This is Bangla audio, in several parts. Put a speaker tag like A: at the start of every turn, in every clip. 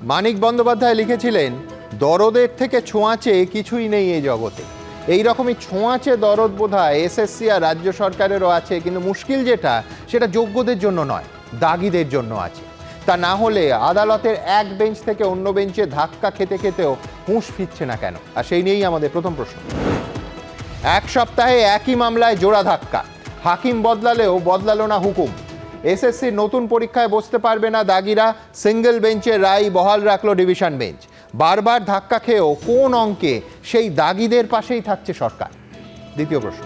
A: মানিক বন্দ্যোপাধ্যায় লিখেছিলেন, দরদের থেকে ছোঁয়াচে কিছুই নেই এই জগতে। এই রকমই ছোঁয়াচে দরদ বোধহয় এসএসসি আর রাজ্য সরকারেরও আছে, কিন্তু মুশকিল যেটা সেটা যোগ্যদের জন্য নয়, দাগীদের জন্য আছে। তা না হলে আদালতের এক বেঞ্চ থেকে অন্য বেঞ্চে ধাক্কা খেতে খেতেও হুঁশ ফিরছে না কেন? আর সেই নিয়েই আমাদের প্রথম প্রশ্ন। এক সপ্তাহে একই মামলায় জোড়া ধাক্কা, হাকিম বদলালেও বদলালো না হুকুম। এসএসসির নতুন পরীক্ষায় বসতে পারবে না দাগীরা, সিঙ্গেল বেঞ্চের রায় বহাল রাখলো ডিভিশন বেঞ্চ। বারবার ধাক্কা খেয়েও কোন অঙ্কে সেই দাগীদের পাশেই থাকছে সরকার? দ্বিতীয় প্রশ্ন।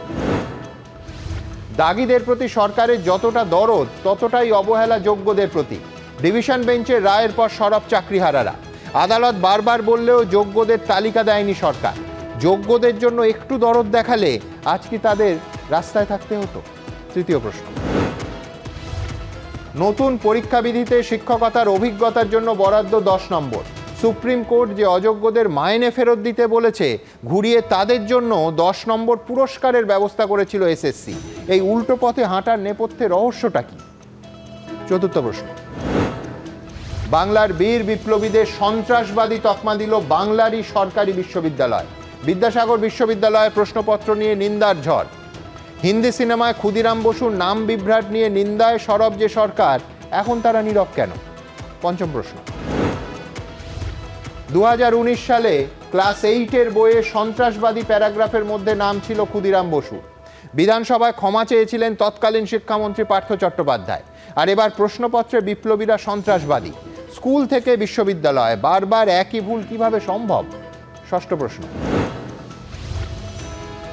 A: দাগীদের প্রতি সরকারের যতটা দরদ ততটাই অবহেলা যোগ্যদের প্রতি। ডিভিশন বেঞ্চের রায়ের পর সরব চাকরিহারারা। আদালত বারবার বললেও যোগ্যদের তালিকা দেয়নি সরকার। যোগ্যদের জন্য একটু দরদ দেখালে আজ কি তাদের রাস্তায় থাকতে হতো? তৃতীয় প্রশ্ন। নতুন পরীক্ষাবিধিতে শিক্ষকতার অভিজ্ঞতার জন্য বরাদ্দ 10 নম্বর। সুপ্রিম কোর্ট যে অযোগ্যদের মাইনে ফেরত দিতে বলেছে, ঘুরিয়ে তাদের জন্য 10 নম্বর পুরস্কারের ব্যবস্থা করেছিল এসএসসি। এই উল্টো পথে হাঁটার নেপথ্যে রহস্যটা কি? চতুর্থ প্রশ্ন। বাংলার বীর বিপ্লবীদের সন্ত্রাসবাদী তকমা দিল বাংলারই সরকারি বিশ্ববিদ্যালয়। বিদ্যাসাগর বিশ্ববিদ্যালয়ের প্রশ্নপত্র নিয়ে নিন্দার ঝড়। হিন্দি সিনেমায় ক্ষুদিরাম বসুর নাম বিভ্রাট নিয়ে নিন্দায় সরব যে সরকার, এখন তারা নীরব কেন? পঞ্চম প্রশ্ন। 2019 সালে ক্লাস 8-এর বইয়ে সন্ত্রাসবাদী প্যারাগ্রাফের মধ্যে নাম ছিল ক্ষুদিরাম বসু। বিধানসভায় ক্ষমা চেয়েছিলেন তৎকালীন শিক্ষামন্ত্রী পার্থ চট্টোপাধ্যায়। আর এবার প্রশ্নপত্রে বিপ্লবীরা সন্ত্রাসবাদী। স্কুল থেকে বিশ্ববিদ্যালয়, বারবার একই ভুল কিভাবে সম্ভব? ষষ্ঠ প্রশ্ন।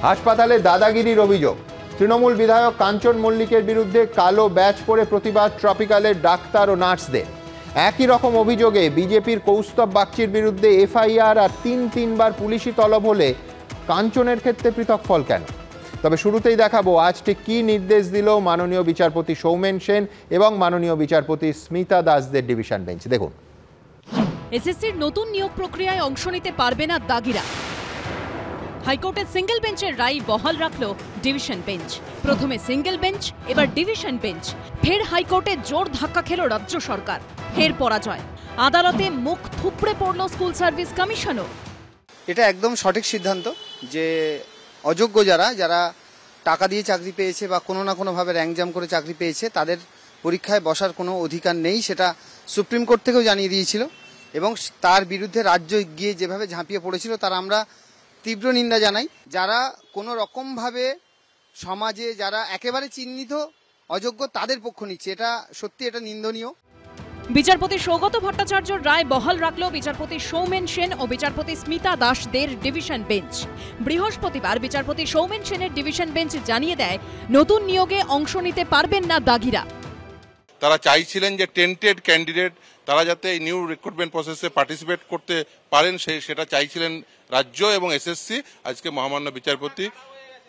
A: হাসপাতালে দাদাগিরির অভিযোগ। তৃণমূল বিধায়ক কাঞ্চন মল্লিকের বিরুদ্ধে কালো ব্যাচ পরে প্রতিবাদ ট্রপিক্যালের ডাক্তার ও নার্সদের। একই রকম অভিযোগে বিজেপির কৌস্তব বাগচির বিরুদ্ধে এফআইআর আর তিনবার পুলিশি তলব হলে কাঞ্চনের ক্ষেত্রে পৃথক ফল কেন? তবে শুরুতেই দেখাবো আজ ঠিক কী নির্দেশ দিল মাননীয় বিচারপতি সৌমেন সেন এবং মাননীয় বিচারপতি স্মিতা দাসদের ডিভিশন বেঞ্চ। দেখুন।
B: এসএসসির নতুন নিয়োগ প্রক্রিয়ায় অংশ নিতে পারবে না দাগীরা। হাইকোর্টের সিঙ্গেল বেঞ্চের রায় বহাল রাখল ডিভিশন বেঞ্চ। প্রথমে সিঙ্গেল বেঞ্চ, এবার ডিভিশন বেঞ্চ। ফের হাইকোর্টে জোর ধাক্কা খেল রাজ্য সরকার। ফের পরাজয়। আদালতে মুখ থুবড়ে পড়ল স্কুল সার্ভিস কমিশনও।
C: এটা একদম সঠিক সিদ্ধান্ত যে অযোগ্য যারা টাকা দিয়ে চাকরি পেয়েছে বা কোনো না কোনোভাবে র্যাঙ্ক জাম করে চাকরি পেয়েছে, তাদের পরীক্ষায় বসার কোনো অধিকার নেই, সেটা সুপ্রিম কোর্ট থেকেও জানিয়ে দিয়েছিল। এবং তার বিরুদ্ধে রাজ্য গিয়ে যেভাবে ঝাঁপিয়ে পড়েছিল তার আমরা তীব্র নিন্দা জানাই। যারা কোনো রকমভাবে সমাজে যারা একেবারে চিহ্নিত অযোগ্য তাদের পক্ষ নিচ্ছে, এটা সত্যি এটা নিন্দনীয়।
B: বিচারপতি সৌগত ভট্টাচার্যর রায় বহাল রাখল বিচারপতি সৌমেন সেন ও বিচারপতি স্মিতা দাসদের ডিভিশন বেঞ্চ। বৃহস্পতিবার বিচারপতি সৌমেন সেনের ডিভিশন বেঞ্চ জানিয়ে দেয়, নতুন নিয়োগে অংশ নিতে পারবেন না দাগীরা।
D: তারা চাইছিলেন যে টেন্টেড ক্যান্ডিডেট তারা যাতে এই নিউ রিক্রুটমেন্ট প্রসেসে পার্টিসিপেট করতে পারেন, সেটা চাইছিলেন রাজ্য এবং এসএসসি। আজকে মহামান্য বিচারপতি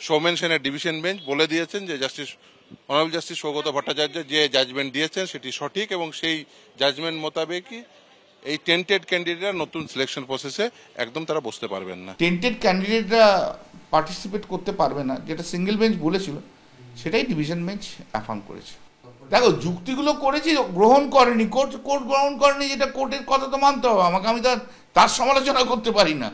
D: সৌমেন সেনের ডিভিশন বেঞ্চ বলে দিয়েছেন যে অনারেবল জাস্টিস সৌগত ভট্টাচার্য যে জাজমেন্ট দিয়েছেন সেটি সঠিক, এবং সেই জাজমেন্ট মোতাবেকই এই টেন্টেড ক্যান্ডিডেটরা নতুন সিলেকশন প্রসেসে একদম তারা বসতে পারবেন না।
E: টেন্টেড ক্যান্ডিডেটরা পার্টিসিপেট করতে পারবে না, যেটা সিঙ্গেল বেঞ্চ বলেছিল সেটাই ডিভিশন বেঞ্চ অ্যাফার্ম করেছে। দেখো, যুক্তিগুলো করেছি, গ্রহণ করেনি কোর্ট গ্রহণ করেনি, যেটা কোর্টের কথা তো মানতে হবে আমাকে। আমি তার সমালোচনা করতে পারি না।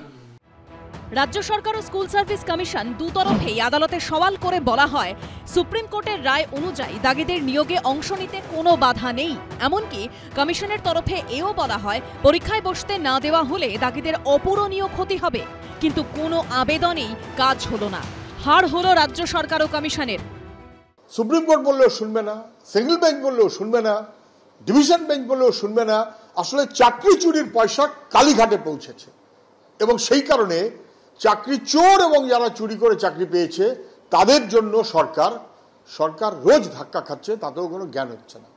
B: রাজ্য সরকার ও স্কুল সার্ভিস কমিশন দুতরফেই আদালতে সওয়াল করে বলা হয়, সুপ্রিম কোর্টের রায় অনুযায়ী দাগীদের নিয়োগে অংশ নিতে কোনো বাধা নেই। এমনকি কমিশনের তরফে এও বলা হয়, পরীক্ষায় বসতে না দেওয়া হলে দাগীদের অপূরণীয় ক্ষতি হবে। কিন্তু কোনো আবেদনেই কাজ হলো না। হার হলো রাজ্য সরকার ও কমিশনের।
F: সুপ্রিম কোর্ট বললেও শুনবে না, সিঙ্গেল বেঞ্চ বললেও শুনবে না, ডিভিশন বেঞ্চ বললেও শুনবে না। আসলে চাকরি চুরির পয়সা কালীঘাটে পৌঁছেছে, এবং সেই কারণে চাকরি চোর এবং যারা চুরি করে চাকরি পেয়েছে তাদের জন্য সরকার রোজ ধাক্কা খাচ্ছে, তাতেও কোনো জ্ঞান হচ্ছে না।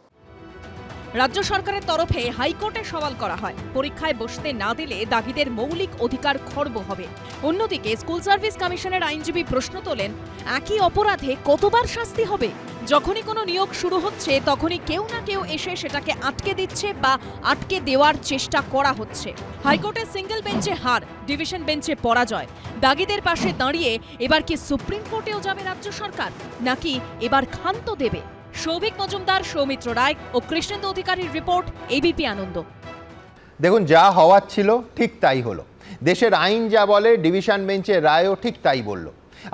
B: রাজ্য সরকারের তরফে হাইকোর্টে সওয়াল করা হয়, পরীক্ষায় বসতে না দিলে দাগীদের মৌলিক অধিকার খর্ব হবে। অন্যদিকে স্কুল সার্ভিস কমিশনের আইনজীবী প্রশ্ন তোলেন, একই অপরাধে কতবার শাস্তি হবে? যখনই কোনো নিয়োগ শুরু হচ্ছে তখনই কেউ না কেউ এসে সেটাকে আটকে দিচ্ছে বা আটকে দেওয়ার চেষ্টা করা হচ্ছে। হাইকোর্টের সিঙ্গেল বেঞ্চে হার, ডিভিশন বেঞ্চে পরাজয়। দাগীদের পাশে দাঁড়িয়ে এবার কি সুপ্রিম কোর্টেও যাবে রাজ্য সরকার, নাকি এবার ক্ষান্ত দেবে? সৌভিক মজুমদার, সৌমিত্র রায় ও কৃষ্ণেন্দু অধিকারীর রিপোর্ট, এবিপি আনন্দ।
A: দেখুন, যা হওয়ার ছিল ঠিক তাই হলো। দেশের আইন যা বলে, ডিভিশন বেঞ্চের রায়ও ঠিক তাই বলল।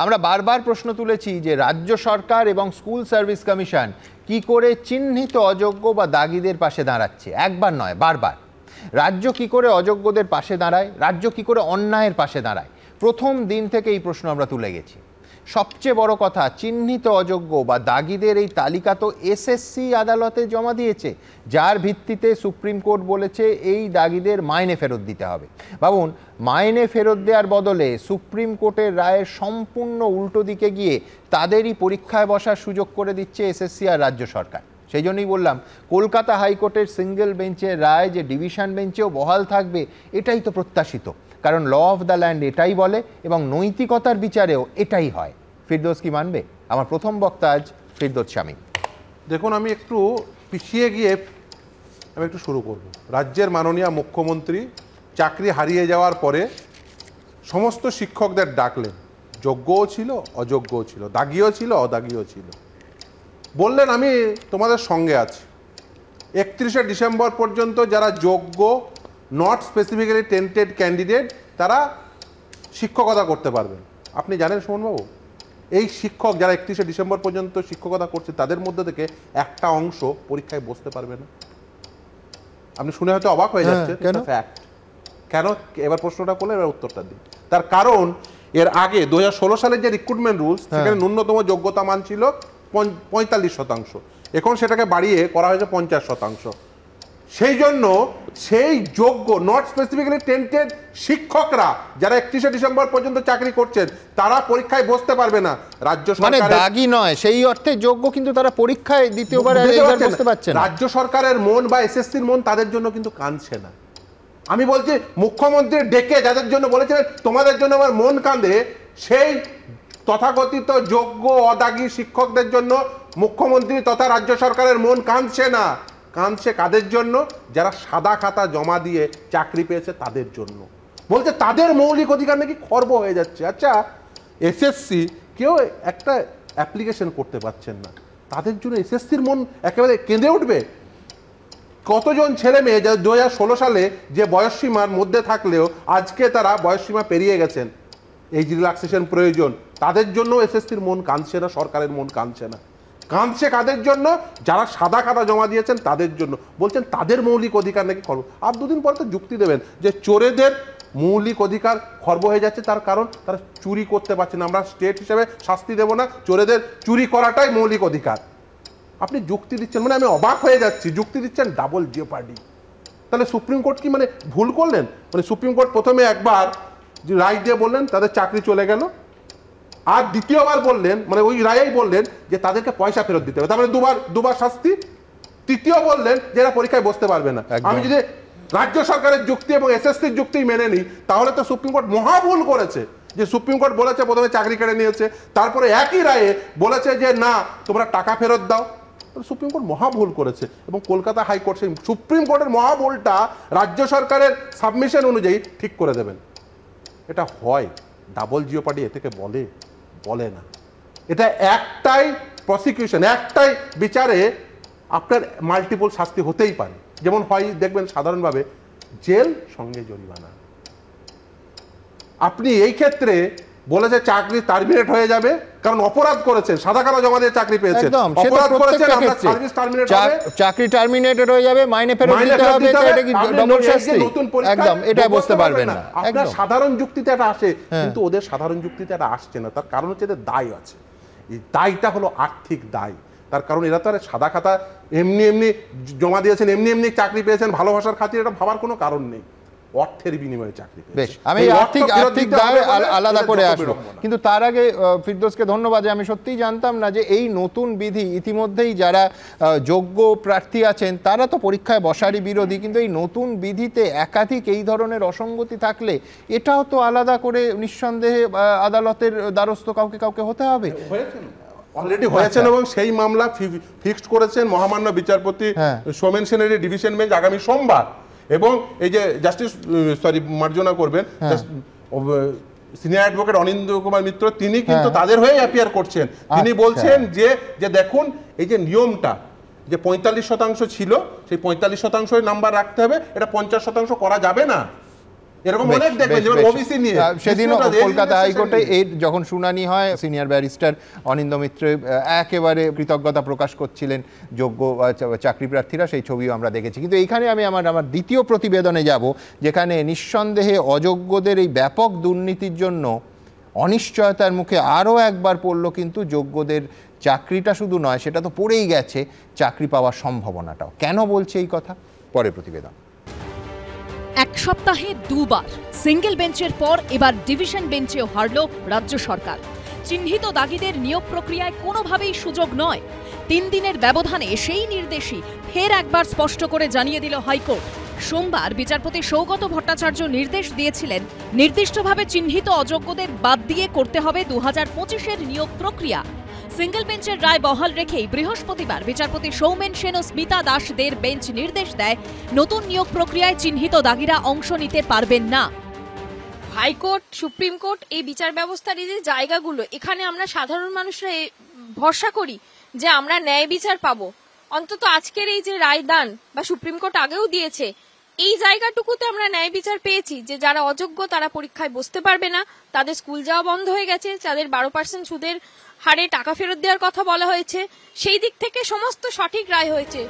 A: আমরা বারবার প্রশ্ন তুলেছি যে রাজ্য সরকার এবং স্কুল সার্ভিস কমিশন কি করে চিহ্নিত অযোগ্য বা দাগীদের পাশে দাঁড়াচ্ছে। একবার নয়, বারবার। রাজ্য কি করে অযোগ্যদের পাশে দাঁড়ায়, রাজ্য কি করে অন্যায়ের পাশে দাঁড়ায়, প্রথম দিন থেকে এই প্রশ্ন আমরা তুলে গেছি। সবচেয়ে বড় কথা, চিহ্নিত অযোগ্য বা দাগীদের এই তালিকা তো এসএসসি আদালতে জমা দিয়েছে, যার ভিত্তিতে সুপ্রিম কোর্ট বলেছে এই দাগীদের মাইনে ফেরত দিতে হবে। ভাবুন, মাইনে ফেরত দেওয়ার বদলে সুপ্রিম কোর্টের রায়ের সম্পূর্ণ উল্টো দিকে গিয়ে তাদেরই পরীক্ষায় বসার সুযোগ করে দিচ্ছে এসএসসি আর রাজ্য সরকার। সেই জন্যই বললাম, কলকাতা হাইকোর্টের সিঙ্গেল বেঞ্চের রায় যে ডিভিশন বেঞ্চেও বহাল থাকবে, এটাই তো প্রত্যাশিত। কারণ ল অফ দ্য ল্যান্ড এটাই বলে এবং নৈতিকতার বিচারেও এটাই হয়। ফিরদৌস কি মানবে? আমার প্রথম বক্তা আজ ফিরদৌস শামীম।
G: দেখুন, আমি একটু পিছিয়ে গিয়ে আমি একটু শুরু করব। রাজ্যের মাননীয় মুখ্যমন্ত্রী চাকরি হারিয়ে যাওয়ার পরে সমস্ত শিক্ষকদের ডাকলেন, যোগ্যও ছিল, অযোগ্যও ছিল, দাগীও ছিল, অদাগীও ছিল। বললেন আমি তোমাদের সঙ্গে আছি। 31শে ডিসেম্বর পর্যন্ত যারা যোগ্য, নট স্পেসিফিক্যালি টেন্টেড ক্যান্ডিডেট, তারা শিক্ষকতা করতে পারবেন। আপনি জানেন সুমনবাবু, এই শিক্ষক যারা 31শে ডিসেম্বর পর্যন্ত শিক্ষকতা করছে, তাদের মধ্যে থেকে একটা অংশ পরীক্ষায় বসতে পারবে না। আপনি শুনে হয়তো অবাক হয়ে যাচ্ছেন, ফ্যাক্ট। কেন? এবার প্রশ্নটা করলে এবার উত্তরটা দিই। তার কারণ, এর আগে 2016 সালের যে রিক্রুটমেন্ট রুলস, সেখানে ন্যূনতম যোগ্যতা মান ছিল 45%। এখন সেটাকে বাড়িয়ে করা হয়েছে 50%। সেই জন্য সেই যোগ্য, নট স্পেসিফিক্যালি টেন্টেড শিক্ষকরা যারা 31শে ডিসেম্বর পর্যন্ত চাকরি করছেন, তারা পরীক্ষায় বসতে পারবে না। রাজ্য
A: মানে
G: সরকার
A: দাগী নয় সেই অর্থে যোগ্য, কিন্তু তারা পরীক্ষায় দ্বিতীয়বার বসতে পারছে না।
G: রাজ্য সরকারের মন বা এসএসসির মন তাদের জন্য কিন্তু কাঁদছে না। আমি বলছি, মুখ্যমন্ত্রী ডেকে যাদের জন্য বলেছিলেন তোমাদের জন্য আমার মন কাঁদে, সেই তথাকথিত যোগ্য অদাগী শিক্ষকদের জন্য মুখ্যমন্ত্রী তথা রাজ্য সরকারের মন কাঁদছে না। কাঁদছে কাদের জন্য? যারা সাদা খাতা জমা দিয়ে চাকরি পেয়েছে তাদের জন্য। বলছে তাদের মৌলিক অধিকার নাকি খর্ব হয়ে যাচ্ছে। আচ্ছা, এসএসসি কেউ একটা অ্যাপ্লিকেশন করতে পারছেন না, তাদের জন্য এসএসসির মন একেবারে কেঁদে উঠবে। কতজন ছেলে মেয়ে যারা 2016 সালে যে বয়সসীমার মধ্যে থাকলেও আজকে তারা বয়সসীমা পেরিয়ে গেছেন, এই রিল্যাক্সেশন প্রয়োজন, তাদের জন্য এসএসসির মন কাঁদছে না, সরকারের মন কাঁদছে না। কাঁদছে কাদের জন্য? যারা সাদা খাতা জমা দিয়েছেন তাদের জন্য। বলছেন তাদের মৌলিক অধিকার নাকি খর্ব। আর দুদিন পর তো যুক্তি দেবেন যে চোরেদের মৌলিক অধিকার খর্ব হয়ে যাচ্ছে, তার কারণ তারা চুরি করতে পারছে না, আমরা স্টেট হিসেবে শাস্তি দেব না, চোরেদের চুরি করাটাই মৌলিক অধিকার। আপনি যুক্তি দিচ্ছেন, মানে আমি অবাক হয়ে যাচ্ছি, যুক্তি দিচ্ছেন ডাবল জিওপার্ডি। তাহলে সুপ্রিম কোর্ট কি মানে ভুল করলেন? মানে সুপ্রিম কোর্ট প্রথমে একবার রায় দিয়ে বললেন তাদের চাকরি চলে গেল, আর দ্বিতীয়বার বললেন, মানে ওই রায়েই বললেন যে তাদেরকে পয়সা ফেরত দিতে হবে, তার মানে দুবার শাস্তি। তৃতীয় বললেন যে এরা পরীক্ষায় বসতে পারবে না। আমি যদি রাজ্য সরকারের যুক্তি এবং এসএসসির যুক্তি মেনে নিই, তাহলে তো সুপ্রিম কোর্ট মহা ভুল করেছে। যে সুপ্রিম কোর্ট বলেছে প্রথমে চাকরি কেড়ে নিয়েছে, তারপরে একই রায়ে বলেছে যে না তোমরা টাকা ফেরত দাও। সুপ্রিম কোর্ট মহা ভুল করেছে এবং কলকাতা হাইকোর্ট সেই সুপ্রিম কোর্টের মহা ভুলটা রাজ্য সরকারের সাবমিশন অনুযায়ী ঠিক করে দেবেন। এটা হয় ডাবল জিওপার্ডি, এ থেকে বলে না। এটা একটাই প্রসিকিউশন, একটাই বিচারে আপনার মাল্টিপল শাস্তি হতেই পারে। যেমন হয় দেখবেন সাধারণভাবে জেল সঙ্গে জরিমানা। আপনি এই ক্ষেত্রে বলেছে চাকরি টার্মিনেট হয়ে যাবে, কারণ অপরাধ করেছেন, সাদা কালো জমা দিয়ে চাকরি পেয়েছেন, অপরাধ করেছেন, আমরা সার্ভিস টার্মিনেট হবে,
A: চাকরি টার্মিনেটেড হয়ে যাবে, মাইনে ফেরত দিতে হবে, এটা কি ডবল শাস্তি? একদম, এটা বুঝতে পারবেন না।
G: আপনার সাধারণ যুক্তিতে এটা আসে, কিন্তু ওদের সাধারণ যুক্তিতে এটা আসছে না। তার কারণ হচ্ছে এদের দায় আছে। এই দায়টা হলো আর্থিক দায়। তার কারণ এরা তো আর সাদা খাতা এমনি জমা দিয়েছেন, এমনি চাকরি পেয়েছেন ভালোবাসার খাতিরে, এটা ভাবার কোনো কারণ নেই। অর্থের বিনিময়ে চাকরি।
A: বেশ, আমি আর্থিক দায় আলাদা করে আসবো, কিন্তু তার আগে ফিরদৌসকে ধন্যবাদ। আমি সত্যিই জানতাম না যে এই নতুন বিধি, ইতিমধ্যেই যারা যোগ্য প্রার্থী আছেন তারা তো পরীক্ষায় বসারই বিরোধী, কিন্তু এই নতুন বিধিতে একাধিক এই ধরনের অসঙ্গতি থাকলে এটাও তো আলাদা করে নিঃসন্দেহে আদালতের দ্বারস্থ কাউকে হতে হবে।
G: অলরেডি হয়েছেন এবং সেই মামলা ফিক্সড করেছেন মহামান্য বিচারপতি সোমেন সেনের ডিভিশন বেঞ্চ আগামী সোমবার। এবং এই যে জাস্টিস মার্জনা করবেন সিনিয়র অ্যাডভোকেট অনিন্দ্য কুমার মিত্র, তিনি কিন্তু তাদের হয়ে অ্যাপিয়ার করছেন। তিনি বলছেন যে দেখুন এই যে নিয়মটা, যে 45% ছিল, সেই 45% নাম্বার রাখতে হবে, এটা 50% করা যাবে না। এরকম অনেক দেখবেন যেমন ওবিসি নিয়ে
A: সেদিনও কলকাতা হাইকোর্টে এই যখন শুনানি হয়, সিনিয়র ব্যারিস্টার অনিন্দ মিত্র একেবারে কৃতজ্ঞতা প্রকাশ করছিলেন যোগ্য চাকরি প্রার্থীরা, সেই ছবিও আমরা দেখেছি। কিন্তু এইখানে আমি আমার দ্বিতীয় প্রতিবেদনে যাব, যেখানে নিঃসন্দেহে অযোগ্যদের এই ব্যাপক দুর্নীতির জন্য অনিশ্চয়তার মুখে আরও একবার পড়ল কিন্তু যোগ্যদের চাকরিটা শুধু নয়, সেটা তো পড়েই গেছে, চাকরি পাওয়ার সম্ভাবনাটাও। কেন বলছে এই কথা, পরে প্রতিবেদন।
B: এক সপ্তাহে দুবার সিঙ্গেল বেঞ্চের পর এবার ডিভিশন বেঞ্চেও হারল রাজ্য সরকার। চিহ্নিত দাগীদের নিয়োগ প্রক্রিয়ায় কোনোভাবেই সুযোগ নয়। 3 দিনের ব্যবধানে সেই নির্দেশই ফের একবার স্পষ্ট করে জানিয়ে দিল হাইকোর্ট। সোমবার বিচারপতি সৌগত ভট্টাচার্য নির্দেশ দিয়েছিলেন, নির্দিষ্টভাবে চিহ্নিত অযোগ্যদের বাদ দিয়ে করতে হবে 2025-এর নিয়োগ প্রক্রিয়া। সিঙ্গেল বেঞ্চের রায় বহাল রেখেই বৃহস্পতিবার বিচারপতি সৌমেন সেন ও স্মিতা দাসদের বেঞ্চ নির্দেশ দেয়, নতুন নিয়োগ প্রক্রিয়ায় চিহ্নিত দাগীরা অংশ নিতে পারবেন না।
H: হাইকোর্ট, সুপ্রিম কোর্ট, এই বিচার ব্যবস্থার এই যে জায়গাগুলো, এখানে আমরা সাধারণ মানুষরা ভরসা করি যে আমরা ন্যায় বিচার পাবো। অন্তত আজকের এই যে রায়দান বা সুপ্রিম কোর্ট আগেও দিয়েছে, এই জায়গাটুকুতে আমরা ন্যায় বিচার পেয়েছি যে যারা অযোগ্য তারা পরীক্ষায় বসতে পারবে না, তাদের স্কুল যাওয়া বন্ধ হয়ে গেছে, তাদের 12% সুদের হারে টাকা ফেরত দেওয়ার কথা বলা হয়েছে, সেই দিক থেকে সমস্ত সঠিক রায় হয়েছে।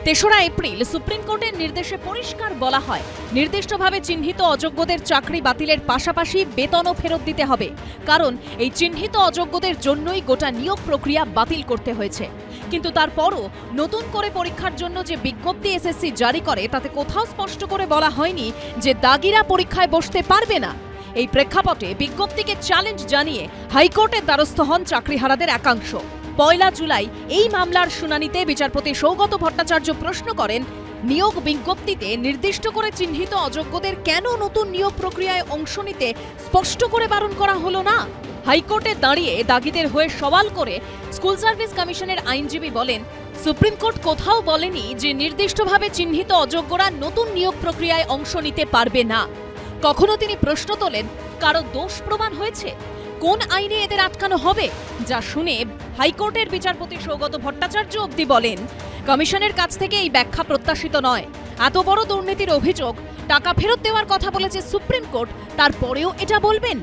B: 3রা এপ্রিল সুপ্রিম কোর্টের নির্দেশে পরিষ্কার বলা হয়, নির্দিষ্টভাবে চিহ্নিত অযোগ্যদের চাকরি বাতিলের পাশাপাশি বেতনও ফেরত দিতে হবে, কারণ এই চিহ্নিত অযোগ্যদের জন্যই গোটা নিয়োগ প্রক্রিয়া বাতিল করতে হয়েছে। কিন্তু তারপরও নতুন করে পরীক্ষার জন্য যে বিজ্ঞপ্তি এসএসসি জারি করে, তাতে কোথাও স্পষ্ট করে বলা হয়নি যে দাগীরা পরীক্ষায় বসতে পারবে না। এই প্রেক্ষাপটে বিজ্ঞপ্তিকে চ্যালেঞ্জ জানিয়ে হাইকোর্টের দ্বারস্থ হন চাকরিহারাদের একাংশ। 1 জুলাই এই মামলার শুনানিতে বিচারপতি সৌগত ভট্টাচার্য প্রশ্ন করেন, নিয়োগ বিজ্ঞপ্তিতে নির্দিষ্ট করে চিহ্নিত অযোগ্যদের কেন নতুন নিয়োগ প্রক্রিয়ায় অংশ নিতে স্পষ্ট করে বারণ করা হলো না? হাইকোর্টে দাঁড়িয়ে দাগীদের হয়ে সওয়াল করে স্কুল সার্ভিস কমিশনের আইনজীবী বলেন, সুপ্রিম কোর্ট কোথাও বলেনি যে নির্দিষ্টভাবে চিহ্নিত অযোগ্যরা নতুন নিয়োগ প্রক্রিয়ায় অংশ নিতে পারবে না। কখনো তিনি প্রশ্ন তোলেন, কারো দোষ প্রমাণ হয়েছে? কোন আইনে এদের আটকানো হবে? যা শুনে হাইকোর্টের বিচারপতি সৌগত ভট্টাচার্য অবধি বলেন, কমিশনের কাছ থেকে এই ব্যাখ্যা প্রত্যাশিত নয়। এত বড় দুর্নীতির অভিযোগ, টাকা ফেরত দেওয়ার কথা বলেছে সুপ্রিম কোর্ট, তারপরেও এটা বলবেন?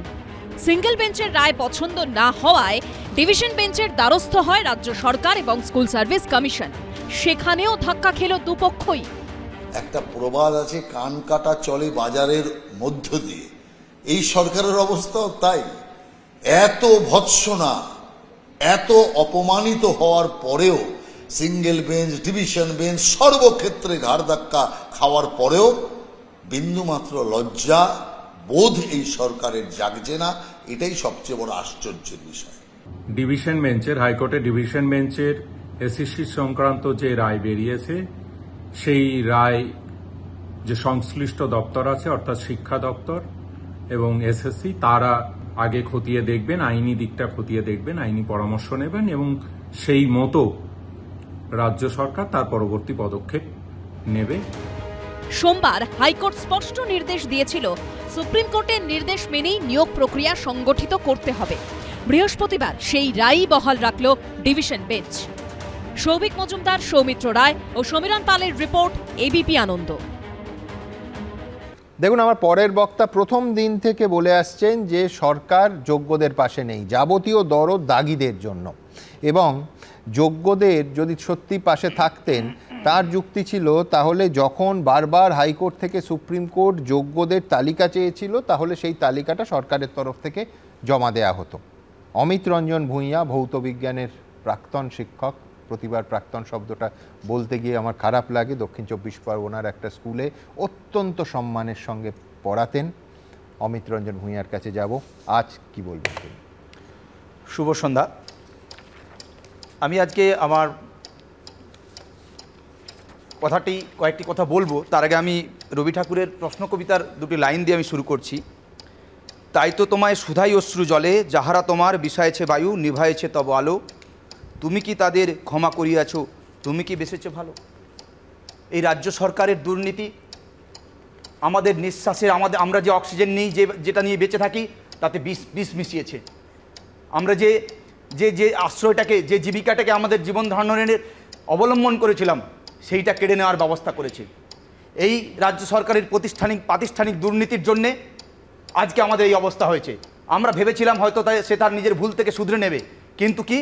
B: সিঙ্গেল বেঞ্চের রায় পছন্দ না হওয়ায় ডিভিশন বেঞ্চের দ্বারস্থ হয় রাজ্য সরকার এবং স্কুল সার্ভিস কমিশন। সেখানেও ধাক্কা খেল দুপক্ষই।
I: একটা প্রবাদ আছে, কান কাটা চলে বাজারের মধ্য দিয়ে। এই সরকারের অবস্থাও তাই। এত ভৎসনা, এত অপমানিত হওয়ার পরেও, সিঙ্গেল বেঞ্চ, ডিভিশন বেঞ্চ, সর্বক্ষেত্রে ঘাড় ধাক্কা খাওয়ার পরেও বিন্দুমাত্র লজ্জা বোধ এই সরকারের জাগছে না। এটাই সবচেয়ে বড় আশ্চর্যের বিষয়।
J: ডিভিশন বেঞ্চের, হাইকোর্টের ডিভিশন বেঞ্চের এসএসসি সংক্রান্ত যে রায় বেরিয়েছে, সেই রায় যে সংশ্লিষ্ট দপ্তর আছে, অর্থাৎ শিক্ষা দপ্তর এবং এসএসসি, তারা আগে খতিয়ে দেখবেন, আইনি দিকটা খতিয়ে দেখবেন, আইনি পরামর্শ নেবেন এবং সেই মতো রাজ্য সরকার তার পরবর্তী পদক্ষেপ নেবে।
B: সোমবার হাইকোর্ট স্পষ্ট নির্দেশ দিয়েছিল, সুপ্রিম কোর্টের নির্দেশ মেনেই নিয়োগ প্রক্রিয়া সংগঠিত করতে হবে। বৃহস্পতিবার সেই রায়ই বহাল রাখল ডিভিশন বেঞ্চ। সৌভিক মজুমদার, সৌমিত্র রায় ও সমীরণ পালের রিপোর্ট, এবিপি আনন্দ।
A: দেখুন, আমার পরের বক্তা প্রথম দিন থেকে বলে আসছেন যে সরকার যোগ্যদের পাশে নেই, যাবতীয় দরদ দাগীদের জন্য, এবং যোগ্যদের যদি সত্যি পাশে থাকতেন, তার যুক্তি ছিল তাহলে যখন বারবার হাইকোর্ট থেকে সুপ্রিম কোর্ট যোগ্যদের তালিকা চেয়েছিল, তাহলে সেই তালিকাটা সরকারের তরফ থেকে জমা দেয়া হতো। অমিত রঞ্জন ভূঁইয়া, ভৌত বিজ্ঞানের প্রাক্তন শিক্ষক, প্রতিবার প্রাক্তন শব্দটা বলতে গিয়ে আমার খারাপ লাগে, দক্ষিণ 24 পরগনার একটা স্কুলে অত্যন্ত সম্মানের সঙ্গে পড়াতেন। অমিত রঞ্জন ভূঁইয়ার কাছে যাব, আজ কি বলবেন?
K: শুভ সন্ধ্যা। আমি আজকে আমার কয়েকটি কথা বলবো, তার আগে আমি রবি ঠাকুরের প্রশ্ন কবিতার দুটি লাইন দিয়ে আমি শুরু করছি। তাই তো তোমায় সুধাই অশ্রু জলে, যাহারা তোমার বিষায়েছে বায়ু, নিভায়েছে তব আলো, তুমি কি তাদের ক্ষমা করিয়াছ, তুমি কি বেঁচেছো ভালো। এই রাজ্য সরকারের দুর্নীতি আমাদের নিঃশ্বাসের, আমরা যে অক্সিজেন নিই, যেটা নিয়ে বেঁচে থাকি, তাতে বিষ মিশিয়েছে। আমরা যে আশ্রয়টাকে, যে জীবিকাটাকে আমাদের জীবন ধারণের অবলম্বন করেছিলাম সেইটা কেড়ে নেওয়ার ব্যবস্থা করেছে। এই রাজ্য সরকারের প্রাতিষ্ঠানিক দুর্নীতির জন্যে আজকে আমাদের এই অবস্থা হয়েছে। আমরা ভেবেছিলাম হয়তো সে তার নিজের ভুল থেকে শুধরে নেবে, কিন্তু কি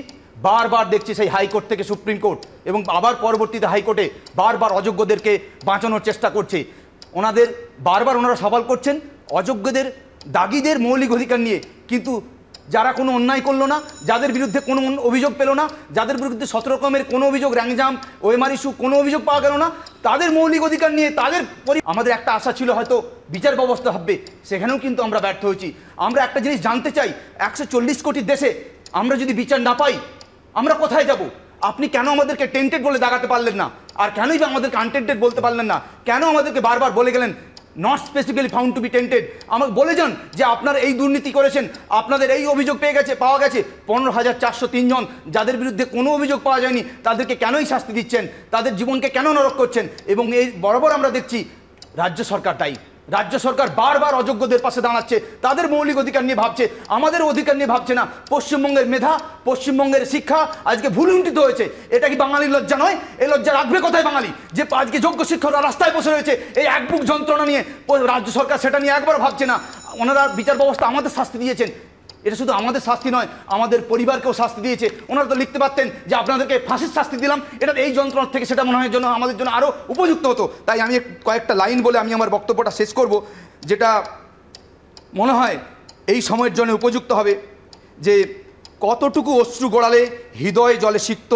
K: বারবার দেখছি সেই হাইকোর্ট থেকে সুপ্রিম কোর্ট এবং আবার পরবর্তীতে হাইকোর্টে বারবার অযোগ্যদেরকে বাঁচানোর চেষ্টা করছে। বারবার ওনারা সওয়াল করছেন অযোগ্যদের দাগিদের মৌলিক অধিকার নিয়ে, কিন্তু যারা কোনো অন্যায় করলো না, যাদের বিরুদ্ধে কোনো অভিযোগ পেল না, যাদের বিরুদ্ধে 17 রকমের কোনো অভিযোগ, র্যাংজাম, ওএমআর ইস্যু কোনো অভিযোগ পাওয়া গেল না, তাদের মৌলিক অধিকার নিয়ে আমাদের একটা আশা ছিল হয়তো বিচার ব্যবস্থা হবে, সেখানেও কিন্তু আমরা ব্যর্থ হয়েছি। আমরা একটা জিনিস জানতে চাই, 140 কোটির দেশে আমরা যদি বিচার না পাই আমরা কোথায় যাব? আপনি কেন আমাদেরকে টেন্টেড বলে দাগাতে পারলেন না? আর কেনই বা আমাদেরকে আনটেন্টেড বলতে পারলেন না? কেন আমাদেরকে বারবার বলে গেলেন not specifically found to be tainted? আমাকে বলে যান যে আপনারা এই দুর্নীতি করেছেন, আপনাদের এই অভিযোগ পাওয়া গেছে। 15,403 জন যাদের বিরুদ্ধে কোনো অভিযোগ পাওয়া যায়নি তাদেরকে কেনই শাস্তি দিচ্ছেন? তাদের জীবনকে কেন নরক করছেন? এবং এই বরাবর আমরা দেখছি রাজ্য সরকার দায়ী। রাজ্য সরকার বারবার অযোগ্যদের পাশে দাঁড়াচ্ছে, তাদের মৌলিক অধিকার নিয়ে ভাবছে, আমাদের অধিকার নিয়ে ভাবছে না। পশ্চিমবঙ্গের মেধা, পশ্চিমবঙ্গের শিক্ষা আজকে ভুলুণ্ঠিত হয়েছে। এটা কি বাঙালির লজ্জা নয়? এই লজ্জা রাখবে কোথায় বাঙালি যে আজকে যোগ্য শিক্ষকরা রাস্তায় বসে রয়েছে এই এক বুক যন্ত্রণা নিয়ে? রাজ্য সরকার সেটা নিয়ে একবার ভাবছে না। ওনারা বিচার ব্যবস্থা আমাদের শাস্তি দিয়েছেন, এটা শুধু আমাদের শাস্তি নয়, আমাদের পরিবারকেও শাস্তি দিয়েছে। ওনারা তো লিখতে পারতেন যে আপনাদেরকে ফাঁসির শাস্তি দিলাম, এটা এই যন্ত্রণা থেকে সেটা মনে হয় জন্য আমাদের জন্য আরও উপযুক্ত হতো। তাই আমি কয়েকটা লাইন বলে আমি আমার বক্তব্যটা শেষ করব, যেটা মনে হয় এই সময়ের জন্য উপযুক্ত হবে। যে কতটুকু অশ্রু গড়ালে হৃদয় জলে সিক্ত,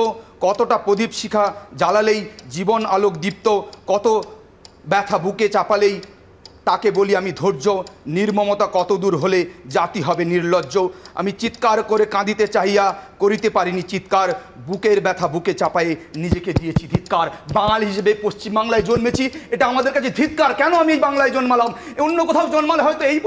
K: কতটা প্রদীপ শিখা জ্বালালেই জীবন আলোক দীপ্ত, কত ব্যথা বুকে চাপালেই তাকে বলি আমি ধৈর্য, নির্মমতা কত দূর হলে জাতি হবে নির্লজ্জ। আমি চিৎকার করে কাঁদিতে চাহিয়া করিতে পারিনি চিৎকার, বুকের ব্যথা বুকে চাপায়ে নিজেকে দিয়েছি ধিৎকার। বাঙালি হিসেবে পশ্চিমবাংলায় জন্মেছি, এটা আমাদের কাছে ধিৎকার। কেন আমি এই বাংলায় জন্মালাম? অন্য কোথাও জন্মালে হয়তো এই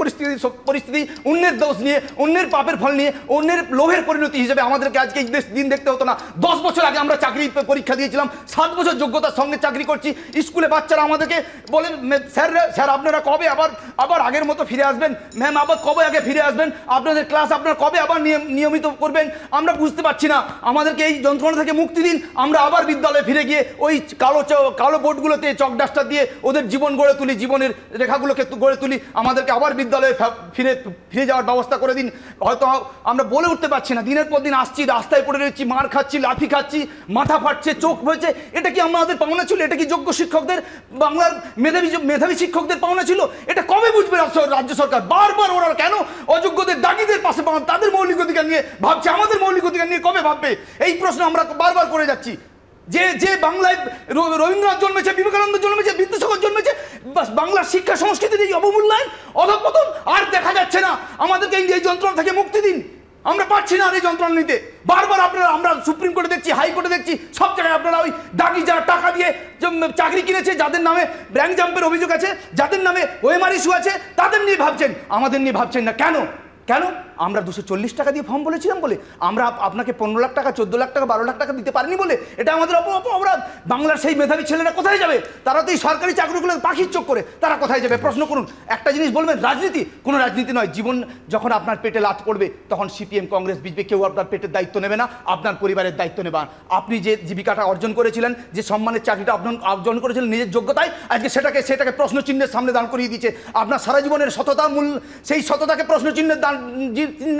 K: পরিস্থিতি অন্যের দোষ নিয়ে, অন্যের পাপের ফল নিয়ে, অন্যের লোভের পরিণতি হিসেবে আমাদেরকে আজকে এই দিন দেখতে হতো না। 10 বছর আগে আমরা চাকরি পরীক্ষা দিয়েছিলাম, 7 বছর যোগ্যতার সঙ্গে চাকরি করছি। স্কুলে বাচ্চারা আমাদেরকে বলেন স্যার আপনারা কবে আবার আগের মতো ফিরে আসবেন? ম্যাম আবার কবে আগে ফিরে আসবেন? আপনাদের ক্লাস আপনারা কবে আবার নিয়মিত করবেন? আমরা বুঝতে পারছি না। আমাদেরকে এই যন্ত্রণা থেকে মুক্তি দিন, আমরা আবার বিদ্যালয়ে ফিরে গিয়ে ওই কালো বোর্ডগুলোতে চক ডাস্টার দিয়ে ওদের জীবন গড়ে তুলি, জীবনের রেখাগুলোকে গড়ে তুলি। আমাদেরকে আবার বিদ্যালয়ে ফিরে যাওয়ার ব্যবস্থা করে দিন। হয়তো আমরা বলে উঠতে পারছি না, দিনের পর দিন আসছি, রাস্তায় পড়ে রয়েছি, মার খাচ্ছি, লাঠি খাচ্ছি, মাথা ফাটছে, চোখ হয়েছে। এটা কি আমাদের পাওনা ছিল? এটা কি যোগ্য শিক্ষকদের, বাংলার মেধাবী শিক্ষকদের পাওনা ছিল? এটা কবে বুঝবে রাজ্য সরকার? বারবার ওরা কেন অযোগ্যদের দাগিদের পাশে তাদের মৌলিক অধিকার নিয়ে ভাবছে, আমাদের মৌলিক অধিকার নিয়ে কবে ভাববে? এই প্রশ্ন আমরা বারবার করে যাচ্ছি। যে বাংলায় রবীন্দ্রনাথ জন্মেছে, বিবেকানন্দ জন্মেছে, বিদ্যাসাগর জন্মেছে, বাংলার শিক্ষা সংস্কৃতির এই অবমূল্যায়ন, অধঃপতন আর দেখা যাচ্ছে না। আমাদেরকে এই যন্ত্রণা থেকে মুক্তি দিন। আমরা পাচ্ছি না আর এই যন্ত্রণা নিতে। বারবার আমরা সুপ্রিম কোর্টে দেখছি, হাইকোর্টে দেখছি, সব জায়গায় আপনারা ওই দাগি যারা টাকা দিয়ে চাকরি কিনেছে, যাদের নামে র্যাঙ্ক জাম্পের অভিযোগ আছে, যাদের নামে ওএমআর ইস্যু আছে, তাদের নিয়ে ভাবছেন, আমাদের নিয়ে ভাবছেন না। কেন? আমরা 240 টাকা দিয়ে ফর্ম বলেছিলাম বলে? আমরা আপনাকে 15 লাখ টাকা, 14 লাখ টাকা, 12 লাখ টাকা দিতে পারিনি বলে? এটা আমাদের অপরাধ। বাংলার সেই মেধাবী ছেলেরা কোথায় যাবে? তারা তো এই সরকারি চাকরিগুলো পাখির চোখ করে, তারা কোথায় যাবে? প্রশ্ন করুন। একটা জিনিস বলবেন, রাজনীতি কোনো রাজনীতি নয়। জীবন যখন আপনার পেটে লাথ পড়বে তখন সিপিএম, কংগ্রেস, বিজেপি কেউ আপনার পেটের দায়িত্ব নেবে না, আপনার পরিবারের দায়িত্ব নেবে। আপনি যে জীবিকাটা অর্জন করেছিলেন, যে সম্মানের চাকরিটা অর্জন করেছিলেন নিজের যোগ্যতায়, আজকে সেটাকে প্রশ্ন চিহ্নের সামনে দাঁড় করিয়ে দিয়েছে। আপনার সারা জীবনের সততা সেই সততাকে প্রশ্ন চিহ্নের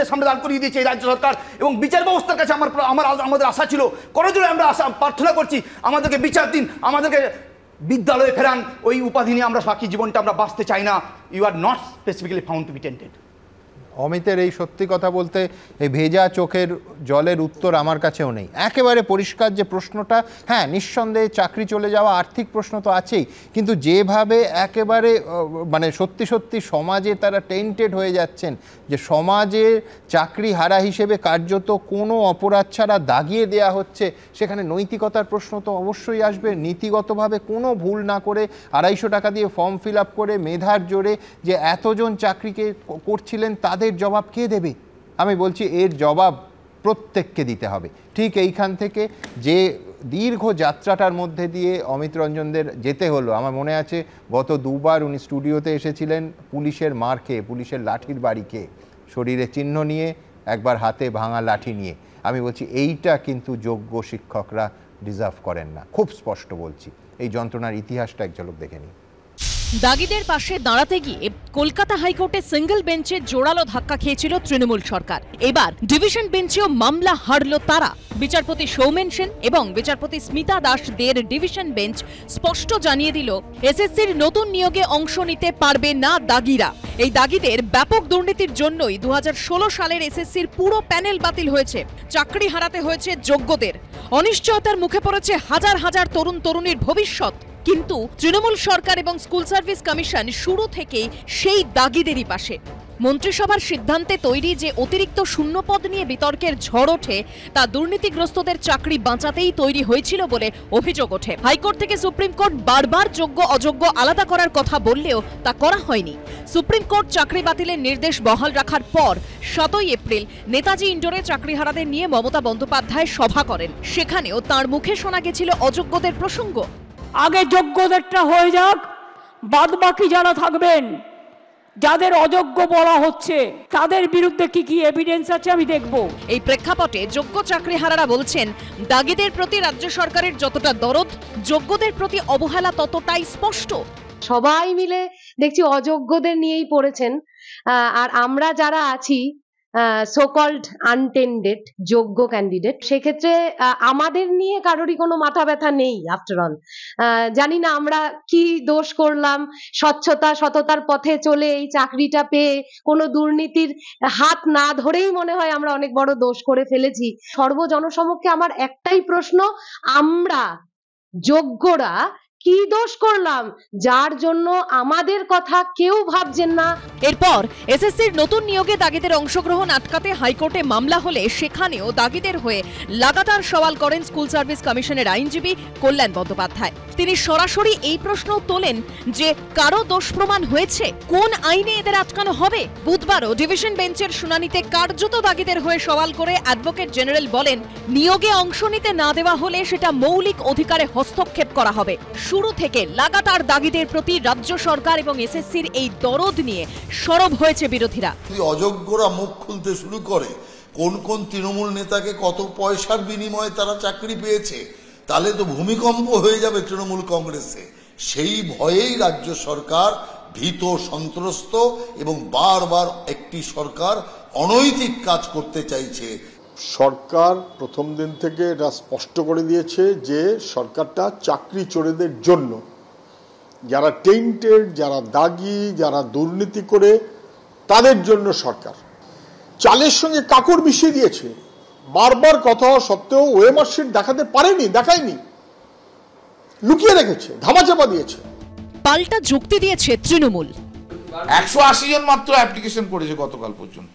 K: সামনে দাঁড় করিয়ে দিয়েছে এই রাজ্য সরকার। এবং বিচার ব্যবস্থার কাছে আমাদের আশা ছিল, করজোড়ে আমরা প্রার্থনা করছি, আমাদেরকে বিচার দিন, আমাদেরকে বিদ্যালয়ে ফেরান। ওই উপাধি নিয়ে আমরা বাকি জীবনটা আমরা বাঁচতে চাই না। You are not specifically found to be tainted.
A: অমিতের এই সত্যি কথা বলতে এই ভেজা চোখের জলের উত্তর আমার কাছেও নেই। একেবারে পরিষ্কার যে প্রশ্নটা, হ্যাঁ নিঃসন্দেহে চাকরি চলে যাওয়া, আর্থিক প্রশ্ন তো আছেই, কিন্তু যেভাবে একেবারে মানে সত্যি সত্যি সমাজে তারা টেন্টেড হয়ে যাচ্ছেন, যে সমাজে চাকরি হারা হিসেবে কার্যত কোনো অপরাধ ছাড়া দাগিয়ে দেয়া হচ্ছে, সেখানে নৈতিকতার প্রশ্ন তো অবশ্যই আসবে। নীতিগতভাবে কোনো ভুল না করে 250 টাকা দিয়ে ফর্ম ফিল আপ করে মেধার জোরে যে এতজন চাকরিকে করছিলেন, তাদের জবাব কে দেবে? আমি বলছি এর জবাব প্রত্যেককে দিতে হবে। ঠিক এইখান থেকে যে দীর্ঘ যাত্রাটার মধ্যে দিয়ে অমিত রঞ্জনদের যেতে হলো, আমার মনে আছে গত 2 বার উনি স্টুডিওতে এসেছিলেন পুলিশের মার খেয়ে, পুলিশের লাঠির বাড়ি খেয়ে, শরীরে চিহ্ন নিয়ে, একবার হাতে ভাঙা লাঠি নিয়ে। আমি বলছি এইটা কিন্তু যোগ্য শিক্ষকরা ডিজার্ভ করেন না, খুব স্পষ্ট বলছি। এই যন্ত্রণার ইতিহাসটা এক ঝলক দেখে নিই।
B: দাগিদের পাশে দাঁড়াতে গিয়ে কলকাতা হাইকোর্টে সিঙ্গেল বেঞ্চে জোরালো ধাক্কা খেয়েছিল তৃণমূল সরকার। এবার ডিভিশন বেঞ্চেও মামলা হারল তারা। বিচারপতি সৌমেন সেন এবং বিচারপতি স্মিতা দাসদের ডিভিশন বেঞ্চ স্পষ্ট জানিয়ে দিল এসএসসির নতুন নিয়োগে অংশ নিতে পারবে না দাগিরা। এই দাগিদের ব্যাপক দুর্নীতির জন্যই 2016 সালের এসএসসির পুরো প্যানেল বাতিল হয়েছে। চাকরি হারাতে হয়েছে যোগ্যদের। অনিশ্চয়তার মুখে পড়েছে হাজার হাজার তরুণ তরুণীর ভবিষ্যৎ। কিন্তু তৃণমূল সরকার এবং স্কুল সার্ভিস কমিশন শুরু থেকেই সেই দাগিদেরই পাশে। মন্ত্রিসভার সিদ্ধান্তে তৈরি যে অতিরিক্ত শূন্যপদ নিয়ে বিতর্কের ঝড় ওঠে তা দুর্নীতিগ্রস্তদের চাকরি বাঁচাতেই তৈরি হয়েছিল বলে অভিযোগ ওঠে। হাইকোর্ট থেকে সুপ্রিম কোর্ট বারবার যোগ্য অযোগ্য আলাদা করার কথা বললেও তা করা হয়নি। সুপ্রিম কোর্ট চাকরি বাতিলের নির্দেশ বহাল রাখার পর 7ই এপ্রিল নেতাজি ইন্ডোরে চাকরিহারাদের নিয়ে মমতা বন্দ্যোপাধ্যায় সভা করেন। সেখানেও তাঁর মুখে শোনা গেছিল অযোগ্যদের প্রসঙ্গ।
L: আগে যোগ্যদেরটা হয়ে যাক, বাদ বাকি যারা থাকবেন, যাদের অযোগ্য বলা হচ্ছে তাদের বিরুদ্ধে কি কি এভিডেন্স আছে আমি দেখব।
B: এই প্রেক্ষাপটে যোগ্য চাকরিহারারা বলছেন দাগিদের প্রতি রাজ্য সরকারের যতটা দরদ, যোগ্যদের প্রতি অবহেলা ততটাই স্পষ্ট।
M: সবাই মিলে দেখছি অযোগ্যদের নিয়েই পড়েছেন, আর আমরা যারা আছি সো কল্ড আনটেন্ডেড যোগ্য ক্যান্ডিডেট, সেক্ষেত্রে আমাদের নিয়ে কারোরই কোনো মাথা ব্যথা নেই। আফটার অল জানি না আমরা কি দোষ করলাম, স্বচ্ছতা সততার পথে চলে এই চাকরিটা পেয়ে কোনো দুর্নীতির হাত না ধরেই মনে হয় আমরা অনেক বড় দোষ করে ফেলেছি। সর্বজনসমক্ষে আমার একটাই প্রশ্ন, আমরা যোগ্যরা কি দোষ করলাম যার জন্য আমাদের কথা কেউ ভাবছেন না?
B: এরপর এসএসসির নতুন নিয়োগে দাগিদের অংশগ্রহণ আটকাতে হাইকোর্টে মামলা হলে সেখানেও দাগিদের হয়ে লাগাতার সওয়াল করেন স্কুল সার্ভিস কমিশনের আইনজীবী কল্যাণ বন্দ্যোপাধ্যায়। তিনি সরাসরি এই প্রশ্ন তোলেন যে কারো দোষ প্রমাণ হয়েছে, কোন আইনে এদের আটকানো হবে। বুধবারও ডিভিশন বেঞ্চের শুনানিতে কার্যত দাগিদের হয়ে সওয়াল করে অ্যাডভোকেট জেনারেল বলেন, নিয়োগে অংশ নিতে না দেওয়া হলে সেটা মৌলিক অধিকারে হস্তক্ষেপ করা হবে। শুরু থেকে লাগাতার দাগিদের প্রতি রাজ্য সরকার এবং এসএসসির এই দরদ নিয়ে সরব হয়েছে বিরোধীরা।
I: অযোগ্যরা মুখ খুলতে শুরু করে কোন কোন তৃণমূল নেতাকে কত পয়সার বিনিময়ে তারা চাকরি পেয়েছে, তাহলে তো ভূমিকম্প হয়ে যাবে তৃণমূল কংগ্রেসে। সেই ভয়েই রাজ্য সরকার ভীত সন্ত্রস্ত এবং বারবার একটি সরকার অনৈতিক কাজ করতে চাইছে।
F: সরকার প্রথম দিন থেকে এটা স্পষ্ট করে দিয়েছে যে সরকারটা চাকরি চোরেদের জন্য, যারা টেন্টেড, যারা দাগি, যারা দুর্নীতি করে তাদের জন্য সরকার। চালের সঙ্গে কাকড় মিশিয়ে দিয়েছে। বারবার কথা হওয়া সত্ত্বেও ওএমআর শিট দেখাতে পারেনি, দেখায়নি, লুকিয়ে রেখেছে, ধামাচাপা দিয়েছে।
B: পাল্টা যুক্তি দিয়েছে তৃণমূল।
E: 180 জন মাত্র অ্যাপ্লিকেশন করেছে গতকাল পর্যন্ত,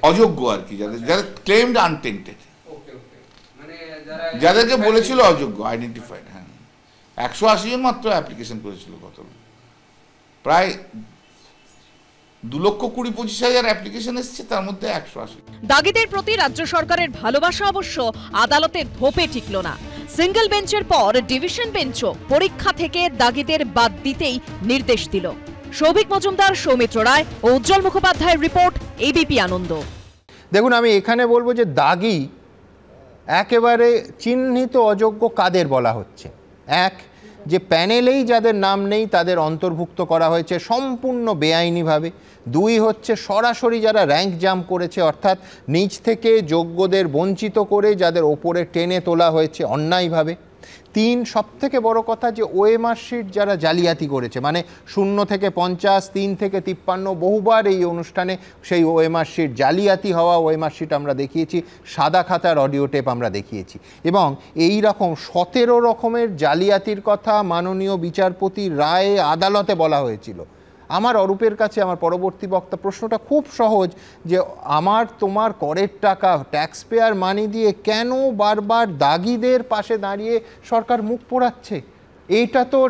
E: অযোগ্য আর কি, যাদের ক্লেমড আনটেন্টেড, যাদেরকে বলেছিল অযোগ্য আইডেন্টিফাইড। হ্যাঁ, 180 জন মাত্র অ্যাপ্লিকেশন করেছিল গত, প্রায় 2,20,25,000 অ্যাপ্লিকেশন এসেছে, তার মধ্যে 180।
B: দাগিদের প্রতি রাজ্য সরকারের ভালোবাসা অবশ্য আদালতের ধোপে টিকল না। সিঙ্গেল বেঞ্চের পর ডিভিশন বেঞ্চও পরীক্ষা থেকে দাগিদের বাদ দিতেই নির্দেশ দিল। সৌভিক মজুমদার, সৌমিত্র রায় ও উজ্জ্বল মুখোপাধ্যায়ের রিপোর্ট, এবিপি আনন্দ।
A: দেখুন, আমি এখানে বলবো যে দাগি একেবারে চিহ্নিত অযোগ্য কাদের বলা হচ্ছে। এক, যে প্যানেলেই যাদের নাম নেই তাদের অন্তর্ভুক্ত করা হয়েছে সম্পূর্ণ বেআইনিভাবে। দুই হচ্ছে সরাসরি যারা র্যাঙ্ক জাম্প করেছে, অর্থাৎ নিচ থেকে যোগ্যদের বঞ্চিত করে যাদের ওপরে টেনে তোলা হয়েছে অন্যায়ভাবে। তিন, সবথেকে বড় কথা, যে ওএমআর শিট যারা জালিয়াতি করেছে, মানে 0 থেকে 50, 3 থেকে 53, বহুবার এই অনুষ্ঠানে সেই ওএমআর শিট জালিয়াতি হওয়া ওএমআর শিট আমরা দেখিয়েছি, সাদা খাতার অডিও টেপ আমরা দেখিয়েছি। এবং এই রকম 17 রকমের জালিয়াতির কথা মাননীয় বিচারপতি রায়ে আদালতে বলা হয়েছিল। আমার অরূপের কাছে আমার পরবর্তী বক্তা প্রশ্নটা খুব সহজ, যে আমার তোমার করের টাকা, ট্যাক্স পেয়ার মানি দিয়ে কেন বারবার দাগিদের পাশে দাঁড়িয়ে সরকার মুখ পোড়াচ্ছে? এইটা তো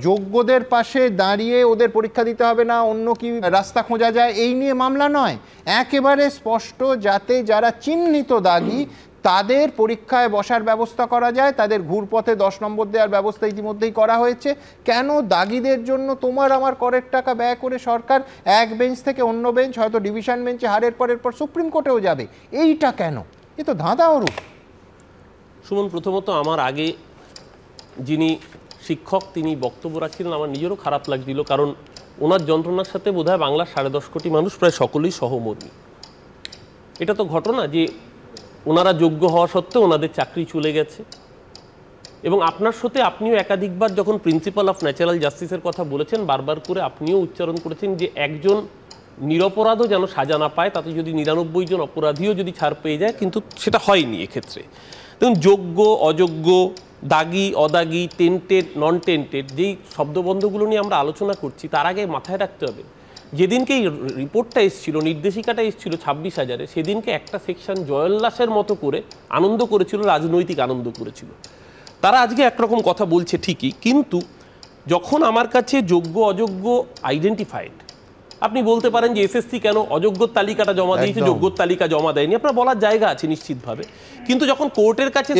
A: যোগ্যদের পাশে দাঁড়িয়ে ওদের পরীক্ষা দিতে হবে না, অন্য কি রাস্তা খোঁজা যায়, এই নিয়ে মামলা নয়। একেবারে স্পষ্ট, যাতে যারা চিহ্নিত দাগি তাদের পরীক্ষায় বসার ব্যবস্থা করা যায়, তাদের ঘুরপথে 10 নম্বর দেওয়ার ব্যবস্থা ইতিমধ্যেই করা হয়েছে। কেন দাগিদের জন্য তোমার আমার করের টাকা ব্যয় করে সরকার এক বেঞ্চ থেকে অন্য বেঞ্চ, হয়তো ডিভিশন বেঞ্চে হারের পরের পর সুপ্রিম কোর্টেও যাবে? এইটা কেন? এ তো ধাঁধা অরূপ।
N: সুমন, প্রথমত আমার আগে যিনি শিক্ষক তিনি বক্তব্য রাখছিলেন, আমার নিজেরও খারাপ লাগছিল, কারণ ওনার যন্ত্রণার সাথে বোধহয় বাংলার 10.5 কোটি মানুষ প্রায় সকলেই সহমর্মী। এটা তো ঘটনা যে ওনারা যোগ্য হওয়া সত্ত্বেও ওনাদের চাকরি চলে গেছে, এবং আপনার সাথে আপনিও একাধিকবার যখন প্রিন্সিপাল অফ ন্যাচারাল জাস্টিসের কথা বলেছেন, বারবার করে আপনিও উচ্চারণ করেছেন যে একজন নিরপরাধও যেন সাজা না পায়, তাতে যদি 99 জন অপরাধীও যদি ছাড় পেয়ে যায়, কিন্তু সেটা হয়নি এক্ষেত্রে। দেখুন, যোগ্য অযোগ্য, দাগি অদাগি, টেন্টেড নন টেন্টেড, যেই শব্দবন্ধগুলো নিয়ে আমরা আলোচনা করছি, তার আগে মাথায় রাখতে হবে যেদিনকে এই রিপোর্টটা এসেছিল, নির্দেশিকাটা এসেছিল 26,000-এ, সেদিনকে একটা সেকশন জয়োল্লাসের মতো করে আনন্দ করেছিল, রাজনৈতিক আনন্দ করেছিল। তারা আজকে একরকম কথা বলছে ঠিকই, কিন্তু যখন আমার কাছে যোগ্য অযোগ্য আইডেন্টিফাইড, আপনি বলতে পারেন যে এসএসসি কেন অযোগ্যর তালিকাটা জমা দিয়েছে, যোগ্যর তালিকা জমা দেয়নি, আপনার বলার জায়গা আছে নিশ্চিতভাবে। কিন্তু যখন কোর্টের কাছে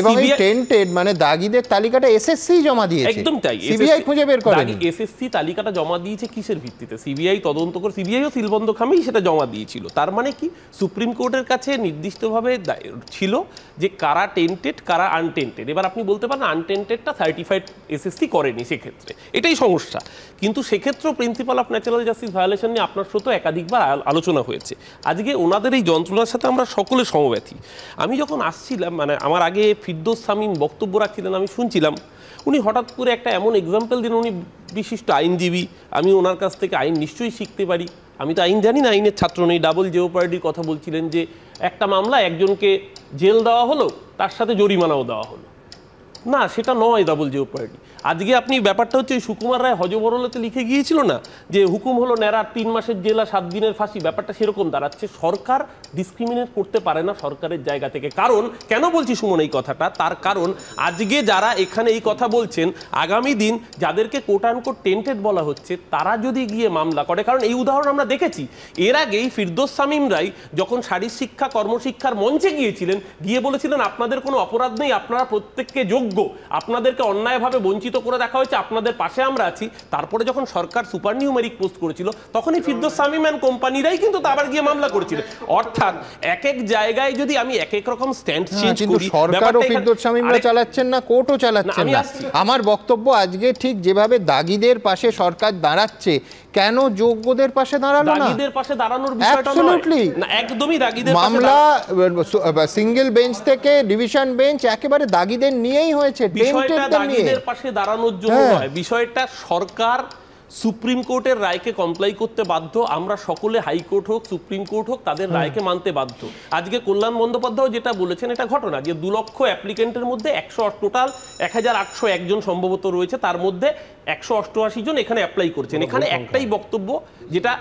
A: টেন্টেড মানে দাগিদের তালিকাটা এসএসসি জমা দিয়েছে,
N: একদম তাই,
A: সিবিআই খুঁজে বের করেনি।
N: এসএসসি তালিকাটা জমা দিয়েছে কিসের ভিত্তিতে? সিবিআই তদন্ত করে, সিবিআইও সিলবন্ধ খামেই সেটা জমা দিয়েছিল। তার মানে কি, সুপ্রিম কোর্টের কাছে নির্দিষ্টভাবে ছিল যে কারা টেন্টেড কারা আনটেন্টেড। এবার আপনি বলতে পারেন আনটেন্টেডটা সার্টিফাইড এসএসসি করেনি, সেক্ষেত্রে এটাই সমস্যা। কিন্তু সেক্ষেত্রেও principal of natural justice violation নিয়ে আপনার সাথে একাধিকবার আলোচনা হয়েছে। আজকে ওনাদের এই যন্ত্রণার সাথে আমরা সকলে সমব্যথী। আমি যখন আসছিলাম, মানে আমার আগে ফিরদৌস শামীম বক্তব্য রাখছিলেন, আমি শুনছিলাম, উনি হঠাৎ করে একটা এমন এক্সাম্পল দিন, উনি বিশিষ্ট আইনজীবী, আমি ওনার কাছ থেকে আইন নিশ্চয়ই শিখতে পারি, আমি তো আইন জানি না, আইনের ছাত্র নেই। ডাবল জেওপার্ডির কথা বলছিলেন যে একটা মামলা একজনকে জেল দেওয়া হলো, তার সাথে জরিমানাও দেওয়া হলো। না, সেটা নয় ডাবল জেওপার্ডি। আজকে আপনি ব্যাপারটা হচ্ছে, সুকুমার রায় হজবরলতে লিখে গিয়েছিল না যে হুকুম হলো ন্যাড়া 3 মাসের জেল আর 7 দিনের ফাঁসি, ব্যাপারটা সেরকম দাঁড়াচ্ছে। সরকার ডিসক্রিমিনেট করতে পারে না সরকারের জায়গা থেকে। কারণ কেন বলছি সুমন এই কথাটা, তার কারণ আজকে যারা এখানে এই কথা বলছেন, আগামী দিন যাদেরকে কোট আনকোট টেন্টেড বলা হচ্ছে, তারা যদি গিয়ে মামলা করে, কারণ এই উদাহরণ আমরা দেখেছি এর আগেই ফিরদৌস শামীম রায় যখন শারীর শিক্ষা কর্মশিক্ষার মঞ্চে গিয়েছিলেন, গিয়ে বলেছিলেন আপনাদের কোনো অপরাধ নেই, আপনারা প্রত্যেককে যোগ্য, আপনাদেরকে অন্যায়ভাবে বঞ্চিত করে দেখা হয়েছে, আপনাদের পাশে আমরা আছি। তারপরে যখন সরকার সুপার নিউমেরিক পোস্ট করেছিল, তখনই ফিরদৌস শামীম এন্ড কোম্পানিরাই কিন্তু আবার গিয়ে মামলা করেছিল। অর্থাৎ এক এক জায়গায় যদি আমি এক এক রকম স্ট্যান্ড চেঞ্জ করি,
A: সরকারও ফিরদৌস শামীমরা চালাচ্ছেন না, কোর্টও চালাচ্ছেন না। আমার বক্তব্য আজকে ঠিক যেভাবে দাগিদের পাশে সরকার দাঁড়াচ্ছে, কেন যোগ্যদের পাশে দাঁড়ালো না?
N: দাগিদের পাশে দাঁড়ানোর বিষয়টা নয়, না একদমই দাগিদের পাশে।
A: মামলা সিঙ্গেল বেঞ্চ থেকে ডিভিশন বেঞ্চ একেবারে দাগিদের নিয়েই হয়েছে,
N: বিষয়টা দাগিদের পাশে দাঁড়ানোর জন্য নয়, বিষয়টা সরকার সুপ্রিম কোর্টের রায়কে কমপ্লাই করতে বাধ্য। আমরা সকলে হাইকোর্ট হোক সুপ্রিম কোর্ট হোক তাদের রায়কে মানতে বাধ্য। আজকে কল্যাণ বন্দ্যোপাধ্যায় যেটা বলেছেন, এটা ঘটনা যে 2 লক্ষ অ্যাপ্লিকেন্টের মধ্যে টোটাল 1801 জন সম্ভবত রয়েছে, তার মধ্যে 188 জন এখানে অ্যাপ্লাই করেছেন। এখানে একটাই বক্তব্য, যেটা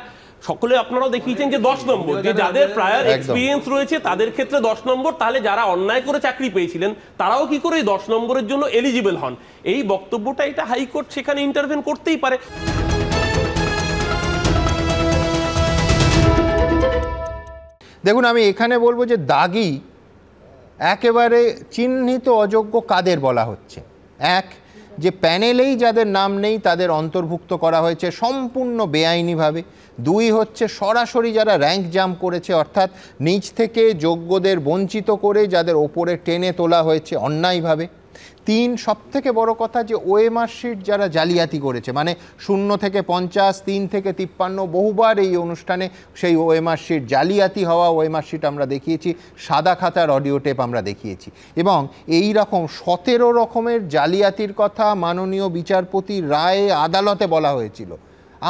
N: সকলে আপনারাও দেখিয়েছেন, যে 10 নম্বর, যে যাদের প্রায়র এক্সপিরিয়েন্স রয়েছে তাদের ক্ষেত্রে 10 নম্বর, তাহলে যারা অন্যায় করে চাকরি পেয়েছিলেন তারাও কি করে 10 নম্বরের জন্য এলিজিবল হন? এই বক্তব্যটা, এটা হাইকোর্ট সেখানে ইন্টারভেন করতেই পারে।
A: দেখুন, আমি এখানে বলবো যে দাগি একেবারে চিহ্নিত অযোগ্য কাদের বলা হচ্ছে। এক, যে প্যানেলেই যাদের নাম নেই তাদের অন্তর্ভুক্ত করা হয়েছে সম্পূর্ণ বেআইনিভাবে। 2 হচ্ছে সরাসরি যারা র্যাঙ্ক জাম্প করেছে, অর্থাৎ নিচ থেকে যোগ্যদের বঞ্চিত করে যাদের ওপরে টেনে তোলা হয়েছে অন্যায়ভাবে। 3, সবথেকে বড় কথা, যে ওএমআর শিট যারা জালিয়াতি করেছে, মানে 0 থেকে 50, 3 থেকে 53, বহুবার এই অনুষ্ঠানে সেই ওএমআর শিট জালিয়াতি হওয়া ওএমআর শিট আমরা দেখিয়েছি, সাদা খাতার অডিও টেপ আমরা দেখিয়েছি। এবং এই রকম 17 রকমের জালিয়াতির কথা মাননীয় বিচারপতির রায়ে আদালতে বলা হয়েছিল।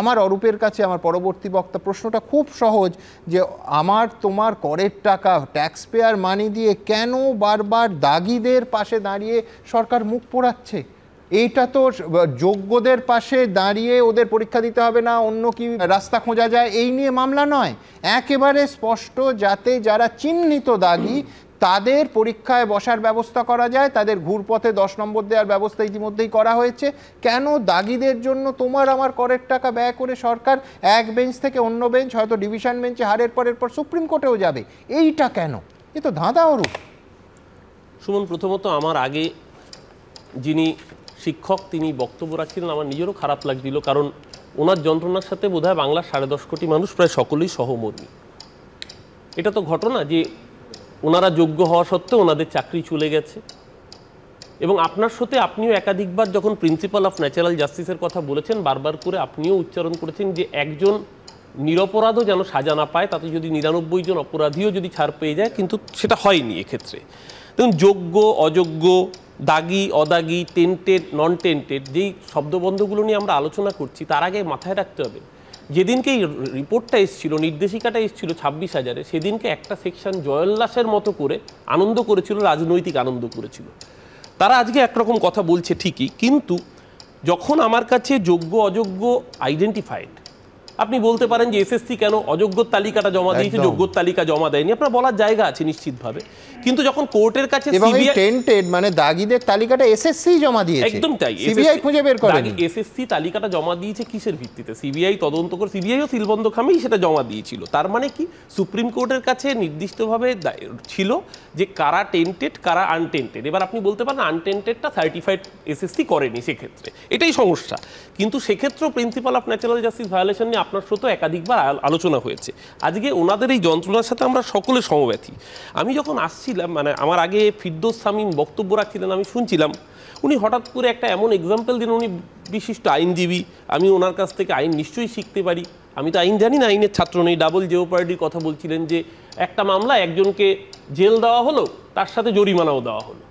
A: আমার অরূপের কাছে আমার পরবর্তী বক্তা প্রশ্নটা খুব সহজ, যে আমার তোমার করের টাকা, ট্যাক্স পেয়ার মানি দিয়ে কেন বারবার দাগিদের পাশে দাঁড়িয়ে সরকার মুখ পোড়াচ্ছে? এইটা তো যোগ্যদের পাশে দাঁড়িয়ে ওদের পরীক্ষা দিতে হবে না, অন্য কি রাস্তা খোঁজা যায়, এই নিয়ে মামলা নয়। একেবারে স্পষ্ট, যাতে যারা চিহ্নিত দাগি তাদের পরীক্ষায় বসার ব্যবস্থা করা যায়, তাদের ঘুরপথে 10 নম্বর দেওয়ার ব্যবস্থা ইতিমধ্যেই করা হয়েছে। কেন দাগিদের জন্য তোমার আমার করের টাকা ব্যয় করে সরকার এক বেঞ্চ থেকে অন্য বেঞ্চ, হয়তো ডিভিশন বেঞ্চে হারের পরের পর সুপ্রিম কোর্টেও যাবে? এইটা কেন? এ তো ধাঁধা অরূপ।
N: সুমন, প্রথমত আমার আগে যিনি শিক্ষক তিনি বক্তব্য রাখছিলেন, আমার নিজেরও খারাপ লাগছিল, কারণ ওনার যন্ত্রণার সাথে বোধহয় বাংলার 10.5 কোটি মানুষ প্রায় সকলেই সহমর্মী। এটা তো ঘটনা যে ওনারা যোগ্য হওয়া সত্ত্বেও ওনাদের চাকরি চলে গেছে। এবং আপনার সাথে আপনিও একাধিকবার যখন প্রিন্সিপাল অফ ন্যাচারাল জাস্টিসের কথা বলেছেন, বারবার করে আপনিও উচ্চারণ করেছেন যে একজন নিরপরাধও যেন সাজা না পায়, তাতে যদি 99 জন অপরাধীও যদি ছাড় পেয়ে যায়, কিন্তু সেটা হয়নি এক্ষেত্রে। দেখুন, যোগ্য অযোগ্য, দাগি অদাগি, টেন্টেড নন টেন্টেড, যেই শব্দবন্ধগুলো নিয়ে আমরা আলোচনা করছি, তার আগে মাথায় রাখতে হবে যেদিনকে এই রিপোর্টটা এসেছিল, নির্দেশিকাটা এসেছিল 26,000-এ, সেদিনকে একটা সেকশন জয়োল্লাসের মতো করে আনন্দ করেছিল, রাজনৈতিক আনন্দ করেছিল। তারা আজকে একরকম কথা বলছে ঠিকই, কিন্তু যখন আমার কাছে যোগ্য অযোগ্য আইডেন্টিফাইড, আপনি বলতে পারেন যে এসএসসি কেন অযোগ্যর তালিকাটা জমা দিয়েছে, যোগ্যর তালিকা জমা দেয়নি, আপনার বলার জায়গা আছে নিশ্চিতভাবে। কিন্তু যখন কোর্টের কাছে
A: টেন্টেড মানে দাগীদের তালিকাটা এসএসসি জমা দিয়েছে,
N: একদম তাই,
A: সিবিআই খুঁজে বের করেনি।
N: এসএসসি তালিকাটা জমা দিয়েছে কিসের ভিত্তিতে? সিবিআই তদন্ত করে, সিবিআইও সিলবন্ধ খামেই সেটা জমা দিয়েছিল। তার মানে কি, সুপ্রিম কোর্টের কাছে নির্দিষ্টভাবে ছিল যে কারা টেন্টেড কারা আনটেন্টেড। এবার আপনি বলতে পারেন আনটেন্টেডটা সার্টিফাইড এসএসসি করেনি, সেক্ষেত্রে এটাই সমস্যা। কিন্তু সেক্ষেত্রেও principal of natural justice violation নিয়ে আপনার সাথে একাধিকবার আলোচনা হয়েছে। আজকে ওনাদের এই যন্ত্রণার সাথে আমরা সকলে সমব্যথী। আমি যখন আসছিলাম, মানে আমার আগে ফিরদৌস শামীম বক্তব্য রাখছিলেন, আমি শুনছিলাম, উনি হঠাৎ করে একটা এমন এক্সাম্পল দিন, উনি বিশিষ্ট আইনজীবী, আমি ওনার কাছ থেকে আইন নিশ্চয়ই শিখতে পারি, আমি তো আইন জানি না, আইনের ছাত্র নেই। ডাবল জেওপার্ডির কথা বলছিলেন যে একটা মামলা একজনকে জেল দেওয়া হলো, তার সাথে জরিমানাও দেওয়া হলো,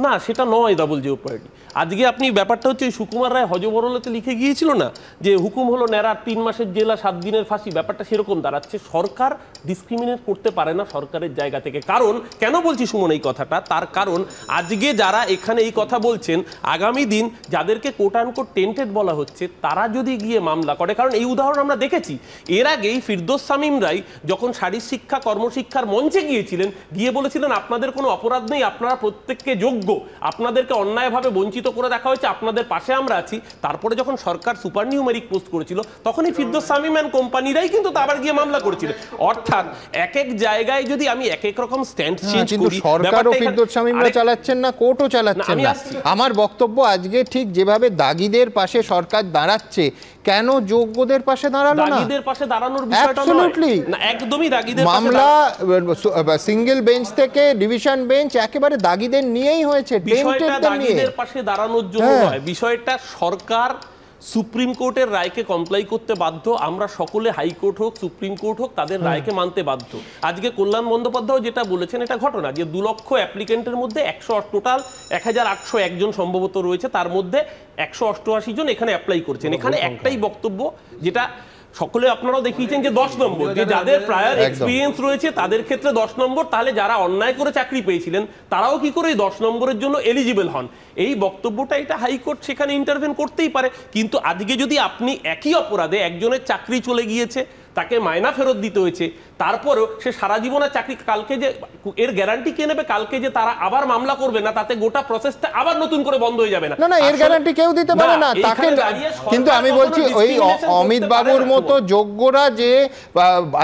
N: না সেটা নয় ডাবল জেওপার্ডি। আজকে আপনি ব্যাপারটা হচ্ছে ওই সুকুমার রায় হজবরলতে লিখে গিয়েছিল না যে হুকুম হলো ন্যাড়ার 3 মাসের জেল আর 7 দিনের ফাঁসি, ব্যাপারটা সেরকম দাঁড়াচ্ছে। সরকার ডিসক্রিমিনেট করতে পারে না সরকারের জায়গা থেকে। কারণ কেন বলছি সুমন এই কথাটা, তার কারণ আজকে যারা এখানে এই কথা বলছেন, আগামী দিন যাদেরকে কোট আনকোট টেন্টেড বলা হচ্ছে, তারা যদি গিয়ে মামলা করে, কারণ এই উদাহরণ আমরা দেখেছি এর আগেই ফিরদৌস শামীম রাই যখন শারীর শিক্ষা কর্মশিক্ষার মঞ্চে গিয়েছিলেন, গিয়ে বলেছিলেন আপনাদের কোনো অপরাধ নেই, আপনারা প্রত্যেককে যোগ্য, আপনাদেরকে অন্যায়ভাবে বঞ্চিত করে দেখা হয়েছে, আপনাদের পাশে আমরা আছি। তারপরে যখন সরকার সুপার নিউমেরিক পোস্ট করেছিল, তখনই ফিরদৌস শামীম এন্ড কোম্পানিরাই কিন্তু আবার গিয়ে মামলা করেছিল। অর্থাৎ এক এক জায়গায় যদি আমি এক এক রকম স্ট্যান্ড চেঞ্জ করি,
A: সরকারও ফিরদৌস শামীমরা চালাচ্ছেন না, কোর্টও চালাচ্ছেন না। আমার বক্তব্য আজকে ঠিক যেভাবে দাগীদের পাশে সরকার দাঁড়াচ্ছে, কেন যোগ্যদের পাশে দাঁড়ালো না?
N: দাগীদের পাশে দাঁড়ানোর বিষয়টা না, একদমই দাগীদের
A: মামলা সিঙ্গেল বেঞ্চ থেকে ডিভিশন বেঞ্চ একেবারে দাগীদের নিয়েই হয়েছে,
N: বিষয়টা দাগীদের পাশে দাঁড়ানোর জন্য নয়, বিষয়টা সরকার সুপ্রিম কোর্টের রায়কে কমপ্লাই করতে বাধ্য। আমরা সকলে হাইকোর্ট হোক সুপ্রিম কোর্ট হোক তাদের রায়কে মানতে বাধ্য। আজকে কল্যাণ বন্দ্যোপাধ্যায় যেটা বলেছেন এটা ঘটনা, যে 2 লক্ষ অ্যাপ্লিকেন্টের মধ্যে টোটাল 1801 জন সম্ভবত রয়েছে, তার মধ্যে 188 জন এখানে অ্যাপ্লাই করছেন। এখানে একটাই বক্তব্য যেটা সকলে আপনারাও দেখিয়েছেন যে 10 নম্বর, যে যাদের প্রায়র এক্সপিরিয়েন্স রয়েছে তাদের ক্ষেত্রে 10 নম্বর, তাহলে যারা অন্যায় করে চাকরি পেয়েছিলেন তারাও কি করে 10 নম্বরের জন্য এলিজিবল হন? এই বক্তব্যটা এটা হাইকোর্ট সেখানে ইন্টারভেন করতেই পারে। কিন্তু আজকে যদি আপনি একই অপরাধে একজনের চাকরি চলে গিয়েছে, তাকে মায়না ফেরত দিতে হয়েছে, তারপরেও সে সারা জীবনের চাকরি, কালকে যে এর গ্যারান্টি কে নেবে কালকে যে তারা আবার মামলা করবে না, তাতে গোটা প্রসেসটা আবার নতুন করে বন্ধ হয়ে যাবে না?
A: না, এর গ্যারান্টি কেউ দিতে পারে না তাকে। কিন্তু আমি বলছি ওই অমিত বাবুর মতো যোগ্যরা যে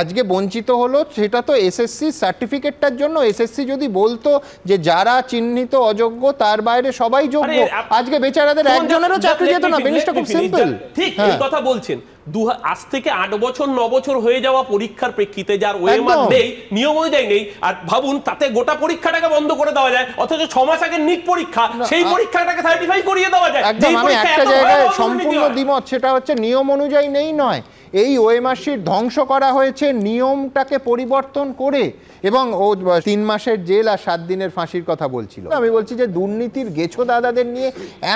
A: আজকে বঞ্চিত হলো, সেটা তো এসএসসি সার্টিফিকেটটার জন্য। এসএসসি যদি বলতো যে যারা চিহ্নিত অযোগ্য তার বাইরে সবাই যোগ্য, আজকে বেচারাদের একজনেরও চাকরি যেত না। জিনিসটা খুব সিম্পল।
N: ঠিক এই কথা বলছেন। আজ থেকে 8 বছর 9 বছর হয়ে যাওয়া পরীক্ষার প্রেক্ষিতে যার ওএমআর নেই, নিয়ম অনুযায়ী নেই, আর ভাবুন তাতে গোটা পরীক্ষাটাকে বন্ধ করে দেওয়া যায়, অথচ 6 মাস আগের নিট পরীক্ষা, সেই পরীক্ষাটাকে সার্টিফাই করিয়ে দেওয়া যায়।
A: একদম আমি একটা জায়গায় সম্পূর্ণ দ্বিমত, সেটা হচ্ছে নিয়ম অনুযায়ী নেই নয়, এই ওএমআর শিট ধ্বংস করা হয়েছে নিয়মটাকে পরিবর্তন করে, এবং ও 3 মাসের জেল আর 7 দিনের ফাঁসির কথা বলছিল। আমি বলছি যে দুর্নীতির গেছো দাদাদের নিয়ে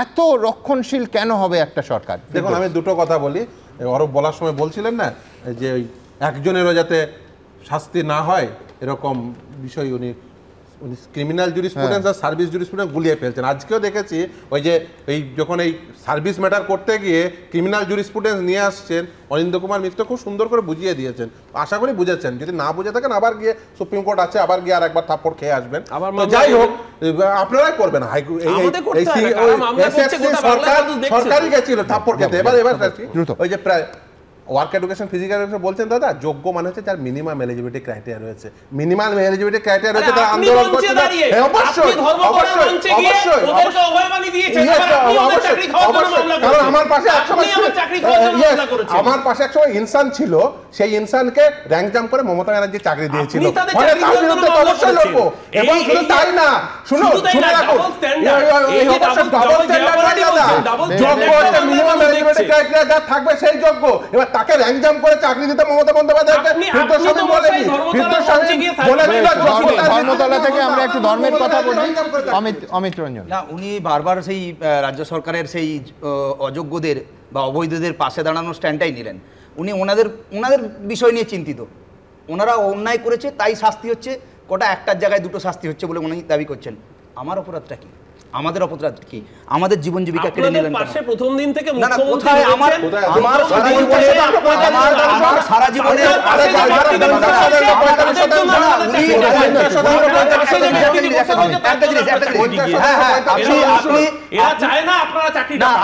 A: এত রক্ষণশীল কেন হবে একটা সরকার?
G: দেখুন আমি দুটো কথা বলি। অরব বলার সময় বলছিলেন না যে ওই একজনেরও যাতে শাস্তি না হয় এরকম বিষয় উনি ক্রিমিনাল জুরিসপ্রুডেন্স আর সার্ভিস জুরিসপ্রুডেন্স গুলিয়ে ফেলছেন। আজকেও দেখেছি ওই যে যখন এই সার্ভিস ম্যাটার করতে গিয়ে ক্রিমিনাল জুরিসপ্রুডেন্স নিয়ে আসছেন, অনিন্দ কুমার মিত্র খুব সুন্দর করে বুঝিয়ে দিয়েছেন। আশা করি বুঝেছেন, যদি না বুঝে থাকেন আবার গিয়ে সুপ্রিম কোর্ট আছে, আবার গিয়ে আর একবার থাপ্পড় খেয়ে আসবেন। যাই হোক আপনারাই করবেন, সরকারই গেছিল থাপ্পড় খেতে। এবার ওই যে প্রায় ওয়ার্ক এডুকেশন ফিজিক্যাল এডুকেশন বলছেন দাদা, যোগ্য মানে হচ্ছে যার মিনিমাম এলিজিবিলিটি ক্রাইটেরিয়া রয়েছে, মিনিমাম এলিজিবিলিটি ক্রাইটেরিয়া রয়েছে, তারা আন্দোলন করছে। অবশ্যই কারণ আমার পাশে একসময় ইনসান ছিল, সেই ইনসানকে র্যাঙ্ক জাম্প করে মমতা ব্যানার্জি চাকরি দিয়েছিল, ফলে তার বিরুদ্ধে অবশ্যই লড়বো। এবং শুধু তাই না, শুনে রাখুন, ডাবল স্ট্যান্ডার্ড নয় দাদা, যোগ্য হচ্ছে মিনিমাম এলিজিবিলিটি ক্রাইটেরিয়া যা থাকবে সেই যোগ্য। এবার তাকে র্যাঙ্ক জাম্প করে চাকরি দিতে মমতা বন্দ্যোপাধ্যায়কে ফিরদৌস বলেনি, ফিরদৌস বলেছিল ধর্মতলা থেকে। আমরা একটু ধর্মের কথা বলি, অমিত রঞ্জন।
K: না, উনি বারবার সেই রাজ্য সরকারের সেই অযোগ্যদের বা অবৈধদের পাশে দাঁড়ানোর স্ট্যান্ডটাই নিলেন। উনি ওনাদের বিষয় নিয়ে চিন্তিত, ওনারা অন্যায় করেছে তাই শাস্তি হচ্ছে, কোটা একটার জায়গায় দুটো শাস্তি হচ্ছে বলে উনি দাবি করছেন। আমার অপরাধটা কি? আমাদের অপরাধ কি? আমাদের জীবন জীবিকা কেড়ে নিলেন
N: প্রথম দিন থেকে।
K: সারা জীবনে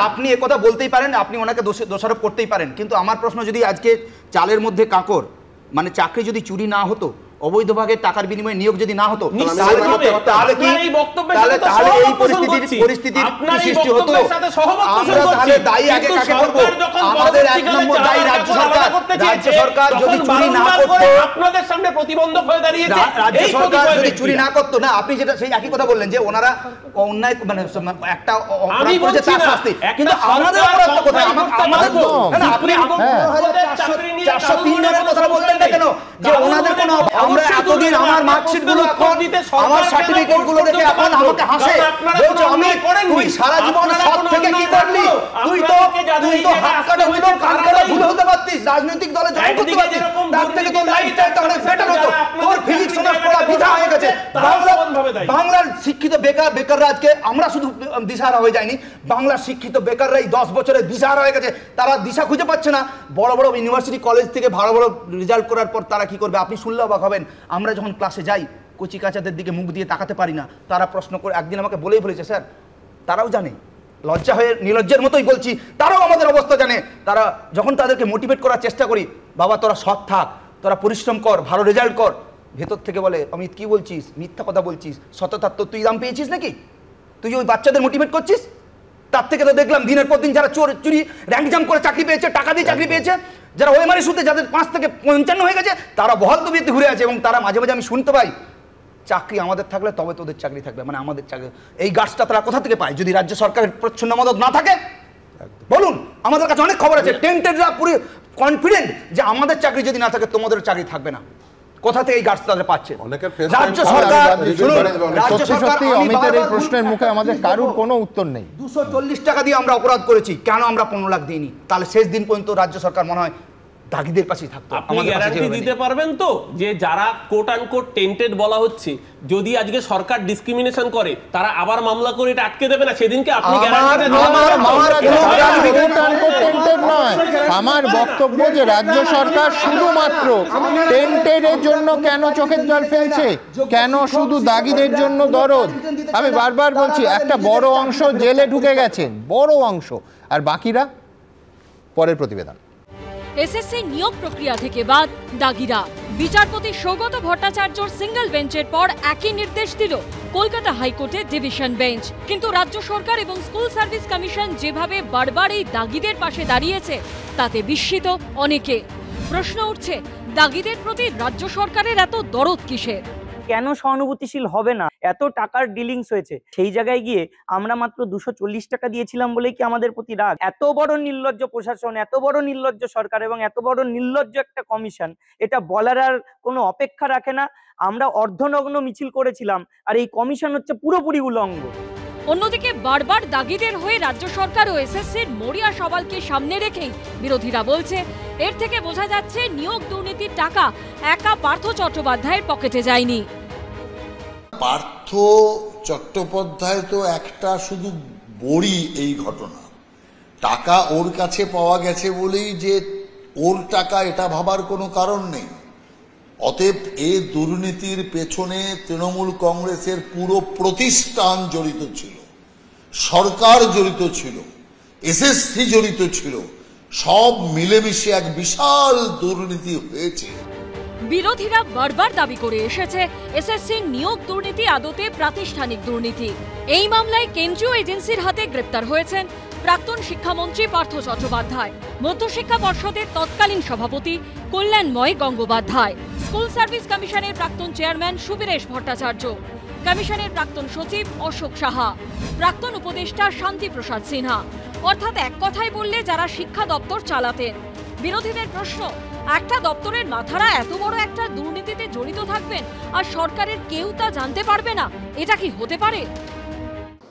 K: আপনি একথা বলতেই পারেন, আপনি ওনাকে দোষারোপ করতেই পারেন, কিন্তু আমার প্রশ্ন, যদি আজকে চালের মধ্যে কাঁকর মানে চাকরি যদি চুরি না হতো, অবৈধ ভাগে টাকার বিনিময়ে নিয়োগ যদি না হতো, তাহলে এই পরিস্থিতির সৃষ্টি হতো। আমরা তাহলে দায়ী আগে কাকে করব? আমাদের এক নম্বর দায়ী রাজ্য সরকার। রাজ্য সরকার যদি চুরি না করতো,
N: আপনাদের সামনে প্রতিবন্ধক হয়ে দাঁড়িয়েছে।
K: রাজ্য সরকার যদি চুরি না করতো না, আপনি যেটা সেই একই কথা বললেন যে ওনারা অন্যায় মানে একটা অপরাধ করেছে তার শাস্তি, কিন্তু আমাদের অপরাধ কোথায়? আমাদের তো না, আপনি 403 জনের কথা বললেন না কেন? যে ওনাদের কোনো, আমরা এতদিন আমার মার্কশিট গুলো, আমার সার্টিফিকেট গুলো দেখে এখন আমাকে হাসে, বলছে আমি তুই সারা জীবন সব থেকে কি করলি? তুই তো হাত কাটা হইলো, কান কাটা ভুল হতে পারতিস, রাজনৈতিক দলে জয়েন করতে পারতিস, তার থেকে তোর লাইফস্টাইলটা অনেক বেটার হতো। তোর ফিজিক্স অনার্স পড়া বৃথা হয়ে গেছে। বাংলার শিক্ষিত বেকাররা আজকে, আমরা শুধু দিশাহারা হয়ে যায়নি, বাংলার শিক্ষিত বেকাররাই 10 বছরে দিশাহারা হয়ে গেছে। তারা দিশা খুঁজে পাচ্ছে না। বড় বড় ইউনিভার্সিটি কলেজ থেকে ভালো বড় রেজাল্ট করার পর তারা কি করবে? আপনি শুনলে অবাক হবেন, আমরা যখন ক্লাসে যাই কচি কাচাদের দিকে মুখ দিয়ে তাকাতে পারি না। তারা প্রশ্ন করে, একদিন আমাকে বলেই বলেছে, স্যার তারাও জানে, লজ্জা হয়ে নির্লজ্জের মতোই বলছি, তারাও আমাদের অবস্থা জানে। তারা যখন তাদেরকে মোটিভেট করার চেষ্টা করি, বাবা তোরা সৎ থাক, তোরা পরিশ্রম কর, ভালো রেজাল্ট কর, ভেতর থেকে বলে, অমিত কি বলছিস, মিথ্যা কথা বলছিস, সততার তো তুই দাম পেয়েছিস নাকি? তুই ওই বাচ্চাদের মোটিভেট করছিস? তার থেকে তো দেখলাম দিনের পর দিন যারা চুরি র্যাঙ্ক জাম্প করে চাকরি পেয়েছে, টাকা দিয়ে চাকরি পেয়েছে, যারা ওএমআর ইস্যুতে যাদের 5 থেকে 55 হয়ে গেছে, তারা বহাল তবিয়তে ঘুরে আছে। এবং তারা মাঝে মাঝে আমি শুনতে পাই, চাকরি আমাদের থাকলে তবে তোদের চাকরি থাকবে, মানে আমাদের চাকরি। এই গাছটা তারা কোথা থেকে পায়? যদি রাজ্য সরকারের প্রচ্ছন্ন মদত না থাকে বলুন। আমাদের কাছে অনেক খবর আছে, টেন্টেডরা পুরো কনফিডেন্ট যে আমাদের চাকরি যদি না থাকে তোমাদের চাকরি থাকবে না। কোথা থেকে এই গাছ তাদের পাচ্ছে? রাজ্য সরকার।
A: সত্যি অমিতের এই প্রশ্নের মুখে আমাদের কারোর কোনো উত্তর নেই।
K: 240 টাকা দিয়ে আমরা অপরাধ করেছি, কেন আমরা 15 লাখ দিইনি? তাহলে শেষ দিন পর্যন্ত রাজ্য সরকার মনে হয় দাগিদের পাশেই থাকতো।
N: আপনি গ্যারান্টি দিতে পারবেন তো যে যারা কোট আনকোট টেন্টেড বলা হচ্ছে, যদি আজকে সরকার ডিসক্রিমিনেশন করে, তারা আবার মামলা করে এটা আটকে দেবে না? সেদিনকে আপনি
A: আমার বক্তব্য যে রাজ্য সরকার শুধুমাত্র টেন্টেডের জন্য কেন চোখের জল ফেলছে, কেন শুধু দাগিদের জন্য দরদ? আমি বারবার বলছি, একটা বড় অংশ জেলে ঢুকে গেছেন, বড় অংশ, আর বাকিরা। পরের প্রতিবেদন।
B: এসএসসি নিয়োগ প্রক্রিয়া থেকে বাদ দাগিরা। বিচারপতি সৌগত ভট্টাচার্যর সিঙ্গেল বেঞ্চের পর একই নির্দেশ দিল কলকাতা হাইকোর্টের ডিভিশন বেঞ্চ। কিন্তু রাজ্য সরকার এবং স্কুল সার্ভিস কমিশন যেভাবে বারবার এই দাগিদের পাশে দাঁড়িয়েছে, তাতে বিস্মিত অনেকে। প্রশ্ন উঠছে, দাগিদের প্রতি রাজ্য সরকারের এত দরদ কিসের?
O: কেন সহানুভূতিশীল হবে না? এত টাকার ডিলিংস হয়েছে, সেই জায়গায় গিয়ে আমরা মাত্র 240 টাকা দিয়েছিলাম বলেই কি আমাদের প্রতি রাগ? এত বড় নির্লজ্জ প্রশাসন, এত বড় নির্লজ্জ সরকার এবং এত বড় নির্লজ্জ একটা কমিশন, এটা বলার আর কোনো অপেক্ষা রাখে না। আমরা অর্ধনগ্ন মিছিল করেছিলাম, আর এই কমিশন হচ্ছে পুরোপুরি উলঙ্গ।
B: অন্যদিকে বারবার দাগিদের হয়ে রাজ্য সরকার ও এসএসসির মরিয়া সওয়ালকে সামনে রেখেই বিরোধীরা বলছে, এর থেকে বোঝা যাচ্ছে নিয়োগ দুর্নীতির টাকা একা পার্থ চট্টোপাধ্যায়ের পকেটে যায়নি।
I: পার্থ চট্টোপাধ্যায় তো একটা শুধু বড়ি এই ঘটনা। টাকা ওর কাছে পাওয়া গেছে বলেই যে ওর টাকা, এটা ভাবার কোনো কারণ নেই। অতএব এই দুর্নীতির পেছনে তৃণমূল কংগ্রেসের পুরো প্রতিষ্ঠান জড়িত ছিল, সরকার জড়িত ছিল, এসএসসি জড়িত ছিল, সব মিলেমিশে এক বিশাল দুর্নীতি হয়েছে।
B: বিরোধীরা বারবার দাবি করে এসেছে এসএসসির নিয়োগ দুর্নীতি আদতে প্রাতিষ্ঠানিক দুর্নীতি। এই মামলায় কেন্দ্রীয় এজেন্সির হাতে গ্রেপ্তার হয়েছেন প্রাক্তন শিক্ষামন্ত্রী পার্থ চট্টোপাধ্যায়, মধ্যশিক্ষা পর্ষদের তৎকালীন সভাপতি কল্যাণময় গঙ্গোপাধ্যায়, স্কুল সার্ভিস কমিশনের প্রাক্তন চেয়ারম্যান সুবীরেশ ভট্টাচার্য, কমিশনের প্রাক্তন সচিব অশোক সাহা, প্রাক্তন উপদেষ্টা শান্তিপ্রসাদ সিনহা। অর্থাৎ এক কথায় বললে যারা শিক্ষা দপ্তর চালাতেন। বিরোধীদের প্রশ্ন, একটা দপ্তরের মাথারা এত বড় একটা দুর্নীতিতে জড়িত থাকবেন আর সরকারের কেউ তা জানতে পারবে না, এটা কি হতে পারে?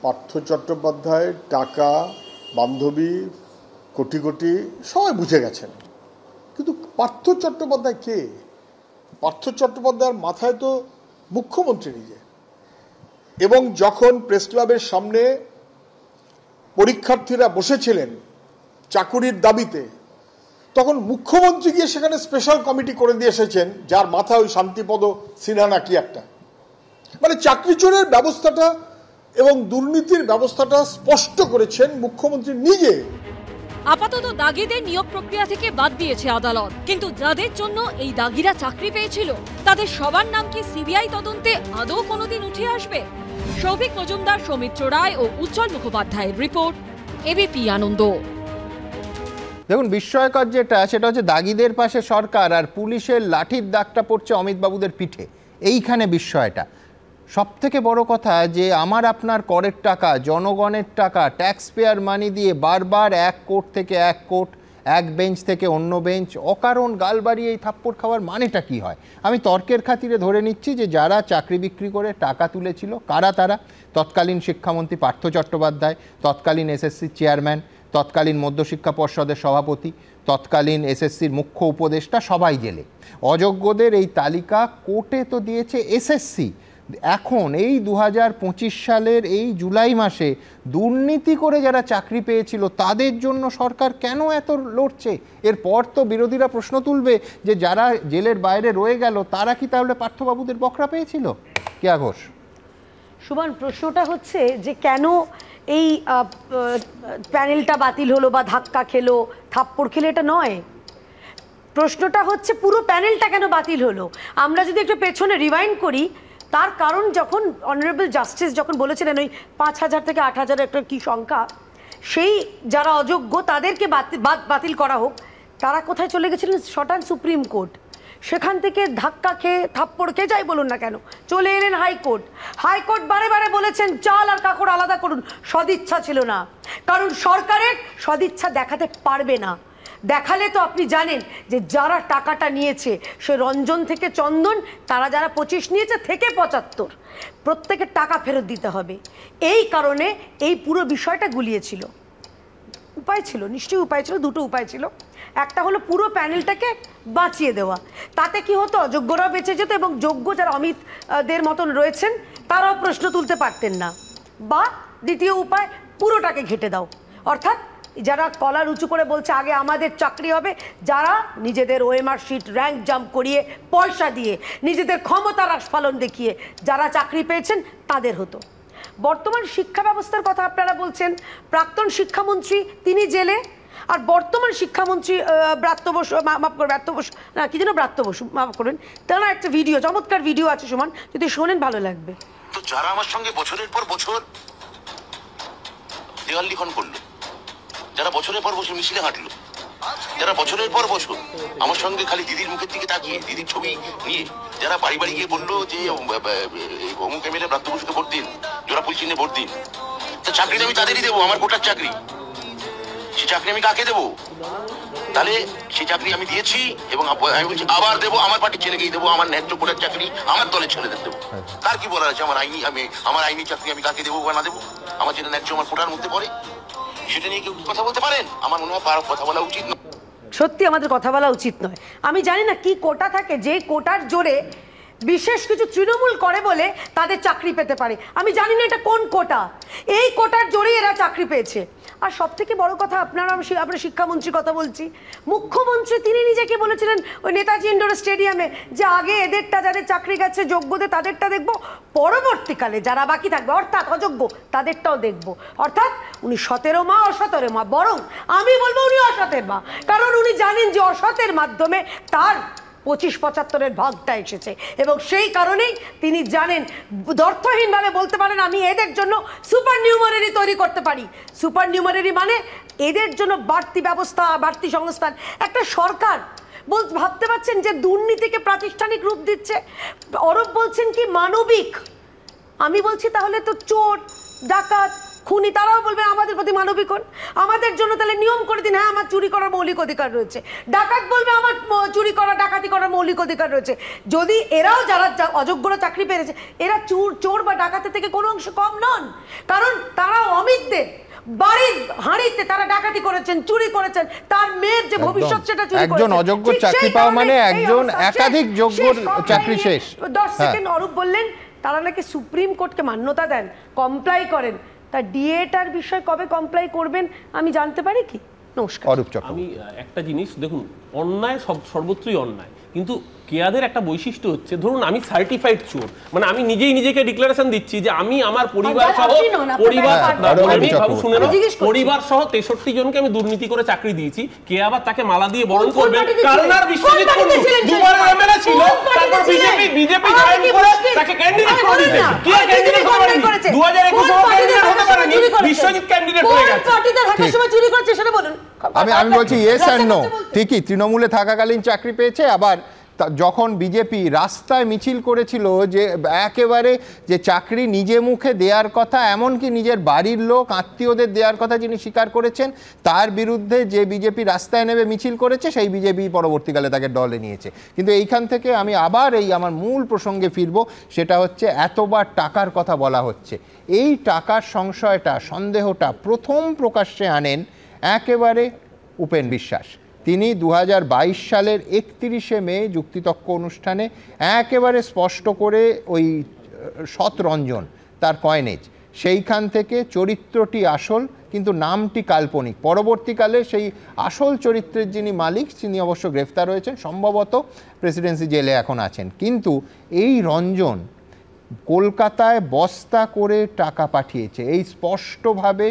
F: পার্থ চট্টোপাধ্যায় টাকা, বান্ধবী, কোটি কোটি সবাই বুঝে গেছেন, কিন্তু পার্থ চট্টোপাধ্যায় কে? পার্থ চট্টোপাধ্যায়ের মাথায় তো মুখ্যমন্ত্রী নিজে। এবং যখন প্রেস ক্লাবের সামনে পরীক্ষার্থীরা বসেছিলেন চাকুরির দাবিতে, তখন মুখ্যমন্ত্রী গিয়ে সেখানে স্পেশাল কমিটি করে দিয়ে এসেছেন, যার মাথায় ওই শান্তিপদ সিনহা নাকি একটা। মানে চাকরি চোরের ব্যবস্থাটা এবং দুর্নীতির ব্যবস্থাটা স্পষ্ট করেছেন মুখ্যমন্ত্রী নিজে।
B: আপাতত দাগিদের নিয়োগ প্রক্রিয়া থেকে বাদ দিয়েছে আদালত, কিন্তু যাদের জন্য এই দাগিরা চাকরি পেয়েছিল তাদের সবার নাম কি সিবিআই তদন্তে আদৌ কোনোদিন উঠে আসবে? সৌভিক মজুমদার, সৌমিত্র রায় ও উজ্জ্বল মুখোপাধ্যায়ের রিপোর্ট, এবিপি আনন্দ।
A: দেখুন, বিস্ময়কর যেটা সেটা হচ্ছে দাগিদের পাশে সরকার আর পুলিশের লাঠির দাগটা পড়ছে অমিতবাবুদের পিঠে। এইখানে বিস্ময়টা। সব থেকে বড় কথা যে আমার আপনার করের টাকা, জনগণের টাকা, ট্যাক্স পেয়ার মানি দিয়ে বারবার এক কোর্ট থেকে এক কোর্ট, এক বেঞ্চ থেকে অন্য বেঞ্চ অকারণ গাল বাড়িয়ে এই থাপ্পড় খাওয়ার মানেটা কি হয়? আমি তর্কের খাতিরে ধরে নিচ্ছি যে যারা চাকরি বিক্রি করে টাকা তুলেছিল কারা তারা? তৎকালীন শিক্ষামন্ত্রী পার্থ চট্টোপাধ্যায়, তৎকালীন এসএসসি চেয়ারম্যান, তৎকালীন মধ্যশিক্ষা পর্ষদের সভাপতি, তৎকালীন এসএসসির মুখ্য উপদেষ্টা, সবাই জেলে। অযোগ্যদের এই তালিকা কোর্টে তো দিয়েছে এসএসসি। এখন এই 2025 সালের এই জুলাই মাসে দুর্নীতি করে যারা চাকরি পেয়েছিল তাদের জন্য সরকার কেন এত লড়ছে? এরপর তো বিরোধীরা প্রশ্ন তুলবে যে যারা জেলের বাইরে রয়ে গেল তারা কি তাহলে পার্থবাবুদের বকরা পেয়েছিল? কেয়া ঘোষ।
P: সুমন, প্রশ্নটা হচ্ছে যে কেন এই প্যানেলটা বাতিল হলো বা ধাক্কা খেলো, থাপ্পড় খেলে, এটা নয়। প্রশ্নটা হচ্ছে পুরো প্যানেলটা কেন বাতিল হলো। আমরা যদি একটু পেছনে রিওয়াইন্ড করি, তার কারণ যখন অনারেবল জাস্টিস যখন বলেছিলেন ওই 5,000 থেকে 8,000 একটা কী সংখ্যা, সেই যারা অযোগ্য তাদেরকে বাতিল করা হোক, তারা কোথায় চলে গেছিলেন? শটান সুপ্রিম কোর্ট। সেখান থেকে ধাক্কা খেয়ে, থাপ্পড় খেয়ে, যাই বলুন না কেন, চলে এলেন হাইকোর্ট। হাইকোর্ট বারে বারে বলেছেন চাল আর কাকড় আলাদা করুন, সদিচ্ছা ছিল না। কারণ সরকারের সদিচ্ছা দেখাতে পারবে না। দেখালে তো আপনি জানেন যে যারা টাকাটা নিয়েছে, সে রঞ্জন থেকে চন্দন, তারা যারা 25 নিয়েছে থেকে 75, প্রত্যেকের টাকা ফেরত দিতে হবে। এই কারণে এই পুরো বিষয়টা গুলিয়েছিল। উপায় ছিল, নিশ্চয়ই উপায় ছিল, দুটো উপায় ছিল। একটা হলো পুরো প্যানেলটাকে বাঁচিয়ে দেওয়া, তাতে কি হতো, অযোগ্যরাও বেঁচে যেত এবং যোগ্য যারা অমিতদের মতন রয়েছেন তারাও প্রশ্ন তুলতে পারতেন না। বা দ্বিতীয় উপায়, পুরোটাকে ঘেঁটে দাও। অর্থাৎ যারা কলার উঁচু করে বলছে আগে আমাদের চাকরি হবে, যারা নিজেদের ওএমআর শিট র্যাঙ্ক জাম্প করিয়ে, পয়সা দিয়ে, নিজেদের ক্ষমতার আস্ফালন দেখিয়ে যারা চাকরি পেয়েছেন তাদের হতো। বর্তমান শিক্ষা ব্যবস্থার কথা আপনারা বলছেন, প্রাক্তন শিক্ষামন্ত্রী তিনি জেলে, আর বর্তমান শিক্ষামন্ত্রী ব্রাত্য বসু, মাফ করবেন, ব্রাত্য বসু না, কি যেন ব্রাত্য বসু, মাফ করবেন, তারা একটা ভিডিও, চমৎকার ভিডিও আছে সুমন, যদি শোনেন ভালো লাগবে।
Q: তো যারা আমার সঙ্গে বছরের পর বছর দেওয়াল লিখন করলো, যারা বছরের পর বছর মিছিলে হাঁটলো, যারা বছরের পর বছর আমার সঙ্গে খালি দিদির মুখের দিকে তাকিয়ে, দিদির ছবি নিয়ে, যারা বাড়ি বাড়ি গিয়ে বললো যে অমুক এমএলএ ব্রাত্য বসুকে ভোট দিন, জোড়াফুল চিহ্নে ভোট দিন, তো চাকরি আমি তাদেরই দেবো, আমার কোটার চাকরি। সে চাকরি আমি কাকে দেবো? তাহলে সেই চাকরি আমি দিয়েছি এবং আমি বলছি আবার দেবো, আমার পার্টির ছেলেকেই দেবো, আমার ন্যায্য কোটার চাকরি আমার দলের ছেলেদের দেবো। তার কি বলার আছে? আমার আইনি চাকরি আমি কাকে দেবো বা না দেবো? আমার যেটা ন্যায্য আমার কোটার মধ্যে পড়ে, সেটা নিয়ে কেউ কথা বলতে পারেন? আমার মনে হয় কথা বলা উচিত নয়।
P: সত্যি আমাদের কথা বলা উচিত নয়। আমি জানি না কি কোটা থাকে, যে কোটার জোরে বিশেষ কিছু তৃণমূল করে বলে তাদের চাকরি পেতে পারে। আমি জানি না এটা কোন কোটা, এই কোটার জোরেই এরা চাকরি পেয়েছে। আর সব থেকে বড় কথা, আমরা শিক্ষামন্ত্রীর কথা বলছি, মুখ্যমন্ত্রী তিনি নিজেকে বলেছিলেন ওই নেতাজি ইন্ডোর স্টেডিয়ামে যে আগে এদেরটা যাদের চাকরি গেছে যোগ্যদের তাদেরটা দেখবো, পরবর্তীকালে যারা বাকি থাকবে অর্থাৎ অযোগ্য তাদেরটাও দেখবো। অর্থাৎ উনি সতেরো মা অসতের মা, বরং আমি বলবো উনি অসতের মা, কারণ উনি জানেন যে অসতের মাধ্যমে তার 25-75-এর ভাগটা এসেছে এবং সেই কারণেই তিনি জানেন, অর্থহীনভাবে বলতে পারেন আমি এদের জন্য সুপার নিউমারি তৈরি করতে পারি। সুপার নিউমারি মানে এদের জন্য বাড়তি ব্যবস্থা, বাড়তি সংস্থান। একটা সরকার ভাবতে পারছেন যে দুর্নীতিকে প্রাতিষ্ঠানিক রূপ দিচ্ছে, অরূপ বলছেন কি মানবিক, আমি বলছি তাহলে তো চোর ডাকাত খুনি তারাও বলবে আমাদের প্রতি মানবিক হন, আমাদের জন্য তাহলে নিয়ম করে দিন, হ্যাঁ আমার চুরি করার মৌলিক অধিকার রয়েছে। ডাকাত বলবে আমার চুরি করা ডাকাতি করার মৌলিক অধিকার রয়েছে। যদি এরাও যারা অযোগ্যরা চাকরি পেয়েছে এরা চোর বা ডাকাতের থেকে কোনো অংশ কম নন, কারণ তারা অমিতদের বাড়ির হাঁড়িতে তারা ডাকাতি করেছেন, চুরি করেছেন, তার মেয়ের যে ভবিষ্যৎ সেটা চুরি করেছেন।
A: একজন অযোগ্য চাকরি পাওয়া মানে একজন একাধিক যোগ্য চাকরি শেষ।
P: 10 সেকেন্ড অরূপ বললেন তারা নাকি সুপ্রিম কোর্টকে মান্যতা দেন, কমপ্লাই করেন, তা ডিএটার বিষয় কবে কমপ্লাই করবেন আমি জানতে পারি কি? নমস্কার।
N: আমি একটা জিনিস দেখুন, অন্যায় সর্বত্রই অন্যায়, কিন্তু কেয়াদের একটা বৈশিষ্ট্য হচ্ছে, ধরুন আমি সার্টিফাইড চোর, মানে আমি নিজেই নিজেকে ডিক্লারেশন দিচ্ছি যে আমি আমার পরিবার সহ পরিবার সহ 63 জনকে আমি দুর্নীতি করে চাকরি দিয়েছি। কে আবার তাকে মালা দিয়ে বরণ করবে? কালনার বিশ্বজিৎ কুন্ডু দুবারের এমএলএ ছিল, তারপর বিজেপি জয়েন করে তাকে ক্যান্ডিডেট করে দিয়েছে। কে ক্যান্ডিডেট করেনি? 2021 এ ক্যান্ডিডেট হতে পারেনি, বিশ্বজিৎ ক্যান্ডিডেট হয়ে গেছে।
P: কোন পার্টিতে থাকার সময় চুরি করছে সেটা বলুন।
A: আমি বলছি ইয়েস এন্ড নো, ঠিকই তৃণমূলে থাকাকালীন চাকরি পেয়েছে, আবার যখন বিজেপি রাস্তায় মিছিল করেছিল যে একেবারে যে চাকরি নিজে মুখে দেওয়ার কথা, এমনকি নিজের বাড়ির লোক আত্মীয়দের দেওয়ার কথা যিনি স্বীকার করেছেন, তার বিরুদ্ধে যে বিজেপি রাস্তায় নেমে মিছিল করেছে সেই বিজেপি পরবর্তীকালে তাকে দলে নিয়েছে। কিন্তু এইখান থেকে আমি আবার আমার মূল প্রসঙ্গে ফিরবো, সেটা হচ্ছে এতবার টাকার কথা বলা হচ্ছে। এই টাকার সংশয়টা, সন্দেহটা প্রথম প্রকাশ্যে আনেন একেবারে উপেন বিশ্বাস। তিনি 2022 সালের 31শে মে যুক্তিতক্ক অনুষ্ঠানে একেবারে স্পষ্ট করে ওই শতরঞ্জন তার কয়েনেজ, সেইখান থেকে চরিত্রটি আসল কিন্তু নামটি কাল্পনিক। পরবর্তীকালে সেই আসল চরিত্রের যিনি মালিক তিনি অবশ্য গ্রেফতার হয়েছেন, সম্ভবত প্রেসিডেন্সি জেলে এখন আছেন। কিন্তু এই রঞ্জন কলকাতায় বস্তা করে টাকা পাঠিয়েছে, এই স্পষ্টভাবে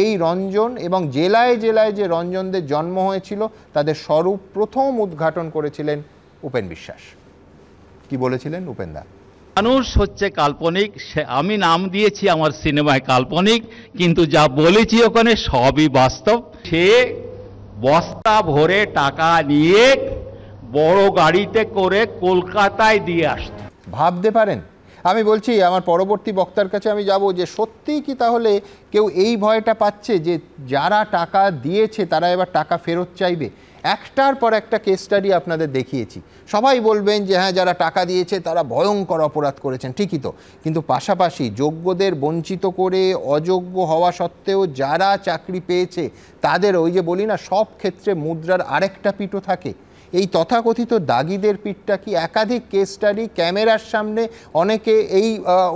A: এই রঞ্জন, এবং জেলায় জেলায় যে রঞ্জনদের জন্ম হয়েছিল তাদের স্বরূপ প্রথম উদ্ঘাটন করেছিলেন উপেন বিশ্বাস। কি বলেছিলেন উপেনদা?
R: মানুষ হচ্ছে কাল্পনিক, আমি নাম দিয়েছি আমার সিনেমায় কাল্পনিক, কিন্তু যা বলেছি ওখানে সবই বাস্তব। সে বস্তা ভরে টাকা নিয়ে বড় গাড়িতে করে কলকাতায় দিয়ে আসত।
A: ভাবতে পারেন? আমি বলছি আমার পরবর্তী বক্তার কাছে আমি যাব যে সত্যিই কি তাহলে কেউ এই ভয়টা পাচ্ছে যে যারা টাকা দিয়েছে তারা এবার টাকা ফেরত চাইবে? একটার পর একটা কেস স্টাডি আপনাদের দেখিয়েছি, সবাই বলবেন যে হ্যাঁ যারা টাকা দিয়েছে তারা ভয়ঙ্কর অপরাধ করেছেন, ঠিকই তো, কিন্তু পাশাপাশি যোগ্যদের বঞ্চিত করে অযোগ্য হওয়া সত্ত্বেও যারা চাকরি পেয়েছে তাদের ওই যে বলি না সব ক্ষেত্রে মুদ্রার আরেকটা পিঠও থাকে। এই তথাকথিত দাগিদের পিঠটা কি একাধিক কেস স্টাডি ক্যামেরার সামনে অনেকে এই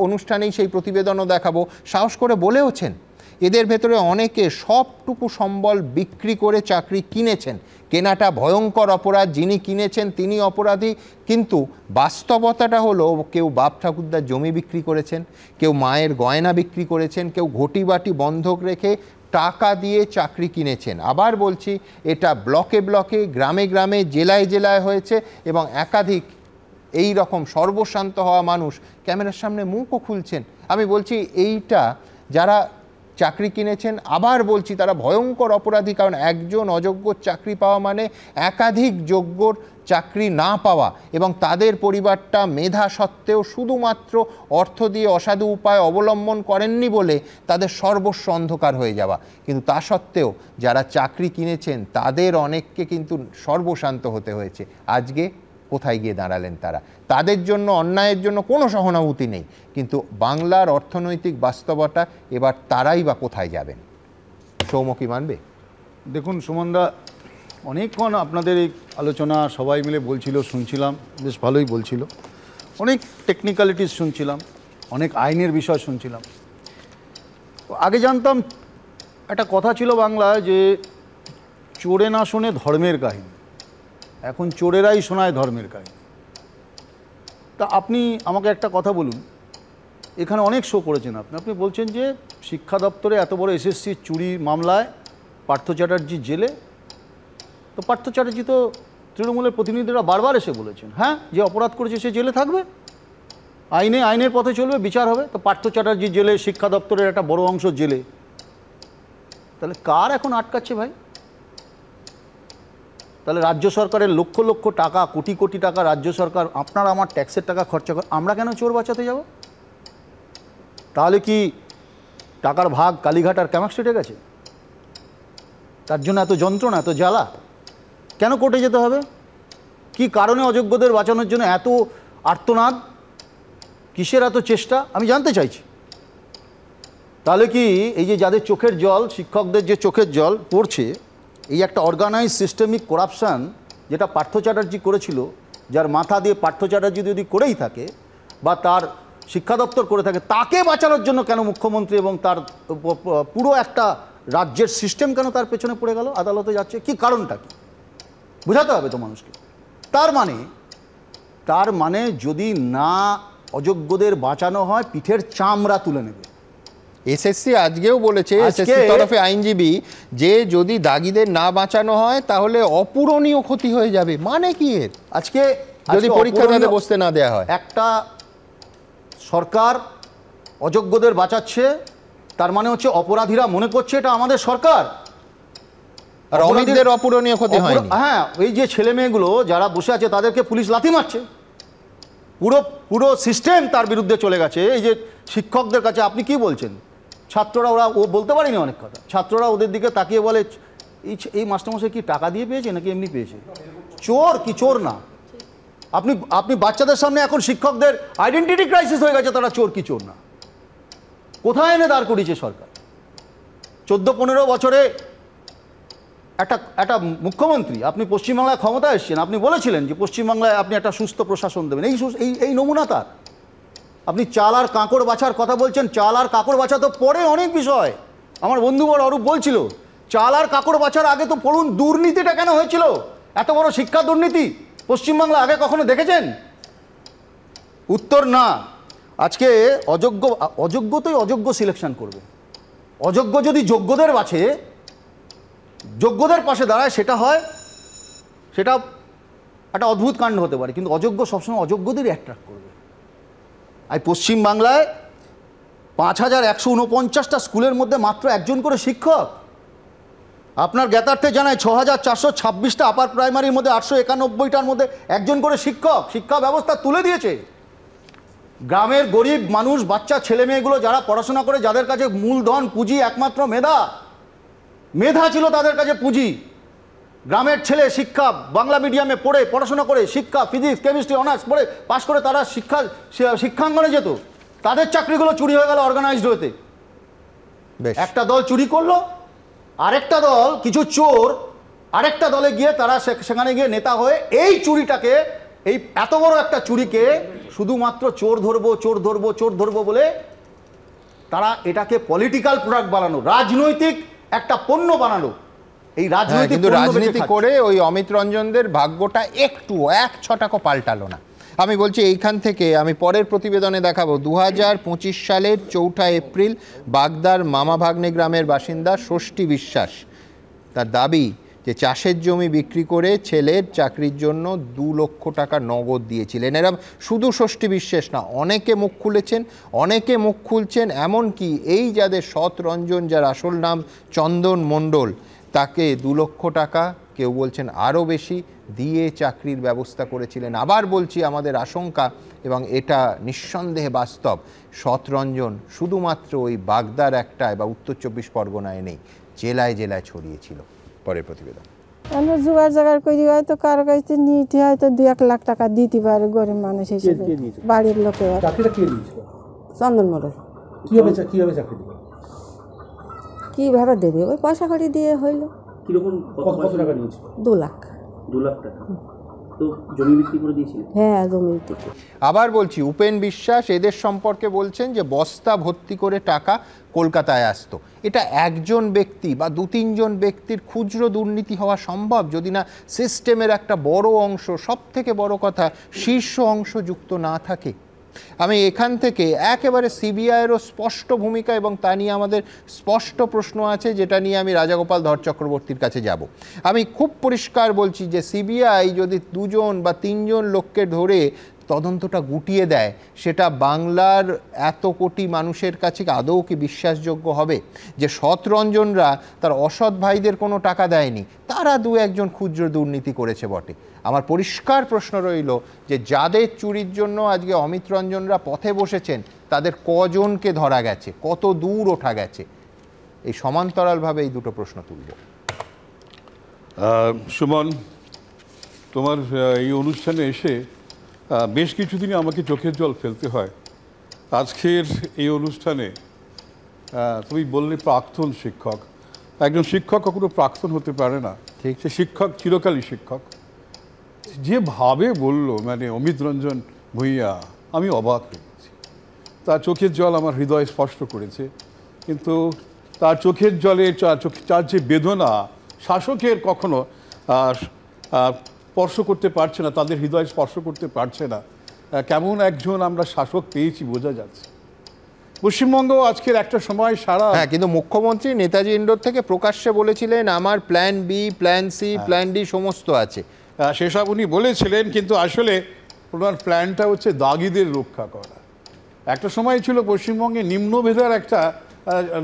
A: অনুষ্ঠানেই সেই প্রতিবেদনও দেখাবো সাহস করে বলেওছেন। এদের ভেতরে অনেকে সবটুকু সম্বল বিক্রি করে চাকরি কিনেছেন, কেনাটা ভয়ঙ্কর অপরাধ, যিনি কিনেছেন তিনি অপরাধী, কিন্তু বাস্তবতাটা হলো কেউ বাপ ঠাকুরদার জমি বিক্রি করেছেন, কেউ মায়ের গয়না বিক্রি করেছেন, কেউ ঘটি বাটি বন্ধক রেখে টাকা দিয়ে চাকরি কিনেছেন। আবার বলছি এটা ব্লকে ব্লকে, গ্রামে গ্রামে, জেলায় জেলায় হয়েছে, এবং একাধিক এই রকম সর্বশান্ত হওয়া মানুষ ক্যামেরার সামনে মুখও খুলছেন। আমি বলছি এইটা যারা চাকরি কিনেছেন, আবার বলছি তারা ভয়ঙ্কর অপরাধী, কারণ একজন অযোগ্য চাকরি পাওয়া মানে একাধিক যোগ্যর চাকরি না পাওয়া, এবং তাদের পরিবারটা মেধা সত্ত্বেও শুধুমাত্র অর্থ দিয়ে অসাধু উপায় অবলম্বন করেননি বলে তাদের সর্বস্ব অন্ধকার হয়ে যাওয়া। কিন্তু তা সত্ত্বেও যারা চাকরি কিনেছেন তাদের অনেককে কিন্তু সর্বশান্ত হতে হয়েছে। আজকে কোথায় গিয়ে দাঁড়ালেন তারা? তাদের জন্য অন্যায়ের জন্য কোনো সহানুভূতি নেই, কিন্তু বাংলার অর্থনৈতিক বাস্তবতা এবার তারাই বা কোথায় যাবেন? সৌম্য কি মানবে?
S: দেখুন সুমনদা, অনেকক্ষণ আপনাদের এই আলোচনা সবাই মিলে বলছিল, শুনছিলাম, বেশ ভালোই বলছিল, অনেক টেকনিক্যালিটিস শুনছিলাম, অনেক আইনের বিষয় শুনছিলাম। আগে জানতাম একটা কথা ছিল বাংলায় যে চোরে না শোনে ধর্মের কাহিনী, এখন চোরেরাই শোনায় ধর্মের কাহিনী। তা আপনি আমাকে একটা কথা বলুন, এখানে অনেক শো করেছেন আপনি বলছেন যে শিক্ষা দপ্তরে এত বড় এসএসসি চুরি মামলায় পার্থ চ্যাটার্জি জেলে। তো পার্থ চ্যাটার্জি তো তৃণমূলের প্রতিনিধিরা বারবার এসে বলেছেন, হ্যাঁ, যে অপরাধ করেছে সে জেলে থাকবে, আইনের পথে চলবে, বিচার হবে। তো পার্থ চ্যাটার্জি জেলে, শিক্ষা দপ্তরের একটা বড় অংশ জেলে, তাহলে কার এখন আটকাচ্ছে ভাই? তাহলে রাজ্য সরকারের লক্ষ লক্ষ টাকা, কোটি কোটি টাকা রাজ্য সরকার আপনার আমার ট্যাক্সের টাকা খরচা করে, আমরা কেন চোর বাঁচাতে যাব? তাহলে কি টাকার ভাগ কালীঘাট আর ক্যামাক স্ট্রিটে গেছে? তার জন্য এত যন্ত্রণা, এত জ্বালা? কেন কোর্টে যেতে হবে? কি কারণে অযোগ্যদের বাঁচানোর জন্য এত আর্তনাদ, কিসের এত চেষ্টা, আমি জানতে চাইছি। তাহলে কি এই যে যাদের চোখের জল, শিক্ষকদের যে চোখের জল পড়ছে, এই একটা অর্গানাইজ সিস্টেমিক করাপশান যেটা পার্থ চ্যাটার্জি করেছিল, যার মাথা দিয়ে পার্থ চ্যাটার্জি যদি করেই থাকে বা তার শিক্ষা দপ্তর করে থাকে, তাকে বাঁচানোর জন্য কেন মুখ্যমন্ত্রী এবং তার পুরো একটা রাজ্যের সিস্টেম কেন তার পেছনে পড়ে গেল, আদালতে যাচ্ছে? কি কারণটা কি বোঝাতে হবে তো মানুষকে। তার মানে যদি না অযোগ্যদের বাঁচানো হয়, পিঠের চামড়া তুলে নেবে।
A: এসএসসি আজকেও বলেছে, এসএসসি তরফে আইনজীবী, যে যদি দাগীদের না বাঁচানো হয় তাহলে অপূরণীয় ক্ষতি হয়ে যাবে। মানে কি এর?
S: আজকে
A: যদি পরীক্ষাতে বসতে না দেওয়া হয়,
S: একটা সরকার অযোগ্যদের বাঁচাচ্ছে, তার মানে হচ্ছে অপরাধীরা মনে করছে এটা আমাদের সরকার,
A: আর অপরাধীদের অপূরণীয় ক্ষতি হয়নি।
S: হ্যাঁ, এই যে ছেলে মেয়েগুলো যারা বসে আছে তাদেরকে পুলিশ লাথি মারছে, পুরো সিস্টেম তার বিরুদ্ধে চলে গেছে। এই যে শিক্ষকদের কাছে আপনি কি বলছেন, ছাত্ররা, ও বলতে পারেনি অনেক কথা, ছাত্ররা ওদের দিকে তাকিয়ে বলে এই মাস্টারমশাই কি টাকা দিয়ে পেয়েছে নাকি এমনি পেয়েছে? চোর কি চোর না? আপনি বাচ্চাদের সামনে এখন শিক্ষকদের আইডেন্টিটি ক্রাইসিস হয়ে গেছে, তারা চোর কি চোর না। কোথায় এনে দাঁড় করিয়েছে সরকার? 14-15 বছরে একটা মুখ্যমন্ত্রী, আপনি পশ্চিমবাংলায় ক্ষমতা এসেছেন, আপনি বলেছিলেন যে পশ্চিমবাংলায় আপনি একটা সুস্থ প্রশাসন দেবেন। এই নমুনা তার। আপনি চাল আর কাঁকড় বাছার কথা বলছেন। চাল আর কাঁকড় বাছা তো পরে অনেক বিষয়, আমার বন্ধুবর অরূপ বলছিল, চাল আর কাঁকড় বাছার আগে তো পড়ুন দুর্নীতিটা কেন হয়েছিল, এত বড় শিক্ষা দুর্নীতি পশ্চিমবাংলা আগে কখনো দেখেছেন? উত্তর না। আজকে অযোগ্যতেই অযোগ্য সিলেকশন করবে। অযোগ্য যদি যোগ্যদের বাছে, যোগ্যদের পাশে দাঁড়ায়, সেটা একটা অদ্ভুত কাণ্ড হতে পারে, কিন্তু অযোগ্য সবসময় অযোগ্যদেরই অ্যাট্রাক্ট করবে। আর পশ্চিমবাংলায় 5149টা স্কুলের মধ্যে মাত্র একজন করে শিক্ষক। আপনার জ্ঞাতার্থে জানায় 6426টা আপার প্রাইমারির মধ্যে 891টার মধ্যে একজন করে শিক্ষক। শিক্ষা ব্যবস্থা তুলে দিয়েছে। গ্রামের গরিব মানুষ, বাচ্চা ছেলে মেয়েগুলো যারা পড়াশোনা করে, যাদের কাছে মূলধন পুঁজি একমাত্র মেধা ছিল তাদের কাছে পুঁজি, গ্রামের ছেলে শিক্ষা বাংলা মিডিয়ামে পড়ে পড়াশোনা করে, শিক্ষা ফিজিক্স কেমিস্ট্রি অনার্স পড়ে পাশ করে তারা শিক্ষাঙ্গনে যেত, তাদের চাকরিগুলো চুরি হয়ে গেল অর্গানাইজড হতে। একটা দল চুরি করলো, আরেকটা দল, কিছু চোর আরেকটা দলে গিয়ে তারা সেখানে গিয়ে নেতা হয়ে এই চুরিটাকে, এই এত বড় একটা চুরিকে শুধুমাত্র চোর ধরবো বলে তারা এটাকে পলিটিক্যাল প্রোডাক্ট বানানো, রাজনৈতিক একটা পণ্য বানানো। এই
A: রাজনীতি করে ওই অমিত রঞ্জনদের ভাগ্যটা একটু 1-6 পাল্টালো না। আমি বলছি এইখান থেকে আমি পরের প্রতিবেদনে দেখাবো 2025 সালের 4 এপ্রিল বাগদার মামা ভাগ্নে গ্রামের বাসিন্দা ষষ্ঠী বিশ্বাস, তার দাবি যে চাষের জমি বিক্রি করে ছেলের চাকরির জন্য 2 লক্ষ টাকা নগদ দিয়েছিলেন। এরা শুধু ষষ্ঠী বিশ্বাস না, অনেকে মুখ খুলছেন, এমনকি এই যাদের সৎ রঞ্জন, যার আসল নাম চন্দন মণ্ডল, তাকে 2 লক্ষ টাকা, কেউ বলছেন আরও বেশি, দিয়ে চাকরির ব্যবস্থা করেছিলেন। আবার বলছি, আমাদের আশঙ্কা এবং এটা নিঃসন্দেহে বাস্তব, সৎরঞ্জন শুধুমাত্র ওই বাগদার একটায় বা উত্তর 24 পরগনায় নেই, জেলায় জেলায় ছড়িয়েছিল। পরের প্রতিবেদন।
T: আমরা জোগাড় করি, হয়তো কারো কাছে নিতে হয়তো 2-1 লাখ টাকা দিতে পারে গরিব মানুষ হিসেবে। বাড়ির লোকে চন্দন মোড়ল। কিভাবে চাকরি দিবে? কিভাবে দেবে? ওই পয়সা কড়ি দিয়ে হইলো।
U: কিরকম কত টাকা নিয়েছিল?
T: 2 লাখ।
U: 2 লাখ টাকা। তো জমি বিক্রি করে দিয়েছিল।
T: হ্যাঁ, জমি বিক্রি।
A: আবার বলছি, উপেন বিশ্বাস এদের সম্পর্কে বলছেন যে বস্তা ভর্তি করে টাকা কলকাতায় আসতো। এটা একজন ব্যক্তি বা 2-3 ব্যক্তির খুচরো দুর্নীতি হওয়া সম্ভব যদি না সিস্টেমের একটা বড় অংশ, সব থেকে বড় কথা শীর্ষ অংশ যুক্ত না থাকে। আমি এখান থেকে একেবারে সিবিআইয়েরও স্পষ্ট ভূমিকা এবং তা নিয়ে আমাদের স্পষ্ট প্রশ্ন আছে, যেটা নিয়ে আমি রাজাগোপাল ধর চক্রবর্তীর কাছে যাব। আমি খুব পরিষ্কার বলছি যে সিবিআই যদি 2 বা 3 লোককে ধরে তদন্তটা গুটিয়ে দেয়, সেটা বাংলার এত কোটি মানুষের কাছে আদৌ কি বিশ্বাসযোগ্য হবে? যে সৎরঞ্জনরা তার অসৎ ভাইদের কোনো টাকা দেয়নি, তারা 2-1 ক্ষুদ্র দুর্নীতি করেছে বটে। আমার পরিষ্কার প্রশ্ন রইল যে যাদের চুরির জন্য আজকে অমিত রঞ্জনরা পথে বসেছেন, তাদের কজনকে ধরা গেছে, কত দূর ওঠা গেছে? এই সমান্তরালভাবে এই দুটো প্রশ্ন তুলব।
V: সুমন, তোমার এই অনুষ্ঠানে এসে বেশ কিছুদিনই আমাকে চোখের জল ফেলতে হয়। আজকের এই অনুষ্ঠানে তুমি বললে প্রাক্তন শিক্ষক, একজন শিক্ষক কখনো প্রাক্তন হতে পারে না, ঠিক সে শিক্ষক চিরকালই শিক্ষক। যেভাবে বলল মানে অমিত রঞ্জন ভূঁইয়া, আমি অবাক হয়ে গেছি। তার চোখের জল আমার হৃদয় স্পষ্ট করেছে, কিন্তু তার চোখের জলে তার যে বেদনা শাসকের কখনো স্পর্শ করতে পারছে না, তাদের হৃদয় স্পর্শ করতে পারছে না। কেমন একজন আমরা শাসক পেয়েছি বোঝা যাচ্ছে। পশ্চিমবঙ্গ আজকের একটা সময় সারা,
A: হ্যাঁ, কিন্তু মুখ্যমন্ত্রী নেতাজি ইন্ডোর থেকে প্রকাশ্যে বলেছিলেন আমার plan B, plan C, plan D সমস্ত আছে।
V: সেসব উনি বলেছিলেন, কিন্তু আসলে ওনার প্ল্যানটা হচ্ছে দাগিদের রক্ষা করা। একটা সময় ছিল পশ্চিমবঙ্গে নিম্ন মেধার একটা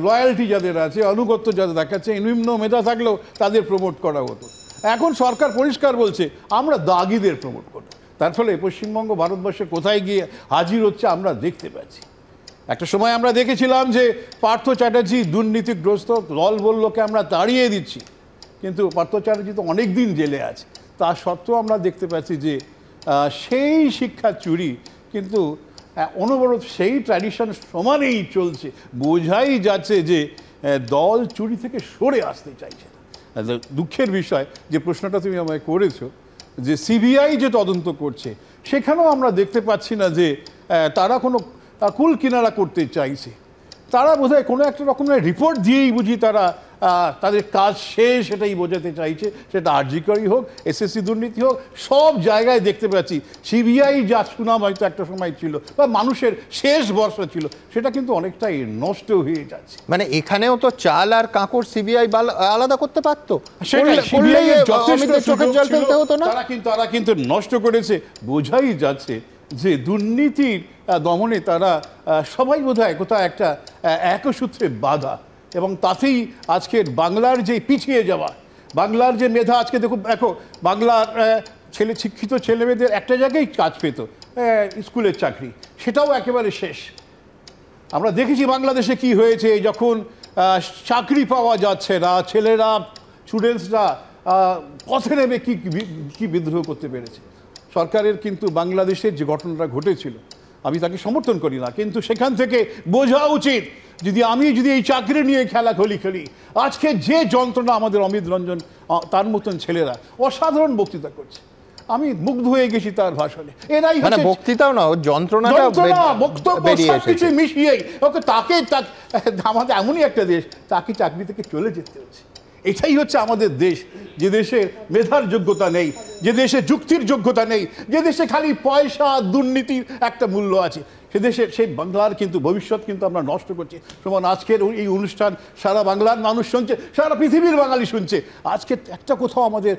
V: লয়্যালটি যাদের আছে, আনুগত্য যাদের দেখাচ্ছে, নিম্ন মেধা থাকলেও তাদের প্রমোট করা হতো। এখন সরকার পরিষ্কার বলছে আমরা দাগিদের প্রমোট করব। তার ফলে পশ্চিমবঙ্গ ভারতবর্ষে কোথায় গিয়ে হাজির হচ্ছে আমরা দেখতে পাচ্ছি। একটা সময় আমরা দেখেছিলাম যে পার্থ চ্যাটার্জি দুর্নীতিগ্রস্ত, দল বললোকে আমরা তাড়িয়ে দিচ্ছি, কিন্তু পার্থ চ্যাটার্জি তো অনেক দিন জেলে আছে। তা সত্ত্বেও আমরা দেখতে পাচ্ছি যে সেই শিক্ষা চুরি কিন্তু অনবরত সেই ট্র্যাডিশন সমানেই চলছে। বোঝাই যাচ্ছে যে দল চুরি থেকে সরে আসতে চাইছে না। দুঃখের বিষয় যে প্রশ্নটা তুমি আমায় করেছো, যে সিবিআই যে তদন্ত করছে সেখানেও আমরা দেখতে পাচ্ছি না যে তারা কোনো কুল কিনারা করতে চাইছে। তারা বোধহয় কোনো একটা রকমের রিপোর্ট দিয়েই বুঝি তারা তাদের কাজ শেষ, এটাই বোঝাতে চাইছে। সেটা আরজিকরই হোক, এসএসসি দুর্নীতি হোক, সব জায়গায় দেখতে পাচ্ছি সিবিআই যা সুনাম হয়তো একটা সময় ছিল বা মানুষের শেষ ভরসা ছিল, সেটা কিন্তু অনেকটাই নষ্ট হয়ে যাচ্ছে।
A: মানে এখানেও তো চাল আর কাঁকড় সিবিআই আলাদা করতে পারতো,
V: তারা কিন্তু নষ্ট করেছে। বোঝাই যাচ্ছে যে দুর্নীতির দমনে তারা সবাই বোধহয় কোথাও একটা একসূত্রে বাধা, এবং তাতেই আজকের বাংলার যে পিছিয়ে যাওয়া, বাংলার যে মেধা, আজকে দেখো বাংলার শিক্ষিত ছেলেমেয়েদের একটা জায়গায় কাজ পেত, স্কুলের চাকরি, সেটাও একেবারে শেষ। আমরা দেখেছি বাংলাদেশে কি হয়েছে যখন চাকরি পাওয়া যাচ্ছে না, ছেলেরা স্টুডেন্টসরা পথে নেমে কি বিদ্রোহ করতে পেরেছে। সরকারের কিন্তু বাংলাদেশের যে ঘটনাটা ঘটেছিল, আমি তাকে সমর্থন করি না, কিন্তু সেখান থেকে বোঝা উচিত আমি যদি এই চাকরি নিয়ে খেলি, আজকে যে যন্ত্রণা আমাদের অমিত রঞ্জন তার মতন ছেলেরা অসাধারণ বক্তৃতা করছে, আমি মুগ্ধ হয়ে গেছি তার ভাষণে। এরাই
A: বক্তৃতাও না, যন্ত্রণাটা
V: বক্তব্য সবকিছু মিশিয়েই তাকে আমাদের এমনই একটা দেশ, তাকে চাকরি থেকে চলে যেতে হচ্ছে। এটাই হচ্ছে আমাদের দেশ, যে দেশে মেধার যোগ্যতা নেই, যে দেশে যুক্তির যোগ্যতা নেই, যে দেশে খালি পয়সা দুর্নীতির একটা মূল্য আছে, সে দেশের সেই বাংলার কিন্তু ভবিষ্যৎ কিন্তু আমরা নষ্ট করছি। সমান আজকের এই অনুষ্ঠান সারা বাংলার মানুষ শুনছে, সারা পৃথিবীর বাঙালি শুনছে। আজকে একটা কোথাও আমাদের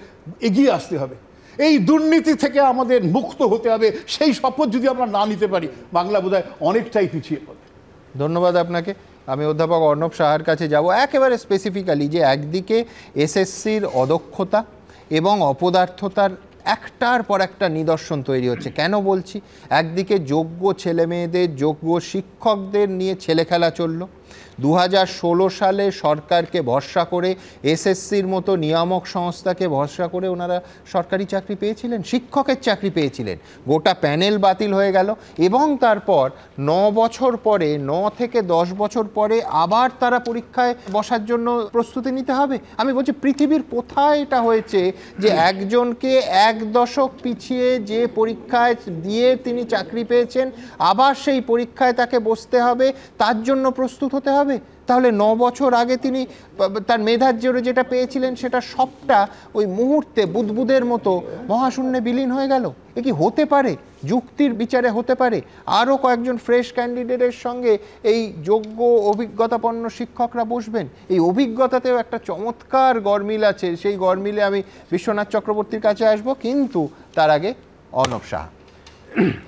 V: এগিয়ে আসতে হবে, এই দুর্নীতি থেকে আমাদের মুক্ত হতে হবে। সেই শপথ যদি আমরা না নিতে পারি, বাংলা বোধহয় অনেকটাই পিছিয়ে পড়বে।
A: ধন্যবাদ আপনাকে। আমি অধ্যাপক অর্ণব সাহার কাছে যাব একেবারে স্পেসিফিক্যালি, যে একদিকে এসএসসির অদক্ষতা এবং অপদার্থতার একটার পর একটা নিদর্শন তৈরি হচ্ছে। কেন বলছি? একদিকে যোগ্য ছেলেমেয়েদের, যোগ্য শিক্ষকদের নিয়ে ছেলে খেলা চললো, 2016 সালে সরকারকে ভরসা করে, এসএসসির মতো নিয়ামক সংস্থাকে ভরসা করে ওনারা সরকারি চাকরি পেয়েছিলেন, শিক্ষকের চাকরি পেয়েছিলেন। গোটা প্যানেল বাতিল হয়ে গেল এবং তারপর 9 বছর পরে, 9 থেকে 10 বছর পরে আবার তারা পরীক্ষায় বসার জন্য প্রস্তুতি নিতে হবে। আমি বলছি পৃথিবীর কোথায় এটা হয়েছে যে একজনকে 1 দশক পিছিয়ে যে পরীক্ষায় দিয়ে তিনি চাকরি পেয়েছেন আবার সেই পরীক্ষায় তাকে বসতে হবে, তার জন্য প্রস্তুত হতে হবে? তাহলে 9 বছর আগে তিনি তার মেধার জোরে যেটা পেয়েছিলেন সেটা সবটা ওই মুহূর্তে বুদবুদের মতো মহাশূন্যে বিলীন হয়ে গেল। এ কি হতে পারে? যুক্তির বিচারে হতে পারে? আরও কয়েকজন ফ্রেশ ক্যান্ডিডেটের সঙ্গে এই যোগ্য অভিজ্ঞতাপন্ন শিক্ষকরা বসবেন। এই অভিজ্ঞতাতেও একটা চমৎকার গরমিল আছে, সেই গরমিলে আমি বিশ্বনাথ চক্রবর্তীর কাছে আসব, কিন্তু তার আগে অর্ণব শাহ।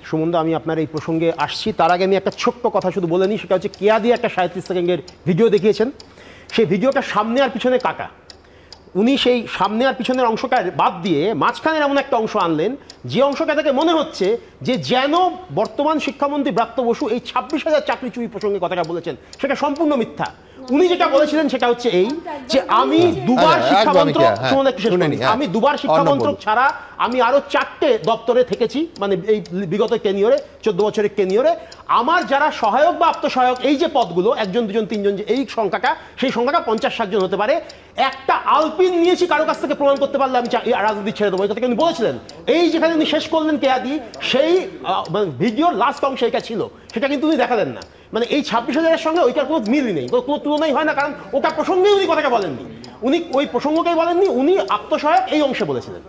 C: সুমনদা, আমি আপনার এই প্রসঙ্গে আসছি, তার আগে আমি একটা ছোট্ট কথা শুধু বলে নিই। সেটা হচ্ছে কেয়া দিয়ে একটা 37 সেকেন্ডের ভিডিও দেখিয়েছেন। সেই ভিডিওটা সামনে আর পিছনে কাটা। উনি সেই সামনে আর পিছনের অংশটা বাদ দিয়ে মাঝখানের এমন একটা অংশ আনলেন যে অংশটা থেকে মনে হচ্ছে যে যেন বর্তমান শিক্ষামন্ত্রী ব্রাত্য বসু এই 26,000 চাকরি চুরি প্রসঙ্গে কথাটা বলেছেন। সেটা সম্পূর্ণ মিথ্যা। উনি যেটা বলেছিলেন সেটা হচ্ছে এই যে আমি দুবার শিক্ষামন্ত্রক, আমি দুবার শিক্ষামন্ত্রক ছাড়া আমি আরো 4টে দপ্তরে থেকেছি, মানে এই বিগত কেনিয়রে, 14 বছরের কেনিয়রে। আমার যারা সহায়ক বা আত্মসহায়ক এই যে পদগুলো, 1 জন 2 জন 3 জন, যে এই সংখ্যাটা, সেই সংখ্যাটা 50-60 জন হতে পারে। একটা আলপিন নিয়েছি কারো কাছ থেকে প্রমাণ করতে পারলে আমি রাজনীতি ছেড়ে দেবো, এই কথা উনি বলেছিলেন। এই যেখানে উনি শেষ করলেন কেয়াদি, সেই ভিডিওর লাস্ট অংশ এটা ছিল, সেটা কিন্তু উনি দেখালেন না। মানে এই 26,000-এর সঙ্গে ওইটার কোনো মিলই নেই, কোনো তুলনাই হয় না, কারণ ওটা প্রসঙ্গেই উনি কথাটা বলেননি। উনি ওই প্রসঙ্গকেই বলেননি, উনি আত্মসহায়ক এই অংশে বলেছিলেন।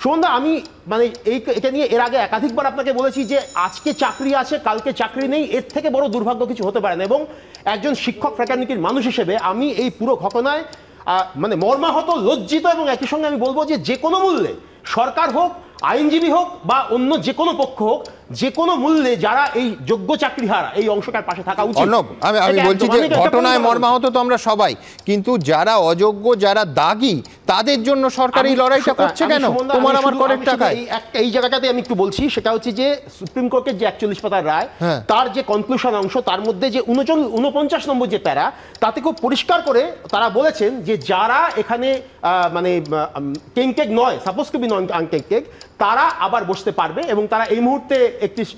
C: সুমনদা, আমি মানে এটা নিয়ে এর আগে একাধিকবার আপনাকে বলেছি যে আজকে চাকরি আছে, কালকে চাকরি নেই, এর থেকে বড় দুর্ভাগ্য কিছু হতে পারে না। এবং একজন শিক্ষক ফ্যাকাল্টির মানুষ হিসেবে আমি এই পুরো ঘটনায় মানে মর্মাহত, লজ্জিত, এবং একই সঙ্গে আমি বলবো যে কোনো মূল্যে সরকার হোক, আইনজীবী হোক বা অন্য যে কোনো পক্ষ হোক, যে কোনো মূল্যে যারা এই যোগ্য চাকরিহারা এই অংশটার পাশে থাকা উচিত।
A: আমি বলছি যে ঘটনায় মর্মাহত তো আমরা সবাই, কিন্তু যারা অযোগ্য, যারা দাগী, তাদের জন্য সরকার এই লড়াইটা করছে কেন? তোমার আমার করের টাকায়।
C: এই জায়গাটাতে আমি একটু বলছি, সেটা হচ্ছে যে সুপ্রিম কোর্টের যে 41 পাতার রায়, তার যে কনক্লুশন অংশ, তার মধ্যে যে 49 নম্বর যে প্যারা, তাতে খুব পরিষ্কার করে তারা বলেছেন যে যারা এখানে মানে কেঙ্কেক নয়, সাপোজ টু বি নন কেঙ্কেক, তারা আবার বসতে পারবে এবং তারা এই মুহূর্তে 31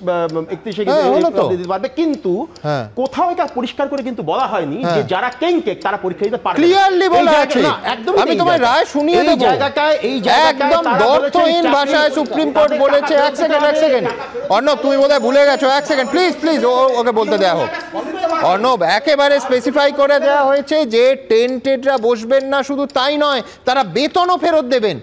C: দিতে পারবে। কিন্তু কোথাও এটা পরিষ্কার করে কিন্তু বলা হয়নি যে যারা কেঙ্কেক তারা পরীক্ষা দিতে পারবে।
A: ক্লিয়ারলি বলা আছে, আমি তোমার রায় শুনিয়ে দেব। একদম দর্থহীন ভাষায় সুপ্রিম কোর্ট বলেছে। এক সেকেন্ড অর্ণব, তুমি বোধহয় ভুলে গেছো। এক সেকেন্ড প্লিজ, ওকে বলতে দেওয়া হোক। অর্ণব, একেবারে স্পেসিফাই করে দেওয়া হয়েছে যে টেন্টেডরা বসবেন না, শুধু তাই নয়, তারা বেতনও ফেরত দেবেন।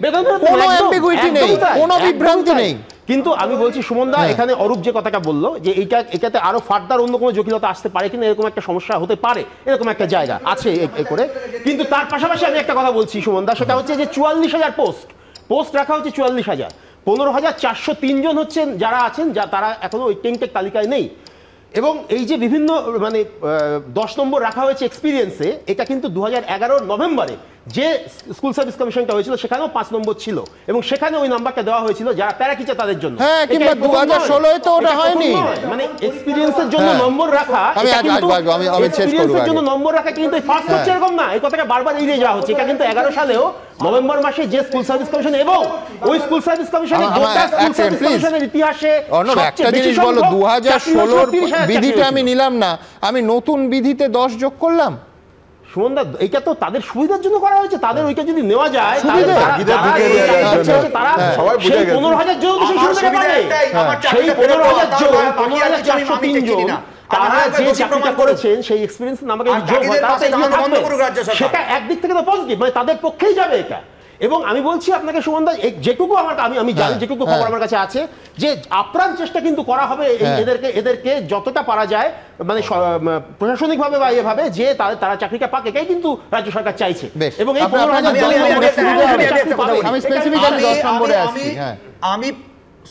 A: কোনো অ্যাম্বিগুইটি নেই, কোনো বিভ্রান্তি নেই।
C: কিন্তু আমি বলছি সুমনদা, এখানে অরূপ যে কথাটা বললো যে এটাতে আরো ফার্দার অন্য কোনো জটিলতা আসতে পারে কিনা, এরকম একটা সমস্যা হতে পারে, এরকম একটা জায়গা আছে করে। কিন্তু তার পাশাপাশি আমি একটা কথা বলছি সুমনদা, সেটা হচ্ছে যে 44,000 পোস্ট রাখা হচ্ছে, 44,000, 15,403 জন হচ্ছেন যারা আছেন, তারা এখনো ওই টেন্টেড তালিকায় নেই। এবং এই যে বিভিন্ন মানে 10 নম্বর রাখা হয়েছে এক্সপিরিয়েন্সে, এটা কিন্তু 2011 নভেম্বরে যে স্কুল সার্ভিস কমিশনটা হয়েছিল সেখানেও 5 নম্বর ছিল, এবং সেখানে ওই নাম্বারটা দেওয়া হয়েছিল যারা প্যারাকিচা তাদের জন্য।
A: হ্যাঁ, কিন্তু 2016 তো ওটা হয়নি।
C: মানে এক্সপিরিয়েন্সের জন্য নম্বর রাখা, এক্সপিরিয়েন্সের জন্য নম্বর রাখা কিন্তু ফার্স্ট হচ্ছে এরকম না, এই কথাটা বারবার এড়িয়ে যাওয়া হচ্ছে। এটা কিন্তু 11 সালেও নভেম্বর মাসে যে স্কুল সার্ভিস কমিশন, এবং ওই স্কুল সার্ভিস কমিশনের গোটা স্কুল সার্ভিস কমিশনের ইতিহাসে
A: একটা জিনিস বলো, 2016 বিধিটা আমি নিলাম না, আমি নতুন বিধিতে 10 যোগ করলাম।
C: সুমনদা, এটা তো তাদের সুবিধার জন্য করা হয়েছে, তাদের ওইটা যদি নেওয়া যায় তারা 15,000 জন সেই 15,000 জন 15,403 জন তারা যে চাকরিটা করেছেন সেই এক্সপেরিয়েন্স আমাকে যোগ হয়, সেটা একদিক থেকে তো পজিটিভ, মানে তাদের পক্ষেই যাবে এটা। এবং আমি বলছি আপনাকে সুমনদা, যেটুকু আমি জানি, যেটুকু খবর আমার কাছে আছে, যে আপ্রাণ চেষ্টা কিন্তু করা হবে এদেরকে যতটা পারা যায়, মানে প্রশাসনিকভাবে বা এভাবে যে তারা চাকরিটা পাক, এটাই কিন্তু রাজ্য সরকার চাইছে। এবং এই
K: আমি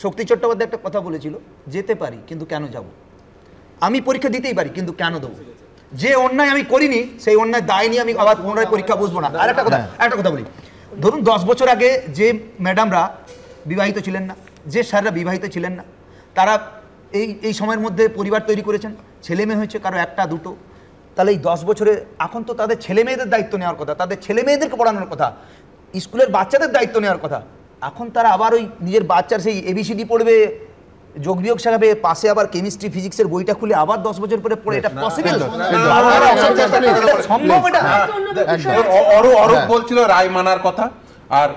K: শক্তি চট্টোপাধ্যায় একটা কথা বলেছিল, যেতে পারি কিন্তু কেন যাব, আমি পরীক্ষা দিতেই পারি কিন্তু কেন দেবো, যে অন্যায় আমি করিনি সেই অন্যায় দায় নিয়ে আমি আবার পুনরায় পরীক্ষা বসবো না। আর একটা কথা বলি, ধরুন 10 বছর আগে যে ম্যাডামরা বিবাহিত ছিলেন না, যে স্যাররা বিবাহিত ছিলেন না, তারা এই সময়ের মধ্যে পরিবার তৈরি করেছেন, ছেলে মেয়ে হয়েছে, কারো 1-2, তাহলে এই 10 বছরে এখন তো তাদের ছেলে মেয়েদের দায়িত্ব নেওয়ার কথা, তাদের ছেলে মেয়েদেরকে পড়ানোর কথা, স্কুলের বাচ্চাদের দায়িত্ব নেওয়ার কথা। এখন তারা আবার ওই নিজের বাচ্চার সেই এবিসিডি পড়বে, যোগ বিয়োগ শেখাবে, পাশে আবার কেমিস্ট্রি ফিজিক্সের বইটা খুলে আবার 10 বছর পরে পড়ে, এটা পসিবল সম্ভব? এটা
G: অরূপ বলছিল রায় মানার কথা, আর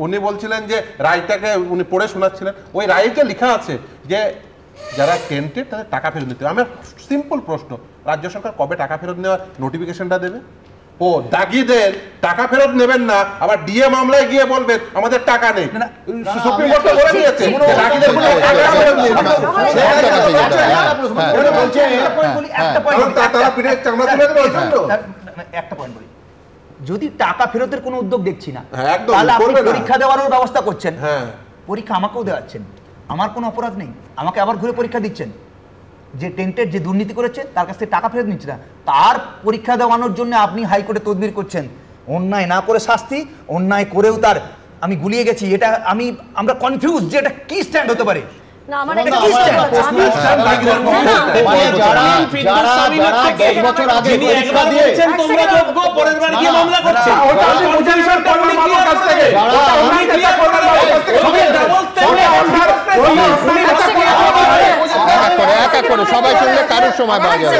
G: উনি বলছিলেন যে রায়টাকে উনি পড়ে শোনাচ্ছিলেন। ওই রায়কে লেখা আছে যে যারা টেন্টেড তাদের টাকা ফেরত দিতে হবে। আমার সিম্পল প্রশ্ন, রাজ্য সরকার কবে টাকা ফেরত নেওয়ার নোটিফিকেশনটা দেবে? ও দাগিদের টাকা ফেরত নেবেন না, আবার ডিএ মামলায় গিয়ে বলবেন আমাদের টাকা নেই। সুপ্রিম কোর্ট বলে দিয়েছে দাগিদের কোনো টাকা ফেরত নেই। তারা পিঠে চামড়া তুলে দেবে।
K: একটা পয়েন্ট বলি, যদি টাকা ফেরতের কোনো উদ্যোগ দেখছি না, তাহলে আপনি পরীক্ষা দেওয়ারও ব্যবস্থা করছেন, পরীক্ষা আমাকেও দেওয়াচ্ছেন, আমার কোনো অপরাধ নেই, আমাকে আবার ঘুরে পরীক্ষা দিচ্ছেন। যে টেন্টেড যে দুর্নীতি করেছে তার কাছ থেকে টাকা ফেরত নিচ্ছে না, তার পরীক্ষা দেওয়ানোর জন্য আপনি হাইকোর্টে তদবির করছেন। অন্যায় না করে শাস্তি, অন্যায় করেও তার আমি গুলিয়ে গেছি, এটা আমরা কনফিউজ যে এটা কি স্ট্যান্ড হতে পারে।
P: না আমার একটা কি স্ট্যান্ড,
S: মানে যারা 10 বছর আগে পরীক্ষা দিয়েছেন তোমরা যোগ্য, পরের বার গিয়ে মামলা করছেন, ওটা কনফিউশন করবে মামার কাছ থেকে, ওটা উনি ক্লিয়ার করবেন মামার কাছ থেকে।
A: এক করে সবাই শুনলে কারোর সময় পাওয়া যাবে।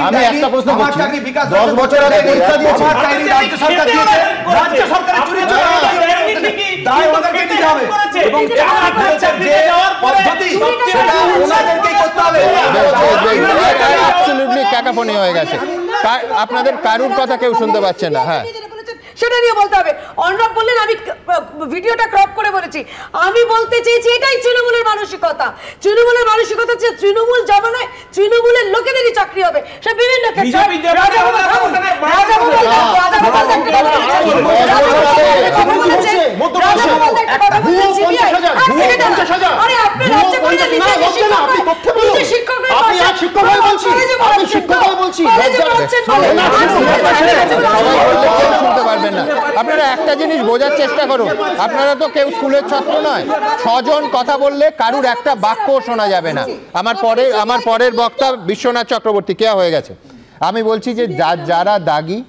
S: আমি একটা প্রশ্ন করছি, 10 বছর আগে পরীক্ষা দিয়েছে রাজ্য সরকারের চুরি দায় ওদেরকে নিতে হবে এবং যে পদ্ধতি সেটা ওনাদেরকেই করতে হবে।
A: অ্যাবসলিউটলি ক্যাকাফোনি হয়ে গেছে, আপনাদের কারুর কথা কেউ শুনতে পাচ্ছে না। হ্যাঁ
P: সেটা নিয়ে বলতে হবে। অর্ণব বললেন আমি ভিডিওটা ক্রপ করে বলেছি, আমি বলতে চেয়েছি এটাই তৃণমূলের মানসিকতা। তৃণমূলের মানসিকতা হচ্ছে তৃণমূল জামানায় তৃণমূলের লোকেদেরই চাকরি হবে, সে বিভিন্ন ক্ষেত্রে
A: শুনতে পারবেন না। আপনারা একটা জিনিস বোঝার চেষ্টা করুন, আপনারা তো কেউ স্কুলের ছাত্র নয়, 6 জন কথা বললে কারুর একটা বাক্য শোনা যাবে না। আমার পরের বক্তা বিশ্বনাথ চক্রবর্তী কেয়া হয়ে গেছে। আমি বলছি যে যারা দাগি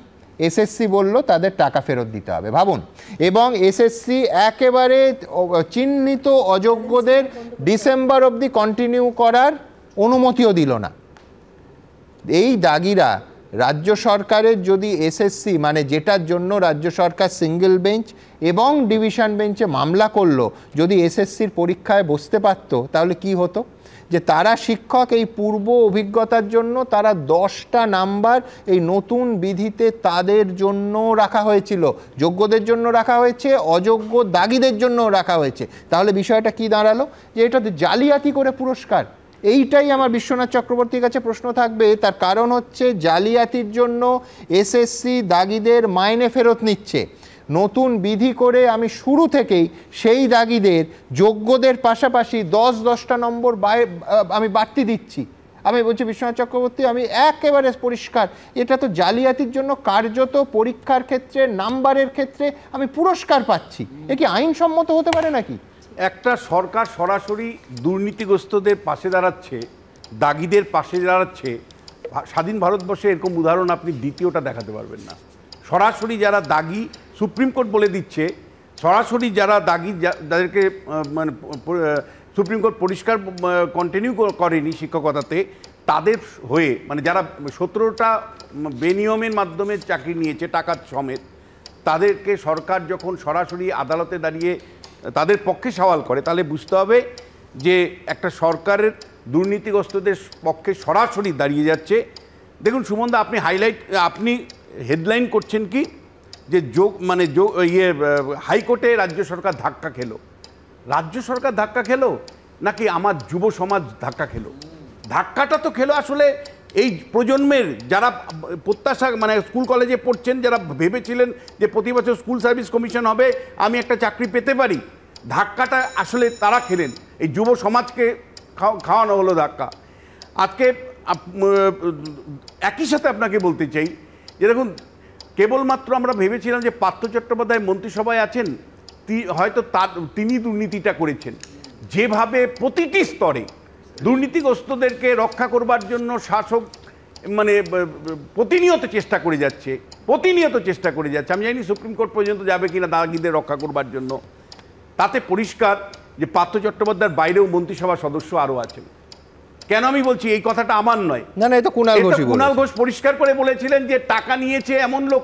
A: এসএসসি বলল তাদের টাকা ফেরত দিতে হবে, ভাবুন। এবং এসএসসি একেবারে চিহ্নিত অযোগ্যদের ডিসেম্বর অবধি কন্টিনিউ করার অনুমতিও দিল না। এই দাগিরা রাজ্য সরকারের যদি এসএসসি মানে যেটার জন্য রাজ্য সরকার সিঙ্গেল বেঞ্চ এবং ডিভিশন বেঞ্চে মামলা করলো, যদি এসএসসির পরীক্ষায় বসতে পারত তাহলে কি হতো? যে তারা শিক্ষক এই পূর্ব অভিজ্ঞতার জন্য তারা 10টা নাম্বার এই নতুন বিধিতে তাদের জন্য রাখা হয়েছিল, যোগ্যদের জন্য রাখা হয়েছে, অযোগ্য দাগিদের জন্য রাখা হয়েছে। তাহলে বিষয়টা কি দাঁড়ালো? যে এটাতে জালিয়াতি করে পুরস্কার। এইটাই আমার বিশ্বনাথ চক্রবর্তীর কাছে প্রশ্ন থাকবে। তার কারণ হচ্ছে জালিয়াতির জন্য এসএসসি দাগিদের মাইনে ফেরত নিচ্ছে। নতুন বিধি করে আমি শুরু থেকেই সেই দাগিদের যোগ্যদের পাশাপাশি 10-10টা নম্বর আমি বাড়তি দিচ্ছি। আমি বলছি বিশ্বনাথ চক্রবর্তী, আমি একেবারে পরিষ্কার, এটা তো জালিয়াতির জন্য কার্যত পরীক্ষার ক্ষেত্রে নাম্বারের ক্ষেত্রে আমি পুরস্কার পাচ্ছি। এ কি আইনসম্মত হতে পারে নাকি?
D: একটা সরকার সরাসরি দুর্নীতিগ্রস্তদের পাশে দাঁড়াচ্ছে, দাগিদের পাশে দাঁড়াচ্ছে, স্বাধীন ভারতবর্ষে এরকম উদাহরণ আপনি দ্বিতীয়টা দেখাতে পারবেন না। সরাসরি যারা দাগি, সুপ্রিম কোর্ট বলে দিচ্ছে, সরাসরি যারা দাগি যাদেরকে মানে সুপ্রিম কোর্ট পরিষ্কার কন্টিনিউ করেনি শিক্ষকতাতে, তাদের হয়ে মানে যারা 17টা বেনিয়মের মাধ্যমে চাকরি নিয়েছে টাকা সমেত, তাদেরকে সরকার যখন সরাসরি আদালতে দাঁড়িয়ে তাদের পক্ষে সওয়াল করে, তাহলে বুঝতে হবে যে একটা সরকারের দুর্নীতিগ্রস্তদের পক্ষে সরাসরি দাঁড়িয়ে যাচ্ছে। দেখুন সুমনদা, আপনি হেডলাইন করছেন কি যে হাইকোর্টে রাজ্য সরকার ধাক্কা খেলো। রাজ্য সরকার ধাক্কা খেলো নাকি আমার যুব সমাজ ধাক্কা খেলো? ধাক্কাটা তো খেলো আসলে এই প্রজন্মের যারা প্রত্যাশা মানে স্কুল কলেজে পড়ছেন, যারা ভেবেছিলেন যে প্রতি বছর স্কুল সার্ভিস কমিশন হবে, আমি একটা চাকরি পেতে পারি। ধাক্কাটা আসলে তারা খেলেন, এই যুব সমাজকে খাওয়ানো হলো ধাক্কা। আজকে একই সাথে আপনাকে বলতে চাই যে দেখুন, কেবলমাত্র আমরা ভেবেছিলাম যে পার্থ চট্টোপাধ্যায় মন্ত্রিসভায় আছেন, হয়তো তিনি দুর্নীতিটা করেছেন। যেভাবে প্রতিটি স্তরে দুর্নীতিগ্রস্তদেরকে রক্ষা করবার জন্য শাসক মানে প্রতিনিয়ত চেষ্টা করে যাচ্ছে, আমি জানি সুপ্রিম কোর্ট পর্যন্ত যাবে কিনা দাগিদের রক্ষা করবার জন্য। তাতে পরিষ্কার যে পার্থ চট্টোপাধ্যায়ের বাইরেও মন্ত্রিসভার সদস্য আরও আছেন। কেন আমি বলছি এই কথাটা আমার নয়,
A: না না, এটা কুণাল
D: ঘোষ পরিষ্কার করে বলেছিলেন যে টাকা নিয়েছে এমন লোক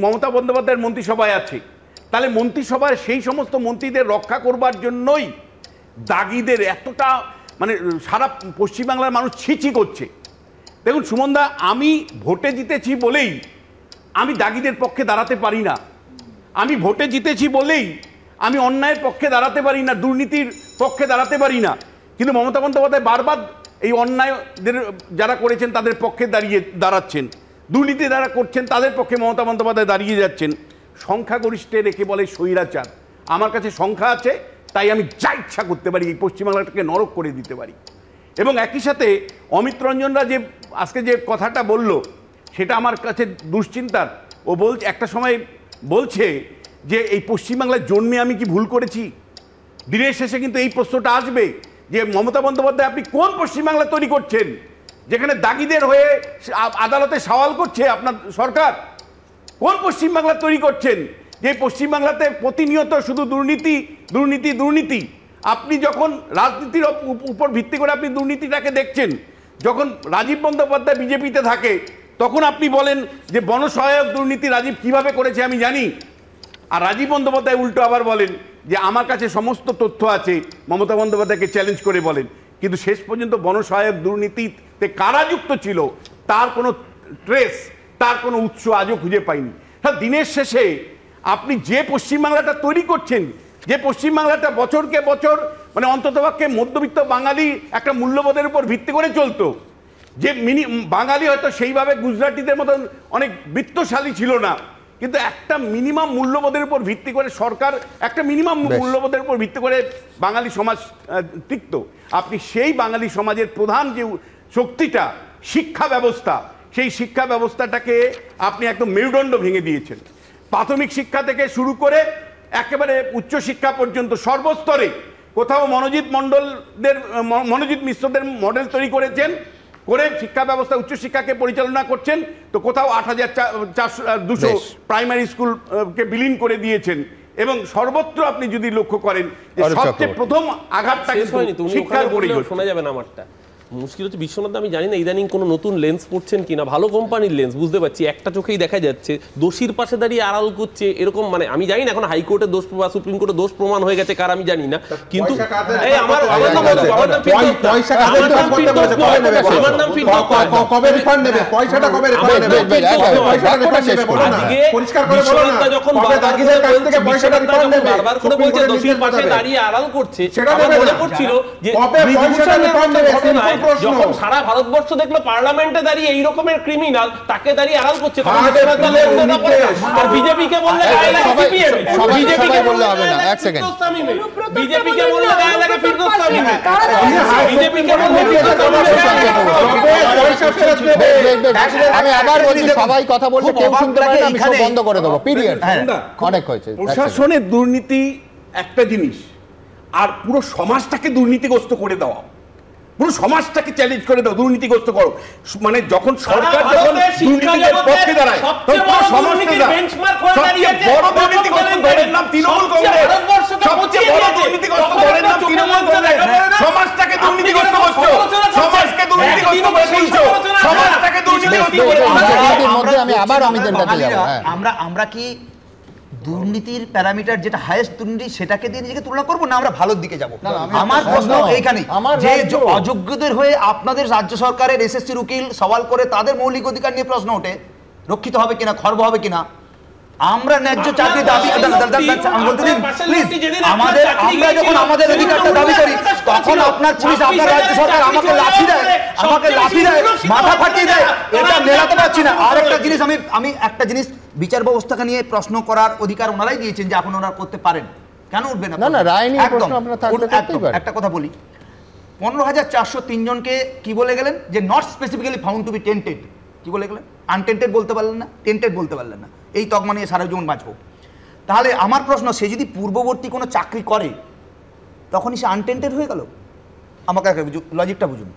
D: মমতা বন্দ্যোপাধ্যায়ের মন্ত্রিসভায় আছে। তাহলে মন্ত্রিসভার সেই সমস্ত মন্ত্রীদের রক্ষা করবার জন্যই দাগিদের এতটা মানে সারা পশ্চিমবাংলার মানুষ ছিছি করছে। দেখুন সুমনদা, আমি ভোটে জিতেছি বলেই আমি দাগিদের পক্ষে দাঁড়াতে পারি না, আমি ভোটে জিতেছি বলেই আমি অন্যায়ের পক্ষে দাঁড়াতে পারি না, দুর্নীতির পক্ষে দাঁড়াতে পারি না। কিন্তু মমতা বন্দ্যোপাধ্যায় বারবার এই অন্যায়দের যারা করেছেন তাদের পক্ষে দাঁড়াচ্ছেন, দুর্নীতি যারা করছেন তাদের পক্ষে মমতা বন্দ্যোপাধ্যায় দাঁড়িয়ে যাচ্ছেন। সংখ্যাগরিষ্ঠে রেখে বলে স্বৈরাচার। আমার কাছে সংখ্যা আছে, তাই আমি যা ইচ্ছা করতে পারি, এই পশ্চিমবাংলাটাকে নরক করে দিতে পারি। এবং একই সাথে অমিত রঞ্জনরা যে আজকে যে কথাটা বলল সেটা আমার কাছে দুশ্চিন্তার। ও একটা সময় বলছে যে এই পশ্চিমবাংলায় জন্মে আমি কি ভুল করেছি। দিনের শেষে কিন্তু এই প্রশ্নটা আসবে যে মমতা বন্দ্যোপাধ্যায় আপনি কোন পশ্চিমবাংলা তৈরি করছেন যেখানে দাগিদের হয়ে আদালতে সওয়াল করছে আপনার সরকার? কোন পশ্চিমবাংলা তৈরি করছেন যে পশ্চিমবাংলাতে প্রতিনিয়ত শুধু দুর্নীতি দুর্নীতি দুর্নীতি? আপনি যখন রাজনীতির উপর ভিত্তি করে আপনি দুর্নীতিটাকে দেখছেন, যখন রাজীব বন্দ্যোপাধ্যায় বিজেপিতে থাকে তখন আপনি বলেন যে বনসহায়ক দুর্নীতি রাজীব কিভাবে করেছে আমি জানি, আর রাজীব বন্দ্যোপাধ্যায় উল্টো আবার বলেন যে আমার কাছে সমস্ত তথ্য আছে, মমতা বন্দ্যোপাধ্যায়কে চ্যালেঞ্জ করে বলেন। কিন্তু শেষ পর্যন্ত বনসহায়ক দুর্নীতিতে কারা যুক্ত ছিল তার কোনো ট্রেস, তার কোনো উৎস আজও খুঁজে পাইনি। দিনের শেষে আপনি যে পশ্চিমবাংলাটা তৈরি করছেন, যে পশ্চিমবাংলাটা বছরকে বছর মানে অন্ততপক্ষে মধ্যবিত্ত বাঙালি একটা মূল্যবোধের উপর ভিত্তি করে চলতো, যে বাঙালি হয়তো সেইভাবে গুজরাটিদের মতন অনেক বিত্তশালী ছিল না, কিন্তু একটা মিনিমাম মূল্যবোধের উপর ভিত্তি করে সরকার একটা মিনিমাম মূল্যবোধের উপর ভিত্তি করে বাঙালি সমাজ টিকত। আপনি সেই বাঙালি সমাজের প্রধান যে শক্তিটা শিক্ষা ব্যবস্থা, সেই শিক্ষা ব্যবস্থাটাকে আপনি একদম মেরুদণ্ড ভেঙে দিয়েছেন। প্রাথমিক শিক্ষা থেকে শুরু করে একেবারে উচ্চশিক্ষা পর্যন্ত সর্বস্তরে কোথাও মনোজিৎ মিশ্রদের মডেল তৈরি করেছেন, করে শিক্ষা ব্যবস্থা উচ্চশিক্ষাকে পরিচালনা করছেন, তো কোথাও ৮,200 প্রাইমারি স্কুলকে বিলীন করে দিয়েছেন। এবং সর্বত্র আপনি যদি লক্ষ্য করেন যে সবচেয়ে প্রথম আঘাতটা শিক্ষার উপরেই
N: শোনা যাবে না। আমারটা মুশকিল হচ্ছে বিশ্বনাথ, আমি জানি না ইদানিং কোনো নতুন লেন্স পড়ছেন কিনা, ভালো কোম্পানির লেন্স বুঝতে পারছি, একটা চোখেই দেখা যাচ্ছে দোষীর পাশে দাঁড়িয়ে আড়াল করছে এরকম, মানে আমি জানি না এখন হাইকোর্টের দোষ বা সুপ্রিম কোর্টের দোষ প্রমাণ হয়ে গেছে কার আমি জানি না, কিন্তু দোষীর পাশে দাঁড়িয়ে আড়াল করছে, মনে করছিল যে যখন সারা ভারতবর্ষ দেখলো পার্লামেন্টে দাঁড়িয়ে এই রকমের ক্রিমিনাল তাকে দাঁড়িয়ে আড়াল করছে, আর বিজেপিকে বললে গায়ে লাগে সিপিএম, বিজেপিকে বললে হবে না, এক সেকেন্ড, বিজেপিকে বললে গায়ে লাগে ফিরদৌস তামিম, বিজেপিকে বললে
A: আমি আবার বলছি সবাই কথা বলছে, কেউ শুনতে পারে না, আমি সব বন্ধ করে দেবো, পিরিয়ড। অনেক হয়েছে।
D: প্রশাসনের দুর্নীতি একটা জিনিস, আর পুরো সমাজটাকে দুর্নীতিগ্রস্ত করে দেওয়া, পুরো সমাজটাকে চ্যালেঞ্জ করে দাও, দুর্নীতিগ্রস্ত করো। মানে যখন সরকার যখন দুর্নীতির পক্ষে দাঁড়ায় তখন পুরো সমাজটা বড় দুর্নীতিগ্রস্ত দলের নাম তৃণমূল কংগ্রেস, সবচেয়ে বড় দুর্নীতিগ্রস্ত দলের নাম তৃণমূল কংগ্রেস। সমাজটাকে দুর্নীতিগ্রস্ত করছো, সমাজকে দুর্নীতিগ্রস্ত করে তুলছো, সমাজটাকে দুর্নীতিগ্রস্ত করে তুলছো।
A: আমি আবার অমিতের কাছে যাব।
K: আমরা কি দুর্নীতির প্যারামিটার যেটা হাইয়েস্ট দুর্নীতি সেটাকে দিয়ে নিজেকে তুলনা করবো, না আমরা ভালোর দিকে যাবো? আমার প্রশ্ন এইখানে যে অযোগ্যদের হয়ে আপনাদের রাজ্য সরকারের এসএসসির উকিল সওয়াল করে তাদের মৌলিক অধিকার নিয়ে প্রশ্ন ওঠে, রক্ষিত হবে কিনা, খর্ব হবে কিনা। আমরা ন্যায্য চাকরি দাবি আমাদের, আমরা যখন আমাদের অধিকারটা দাবি করি তখন আপনার পুলিশ, আপনার রাজ্য সরকার আমাকে লাঠি দেয়, মাথা ফাটিয়ে দেয়, এটা মেলাতে পারছি না। আর একটা জিনিস আমি একটা জিনিস বিচার ব্যবস্থাকে নিয়ে প্রশ্ন করার অধিকার ওনারাই দিয়েছেন যে এখন ওনারা করতে পারেন, কেন উঠবে না?
A: না রায় নিয়ে প্রশ্ন আপনারা থাকতে করতেই পারেন।
K: একটা কথা বলি, 15,403 জনকে কি বলে গেলেন যে not specifically found to be tainted, কি বলে গেলেন? আনটেন্টেড বলতে পারলেন না, টেন্টেড বলতে পারলেন না, এই তকমা নিয়ে সারা জীবন বাঁচবো। তাহলে আমার প্রশ্ন, সে যদি পূর্ববর্তী কোনো চাকরি করে তখনই সে আনটেন্টেড হয়ে গেল? আমাকে লজিকটা বুঝুন।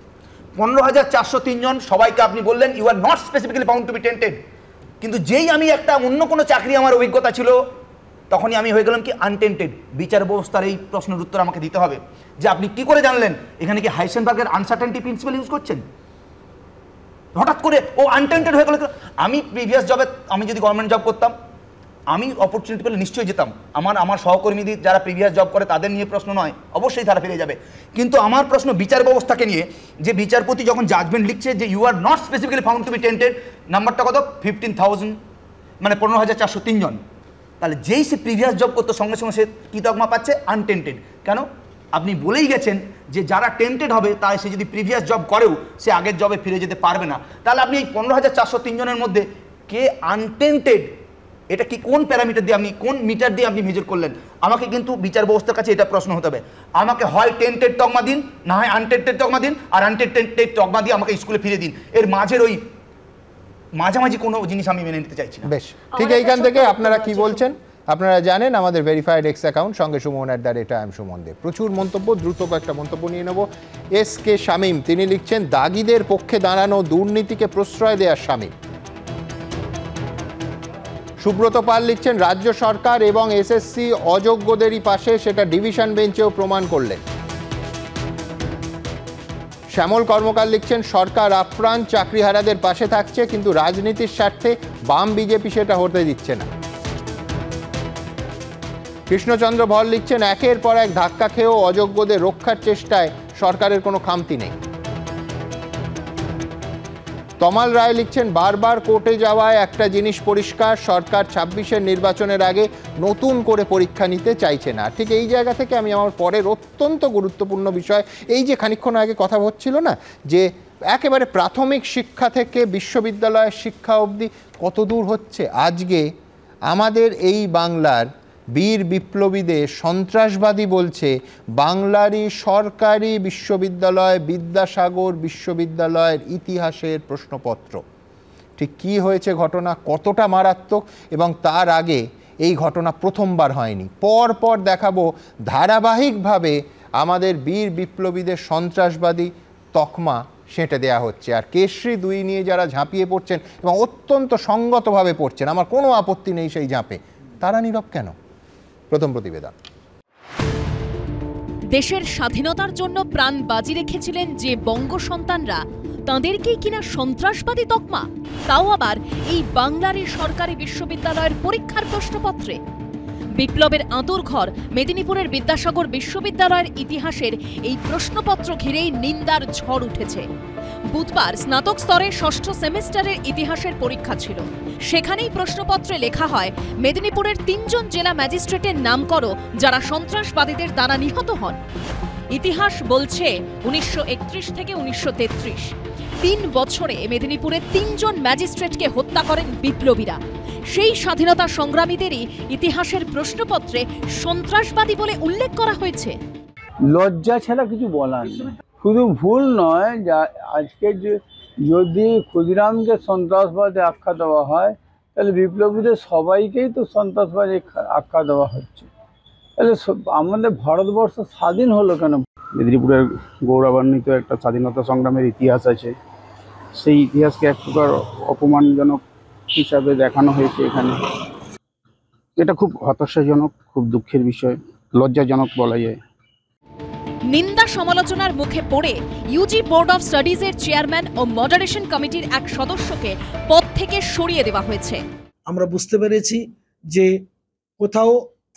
K: 15,403 জন, সবাইকে আপনি বললেন you are not specifically found to be tainted, কিন্তু যেই আমি একটা অন্য কোনো চাকরি আমার অভিজ্ঞতা ছিল তখনই আমি হয়ে গেলাম কি আনটেন্টেড। বিচার ব্যবস্থার এই প্রশ্নের উত্তর আমাকে দিতে হবে যে আপনি কি করে জানলেন? এখানে কি হাইসেনবার্গের আনসার্টেনটি প্রিন্সিপাল ইউজ করছেন? হঠাৎ করে ও আনটেন্টেড হয়ে গেল। আমি প্রিভিয়াস জবে, আমি যদি গভর্নমেন্ট জব করতাম, আমি অপরচুনিটি পেলে নিশ্চয়ই যেতাম। আমার সহকর্মীদের যারা প্রিভিয়াস জব করে তাদের নিয়ে প্রশ্ন নয়, অবশ্যই তারা ফিরে যাবে। কিন্তু আমার প্রশ্ন বিচার ব্যবস্থাকে নিয়ে, যে বিচারপতি যখন জাজমেন্ট লিখছে যে you are not specifically found to be tainted, নাম্বারটা কত? 15,000, মানে 15,403 জন। তাহলে যেই সে প্রিভিয়াস জব করতো সঙ্গে সঙ্গে সে কী তকমা পাচ্ছে? আনটেন্টেড। কেন? আপনি বলেই গেছেন যে যারা টেন্টেড হবে তাই সে যদি প্রিভিয়াস জব করেও সে আগের জবে ফিরে যেতে পারবে না। তাহলে আপনি এই 15,403 জনের মধ্যে কে আনটেন্টেড, এটা কি কোন প্যারামিটার দিয়ে আপনি, কোন মিটার দিয়ে আপনি মেজার করলেন? আমাকে কিন্তু বিচার ব্যবস্থার কাছে এটা প্রশ্ন হতে হবে। আমাকে হয় টেন্টেড তকমা দিন, না হয় আনটেন্টেড তকমা দিন, আর আনটেন্টেড তকমা দিয়ে আমাকে স্কুলে ফিরে দিন। এর মাঝের ওই মাঝামাঝি কোনো জিনিস আমি মেনে নিতে চাইছি না।
A: বেশ, ঠিক এইখান থেকে আপনারা কি বলছেন আপনারা জানেন। আমাদের ভেরিফাইড এক্স অ্যাকাউন্ট সঙ্গে সুমন @সুমন দে। প্রচুর মন্তব্য, দ্রুত কয়েকটা মন্তব্য নিয়ে নেব। SK শামীম, তিনি লিখছেন দাগিদের পক্ষে দাঁড়ানো, দুর্নীতিকে প্রশ্রয় দেওয়ার শামীম। সুব্রত পাল লিখছেন রাজ্য সরকার এবং SSC অযোগ্যদেরই পাশে, সেটা ডিভিশন বেঞ্চেও প্রমাণ করলেন। শ্যামল কর্মকার লিখছেন সরকার আপ্রাণ চাকরিহারাদের পাশে থাকছে, কিন্তু রাজনীতির স্বার্থে বাম বিজেপি সেটা হতে দিচ্ছে না। কৃষ্ণচন্দ্র ভর লিখছেন একের পর এক ধাক্কা খেয়েও অযোগ্যদের রক্ষার চেষ্টায় সরকারের কোনো খামতি নেই। তমাল রায় লিখছেন বারবার কোর্টে যাওয়ায় একটা জিনিস পরিষ্কার, সরকার 26-এর নির্বাচনের আগে নতুন করে পরীক্ষা নিতে চাইছে না। ঠিক এই জায়গা থেকে আমি আমার পরের অত্যন্ত গুরুত্বপূর্ণ বিষয়, এই যে খানিকক্ষণ আগে কথা হচ্ছিল না, যে একেবারে প্রাথমিক শিক্ষা থেকে বিশ্ববিদ্যালয়ের শিক্ষা অবধি কত দূর হচ্ছে। আজকে আমাদের এই বাংলার বীর বিপ্লবীদের সন্ত্রাসবাদী বলছে বাংলারই সরকারি বিশ্ববিদ্যালয় বিদ্যাসাগর বিশ্ববিদ্যালয়ের ইতিহাসের প্রশ্নপত্র। ঠিক কী হয়েছে ঘটনা, কতটা মারাত্মক, এবং তার আগে এই ঘটনা প্রথমবার হয়নি। পর পর দেখাবো ধারাবাহিকভাবে আমাদের বীর বিপ্লবীদের সন্ত্রাসবাদী তকমা সেঁটে দেওয়া হচ্ছে। আর কেশরী 2 নিয়ে যারা ঝাঁপিয়ে পড়ছেন এবং অত্যন্ত সঙ্গতভাবে পড়ছেন, আমার কোনো আপত্তি নেই সেই ঝাঁপে, তারা নীরব কেন? প্রথম প্রতিবেদন।
B: দেশের স্বাধীনতার জন্য প্রাণ বাজি রেখেছিলেন যে বঙ্গ সন্তানরা, তাঁদেরকেই কিনা সন্ত্রাসবাদী তকমা, তাও আবার এই বাংলারই সরকারি বিশ্ববিদ্যালয়ের পরীক্ষার প্রশ্নপত্রে। বিপ্লবের আঁতুড়ঘর মেদিনীপুরের বিদ্যাসাগর বিশ্ববিদ্যালয়ের ইতিহাসের এই প্রশ্নপত্র ঘিরেই নিন্দার ঝড় উঠেছে। বুধবার স্নাতক স্তরে 6ষ্ঠ সেমিস্টারের ইতিহাসের পরীক্ষা ছিল। সেখানেই প্রশ্নপত্রে লেখা হয় মেদিনীপুরের 3 জন জেলা ম্যাজিস্ট্রেটের নাম করো যারা সন্ত্রাসবাদীদের দ্বারা নিহত হন। ইতিহাস বলছে 1931 থেকে 1933 3 বছরে মেদিনীপুরের 3 জন ম্যাজিস্ট্রেটকে হত্যা করেন বিপ্লবীরা। সেই স্বাধীনতা সংগ্রামীদেরই ইতিহাসের প্রশ্নপত্রে সন্ত্রাসবাদী বলে উল্লেখ করা হয়েছে।
H: লজ্জা ছাড়া কিছু বলার নেই। শুধু ভুল নয়, যা আজকে যদি ক্ষুদিরামকে সন্ত্রাসবাদী আখ্যা দেওয়া হয়, তাহলে বিপ্লবীদের সবাইকেই তো সন্ত্রাসবাদী আখ্যা দেওয়া হচ্ছে। তাহলে আমাদের ভারতবর্ষ স্বাধীন হলো কেন? মেদিনীপুরের গৌরবান্বিত একটা স্বাধীনতা সংগ্রামের ইতিহাস আছে, সেই ইতিহাসকে এক প্রকার অপমানজনক হিসাবে দেখানো হয়েছে এখানে। এটা খুব হতাশাজনক, খুব দুঃখের বিষয়, লজ্জাজনক বলা যায়।
B: নিন্দা সমালোচনার মুখে পড়ে ইউজি বোর্ড অফ স্টাডিজের চেয়ারম্যান ও মডারেশন কমিটির এক সদস্যকে পদ থেকে সরিয়ে দেওয়া হয়েছে।
U: আমরা বুঝতে পেরেছি যে কোথাও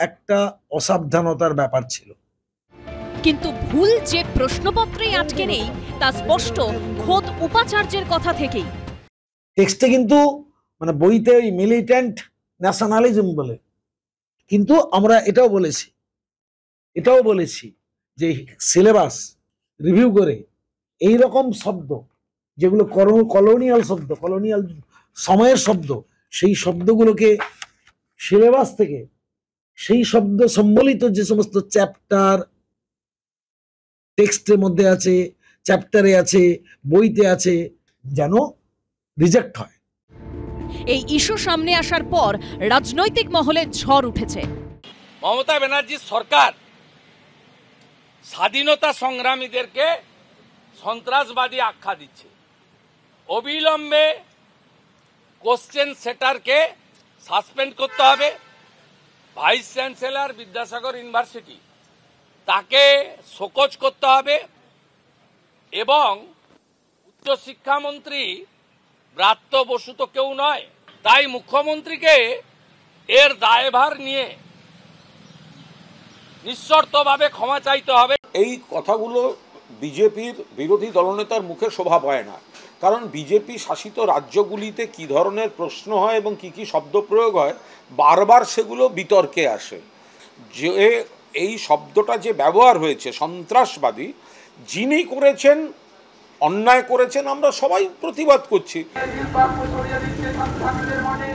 U: একটা অসাবধানতার ব্যাপার ছিল,
B: কিন্তু ভুল যে প্রশ্নপত্রেই আটকে নেই তা স্পষ্ট খোদ উপাচার্যের কথা থেকেই।
U: টেক্সটে কিন্তু মানে বইতে ওই মিলিট্যান্ট ন্যাশনালিজম বলে, কিন্তু আমরা এটাও বলেছি যে সিলেবাস রিভিউ করে এই রকম শব্দ যেগুলো কলোনিয়াল শব্দ, কলোনিয়াল সময়ের শব্দ, সেই শব্দগুলোকে সিলেবাস থেকে সেই শব্দ সম্বলিত যে সমস্ত চ্যাপ্টার টেক্সটের মধ্যে আছে, চ্যাপ্টারে আছে, বইতে আছে, যেন রিজেক্ট হয়।
B: এই ইস্যু সামনে আসার পর রাজনৈতিক মহলে ঝড় উঠেছে।
J: মমতা ব্যানার্জির সরকার স্বাধীনতা সংগ্রামীদেরকে সন্ত্রাসবাদী আখ্যা দিচ্ছে। অবিলম্বে কোশ্চেন সেটারকে সাসপেন্ড করতে হবে। ভাইস চ্যান্সেলর বিদ্যাসাগর ইউনিভার্সিটি তাকে শোকজ করতে হবে এবং উচ্চশিক্ষামন্ত্রী ব্রাত্য বসু তো কেউ নয়, তাই মুখ্যমন্ত্রীকে এর দায়ভার নিয়ে নিঃশর্তভাবে ক্ষমা চাইতে হবে।
L: এই কথাগুলো বিজেপির বিরোধী দলনেতার মুখে শোভা পায় না, কারণ বিজেপি শাসিত রাজ্যগুলিতে কি ধরনের প্রশ্ন হয় এবং কি কি শব্দ প্রয়োগ হয় বারবার সেগুলো বিতর্কে আসে। যে এই শব্দটা যে ব্যবহার হয়েছে সন্ত্রাসবাদী, যিনি করেছেন অন্যায় করেছেন আমরা সবাই প্রতিবাদ করছি।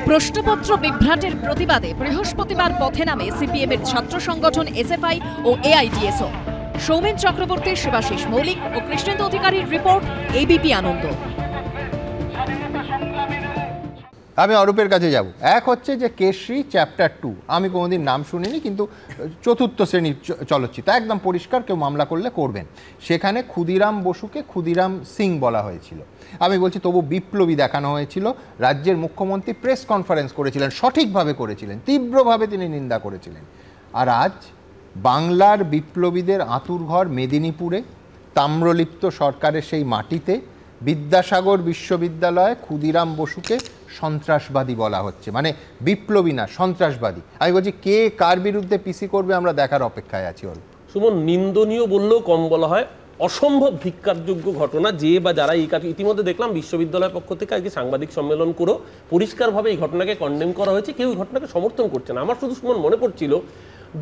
B: প্রশ্নপত্র বিভ্রাটের প্রতিবাদে বৃহস্পতিবার পথে নামে সিপিএমের ছাত্র সংগঠন এসএফআই ও এআইডিএসও। সৌমেন চক্রবর্তী, শিবাশিস মৌলিক ও কৃষ্ণেন্দু অধিকারীর রিপোর্ট, এবিপি আনন্দ।
A: আমি অরূপের কাছে যাব। এক হচ্ছে যে কেশরী চ্যাপ্টার 2, আমি কোনোদিন নাম শুনিনি, কিন্তু চতুর্থ শ্রেণীর চলচ্চিত্র, একদম পরিষ্কার, কেউ মামলা করলে করবেন। সেখানে ক্ষুদিরাম বসুকে ক্ষুদিরাম সিং বলা হয়েছিল। আমি বলছি তবু বিপ্লবী দেখানো হয়েছিল। রাজ্যের মুখ্যমন্ত্রী প্রেস কনফারেন্স করেছিলেন, সঠিকভাবে করেছিলেন, তীব্রভাবে তিনি নিন্দা করেছিলেন। আর আজ বাংলার বিপ্লবীদের আঁতুড়ঘর মেদিনীপুরে, তাম্রলিপ্ত সরকারের সেই মাটিতে বিদ্যাসাগর বিশ্ববিদ্যালয়ে ক্ষুদিরাম বসুকে সন্ত্রাসবাদী বলা হচ্ছে। মানে বিপ্লবী না, সন্ত্রাসবাদী। আমি বলছি কে কার বিরুদ্ধে পিসি করবে আমরা দেখার অপেক্ষায় আছি।
N: সুমন, নিন্দনীয় বললেও কম বলা হয়, অসম্ভব ধিক্কারযোগ্য ঘটনা। যে বা যারা এই কাজ, ইতিমধ্যে দেখলাম বিশ্ববিদ্যালয়ের পক্ষ থেকে আজকে সাংবাদিক সম্মেলন করে পরিষ্কারভাবে এই ঘটনাকে কন্ডেম করা হয়েছে, কেউ এই ঘটনাকে সমর্থন করছে না। আমার শুধু সুমন মনে পড়ছিল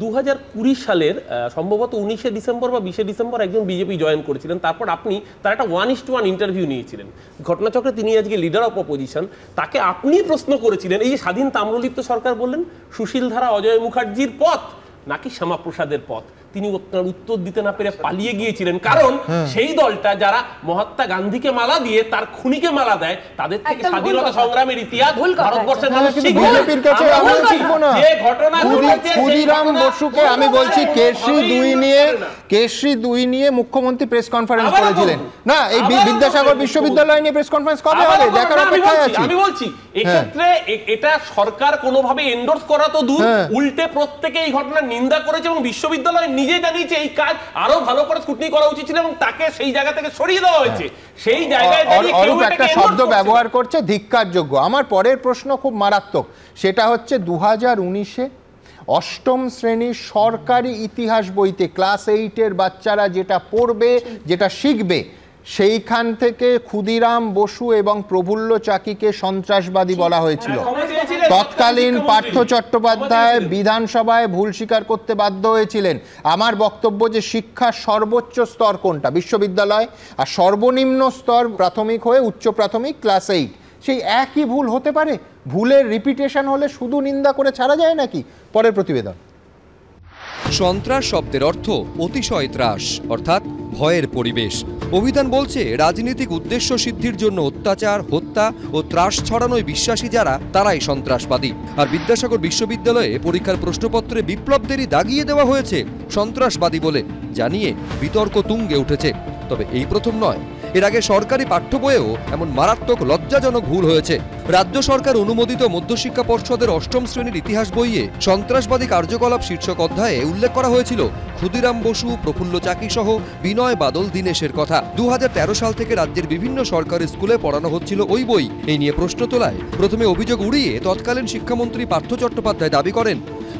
N: 2020 সালের সম্ভবত 19শে ডিসেম্বর বা 20শে ডিসেম্বর একজন বিজেপি জয়েন করেছিলেন। তারপর আপনি তার একটা 1:1 ইন্টারভিউ নিয়েছিলেন ঘটনাচক্রে, তিনি আজকে লিডার অফ অপোজিশন। তাকে আপনি প্রশ্ন করেছিলেন, এই যে স্বাধীন তাম্রলিপ্ত সরকার বললেন সুশীল ধারা অজয় মুখার্জির পথ নাকি শ্যামাপ্রসাদের পথ, তিনি আপনার উত্তর দিতে না পেরে পালিয়ে গিয়েছিলেন। কারণ সেই দলটা যারা মহাত্মা গান্ধীকে মালা দিয়ে তার খুনিকে মালা দেয়, তাদের থেকে স্বাধীনতা সংগ্রামের ইতিহাস ভারতবর্ষের মানুষ শিখবে। যে ঘটনা
A: ক্ষুদিরাম বসুকে আমি বলছি কেশরী 2 নিয়ে মুখ্যমন্ত্রী প্রেস কনফারেন্স করেছিলেন না, এই বিদ্যাসাগর বিশ্ববিদ্যালয় নিয়ে প্রেস কনফারেন্স কবে হবে দেখার অপেক্ষায় আছি।
N: আমি বলছি এক্ষেত্রে এটা সরকার কোনোভাবে এন্ডোর্স করা তো দূর, উল্টে প্রত্যেকে এই ঘটনার নিন্দা করেছে এবং বিশ্ববিদ্যালয় নিজে জানিয়েছে এই কাজ আরো ভালো করে স্ক্রুটিনি করা উচিত ছিল এবং তাকে সেই জায়গা থেকে সরিয়ে দেওয়া হয়েছে। সেই জায়গায়
A: অরূপ একটা শব্দ ব্যবহার করছে, ধিক্কারযোগ্য। আমার পরের প্রশ্ন খুব মারাত্মক, সেটা হচ্ছে 2019-এ 8ম শ্রেণীর সরকারি ইতিহাস বইতে ক্লাস 8-এর বাচ্চারা যেটা পড়বে, যেটা শিখবে, সেইখান থেকে ক্ষুদিরাম বসু এবং প্রফুল্ল চাকিকে সন্ত্রাসবাদী বলা হয়েছিল। তৎকালীন পার্থ চট্টোপাধ্যায় বিধানসভায় ভুল স্বীকার করতে বাধ্য হয়েছিলেন। আমার বক্তব্য যে শিক্ষার সর্বোচ্চ স্তর কোনটা, বিশ্ববিদ্যালয়, আর সর্বনিম্ন স্তর প্রাথমিক হয়ে উচ্চ প্রাথমিক ক্লাস 8, সেই একই ভুল হতে পারে? ভুলের রিপিটেশন হলে শুধু নিন্দা করে ছাড়া যায় নাকি? পরের প্রতিবেদন।
W: সন্ত্রাস শব্দের অর্থ অতিশয় ত্রাস, অর্থাৎ ভয়ের পরিবেশ। অভিধান বলছে রাজনৈতিক উদ্দেশ্য সিদ্ধির জন্য অত্যাচার, হত্যা ও ত্রাস ছড়ানোয় বিশ্বাসী যারা, তারাই সন্ত্রাসবাদী। আর বিদ্যাসাগর বিশ্ববিদ্যালয়ে পরীক্ষার প্রশ্নপত্রে বিপ্লবদেরই দাগিয়ে দেওয়া হয়েছে সন্ত্রাসবাদী বলে জানিয়ে বিতর্ক তুঙ্গে উঠেছে। তবে এই প্রথম নয়, এর আগে সরকারি পাঠ্য বইয়েও এমন মারাত্মক লজ্জাজনক ভুল হয়েছে। রাজ্য সরকার অনুমোদিত মধ্যশিক্ষা পর্ষদের 8ম শ্রেণীর ইতিহাস বইয়ে সন্ত্রাসবাদী কার্যকলাপ শীর্ষক অধ্যায়ে উল্লেখ করা হয়েছিল ক্ষুদিরাম বসু, প্রফুল্ল চাকি সহ বিনয় বাদল দীনেশের কথা। 2013 সাল থেকে রাজ্যের বিভিন্ন সরকারি স্কুলে পড়ানো হচ্ছিল ওই বই। এই নিয়ে প্রশ্ন তোলায় প্রথমে অভিযোগ উড়িয়ে তৎকালীন শিক্ষামন্ত্রী পার্থ চট্টোপাধ্যায় দাবি করেন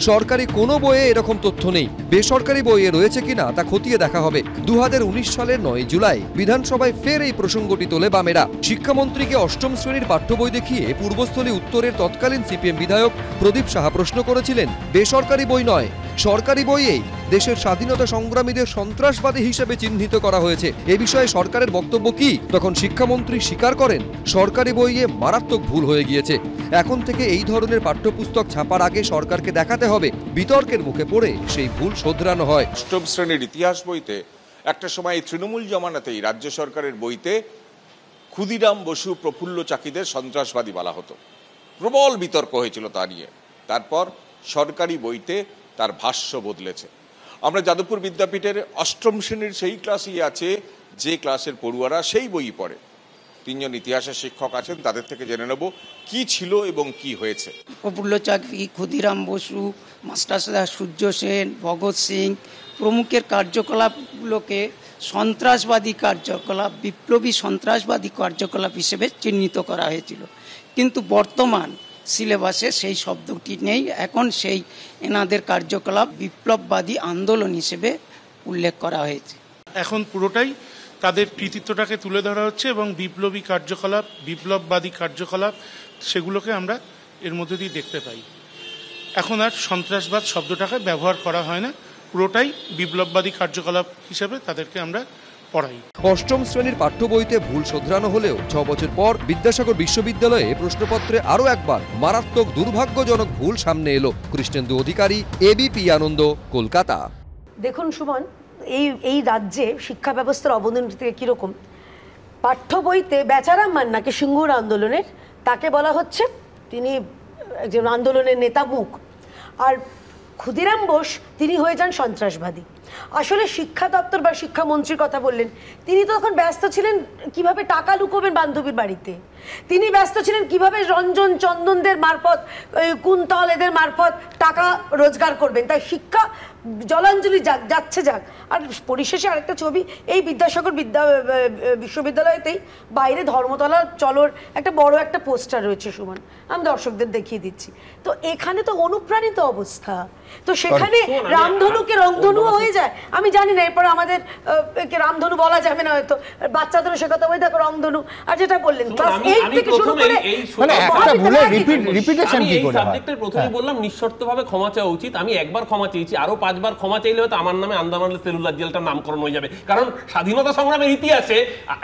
W: সরকারি কোনো বইয়ে এরকম তথ্য নেই, বেসরকারি বইয়ে রয়েছে কিনা তা খতিয়ে দেখা হবে। 2019 সালের 9 জুলাই বিধানসভায় ফের এই প্রসঙ্গটি তোলে বামেরা। শিক্ষামন্ত্রীকে 8ম শ্রেণীর পাঠ্য বই দেখিয়ে পূর্বস্থলী উত্তরের তৎকালীন সিপিএম বিধায়ক প্রদীপ সাহা প্রশ্ন করেছিলেন বেসরকারি বই নয়, সরকারি বইয়েই দেশের স্বাধীনতা সংগ্রামীদের সন্ত্রাসবাদী হিসেবে চিহ্নিত করা হয়েছে। এ বিষয়ে সরকারের বক্তব্য কি? তখন শিক্ষামন্ত্রী স্বীকার করেন সরকারি বইয়ে মারাত্মক ভুল হয়ে গিয়েছে। এখন থেকে এই ধরনের পাঠ্যপুস্তক ছাপার আগে সরকারকে দেখাতে হবে বিতর্কের মুখে পড়ে সেই ভুল শোধরানো হয়।
X: 8ম শ্রেণীর ইতিহাস বইতে একটা সময় তৃণমূল জমানাতেই রাজ্য সরকারের বইতে ক্ষুদিরাম বসু, প্রফুল্ল চাকিদের সন্ত্রাসবাদী বলা হতো। প্রবল বিতর্ক হয়েছিল তা নিয়ে। তারপর সরকারি বইতে তার ভাষ্য বদলেছে। আমরা যাদবপুর বিদ্যাপীঠের অষ্টম শ্রেণীর সেই ক্লাসই আছে যে ক্লাসের পড়ুয়ারা সেই বই পড়ে। 3 জন ইতিহাসের শিক্ষক আছেন, তাদের থেকে জেনে নেব কি ছিল এবং কি হয়েছে।
E: প্রফুল্ল চাকী, ক্ষুদিরাম বসু, মাস্টার সূর্য সেন, ভগৎ সিং প্রমুখের কার্যকলাপগুলোকে সন্ত্রাসবাদী কার্যকলাপ, বিপ্লবী সন্ত্রাসবাদী কার্যকলাপ হিসেবে চিহ্নিত করা হয়েছিল। কিন্তু বর্তমান সিলেবাসে সেই শব্দটি নেই। এখন সেই এনাদের কার্যকলাপ বিপ্লববাদী আন্দোলন হিসেবে উল্লেখ করা হয়েছে।
I: এখন পুরোটাই তাদের কৃতিত্বটাকে তুলে ধরা হচ্ছে এবং বিপ্লবী কার্যকলাপ, বিপ্লববাদী কার্যকলাপ সেগুলোকে আমরা এর মধ্যে দিয়ে দেখতে পাই। এখন আর সন্ত্রাসবাদ শব্দটাকে ব্যবহার করা হয় না, পুরোটাই বিপ্লববাদী কার্যকলাপ হিসেবে তাদেরকে আমরা পড়াই।
W: অষ্টম শ্রেণীর পাঠ্য বইতে ভুল শোধরানো হলেও 6 বছর পর বিদ্যাসাগর বিশ্ববিদ্যালয়ে প্রশ্নপত্রে আরও একবার মারাত্মক দুর্ভাগ্যজনক ভুল সামনে এলো। কৃষ্ণেন্দু অধিকারী, এবিপি আনন্দ, কলকাতা।
P: দেখুন সুমন, এই রাজ্যে শিক্ষা ব্যবস্থার অবনতি থেকে কীরকম, পাঠ্য বইতে বেচারাম মান্নাকে সিঙ্গুর আন্দোলনের তাকে বলা হচ্ছে তিনি একজন আন্দোলনের নেতা মুখ, আর ক্ষুদিরাম বোস তিনি হয়ে যান সন্ত্রাসবাদী। আসলে শিক্ষা দপ্তর বা শিক্ষামন্ত্রীর কথা বললেন, তিনি তো তখন ব্যস্ত ছিলেন কিভাবে টাকা লুকোবেন বান্ধবীর বাড়িতে, তিনি ব্যস্ত ছিলেন কিভাবে রঞ্জন চন্দনদের মারফত, কুন্তল এদের মারফত টাকা রোজগার করবেন। তাই শিক্ষা জলাঞ্জলি যাচ্ছে যাক। আর পরিশেষে আরেকটা ছবি, এই বিদ্যাসাগর বিশ্ববিদ্যালয়তেই বাইরে ধর্মতলা চলোর একটা বড় একটা পোস্টার রয়েছে সুমন, আমি দর্শকদের দেখিয়ে দিচ্ছি। তো এখানে তো অনুপ্রাণিত অবস্থা, তো সেখানে রামধনুকে রংধনু হয়ে যায়। আমি জানি না এরপর আমাদের রামধনু বলা যাবে না হয়তো, বাচ্চাদেরও শেখাতে হবে দেখো রংধনু। আর যেটা বললেন ক্লাস 8 থেকে শুরু করে
A: মানে একটা ভুলে রিপিটেশন কি করে হয়।
N: সাবজেক্টের প্রথমেই বললাম নিঃশর্তভাবে ক্ষমা চাওয়া উচিত। আমি একবার ক্ষমা চেয়েছি, আরো 5 বার ক্ষমা চাইলে হয়তো আমার নামে আন্দামান সেলুলার জেলটার নামকরণ হয়ে যাবে। কারণ স্বাধীনতা সংগ্রামের ইতিহাসে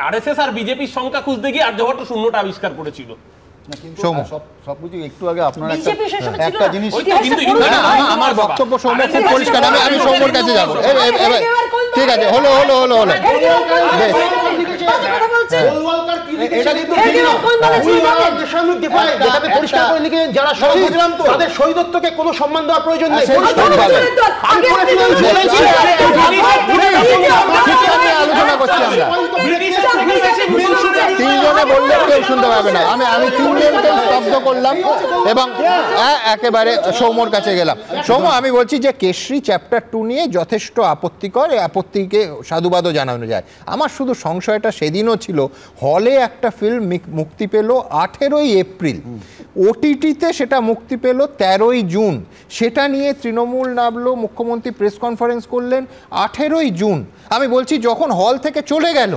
N: আরএসএস আর বিজেপির সংখ্যা খুঁজতে গিয়ে আর্যভট্ট শূন্যটা আবিষ্কার করেছিল।
S: সবকিছু একটু আগে আপনার একটা জিনিস,
A: আমার বক্তব্য সৌম্য খুব পরিষ্কার, আমি সৌম্যর কাছে যাবো। ঠিক আছে, হলো
C: যারা তাদের শহীদত্বকে কোনো সম্মান দেওয়ার প্রয়োজন নেই।
A: আলোচনা করছি আমরা, 3 জনে বললে কেউ শুনতে পাবে না। আমি 3 জনকে স্তব্ধ করলাম এবং একেবারে সৌম্যর কাছে গেলাম। সৌম্য, আমি বলছি যে কেশরী চ্যাপ্টার 2 নিয়ে যথেষ্ট আপত্তিকর, এই আপত্তিকে সাধুবাদও জানানো যায়। আমার শুধু সংশয়টা সেদিনও ছিল, হলে একটা ফিল্ম মুক্তি পেল 18ই এপ্রিল, ওটিটিতে সেটা মুক্তি পেল 13ই জুন, সেটা নিয়ে তৃণমূল নামলো, মুখ্যমন্ত্রী প্রেস কনফারেন্স করলেন 18ই জুন। আমি বলছি যখন হল থেকে চলে গেল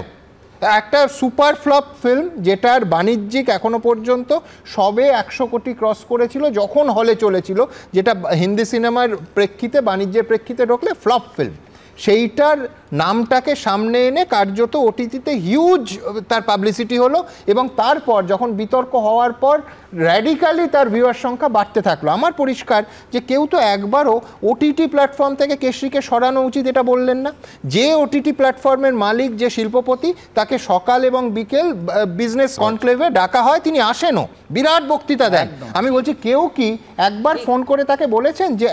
A: একটা সুপার ফ্লপ ফিল্ম, যেটার বাণিজ্যিক এখনো পর্যন্ত সবে 100 কোটি ক্রস করেছিল যখন হলে চলেছিল, যেটা হিন্দি সিনেমার প্রেক্ষিতে বাণিজ্যের প্রেক্ষিতে ঢুকলে ফ্লপ ফিল্ম, সেইটার নামটাকে সামনে এনে কার্যত ওটিটিতে হিউজ তার পাবলিসিটি হলো এবং তারপর যখন বিতর্ক হওয়ার পর র্যাডিক্যালি তার ভিউয়ার সংখ্যা বাড়তে থাকলো। আমার পরিষ্কার যে কেউ তো একবারও ওটিটি প্ল্যাটফর্ম থেকে কেশরীকে সরানো উচিত এটা বললেন না। যে ওটিটি প্ল্যাটফর্মের মালিক, যে শিল্পপতি, তাকে সকাল এবং বিকেল বিজনেস কনক্লেভে ডাকা হয়, তিনি আসেনও, বিরাট বক্তৃতা দেন। আমি বলছি কেউ কি একবার ফোন করে তাকে বলেছেন যে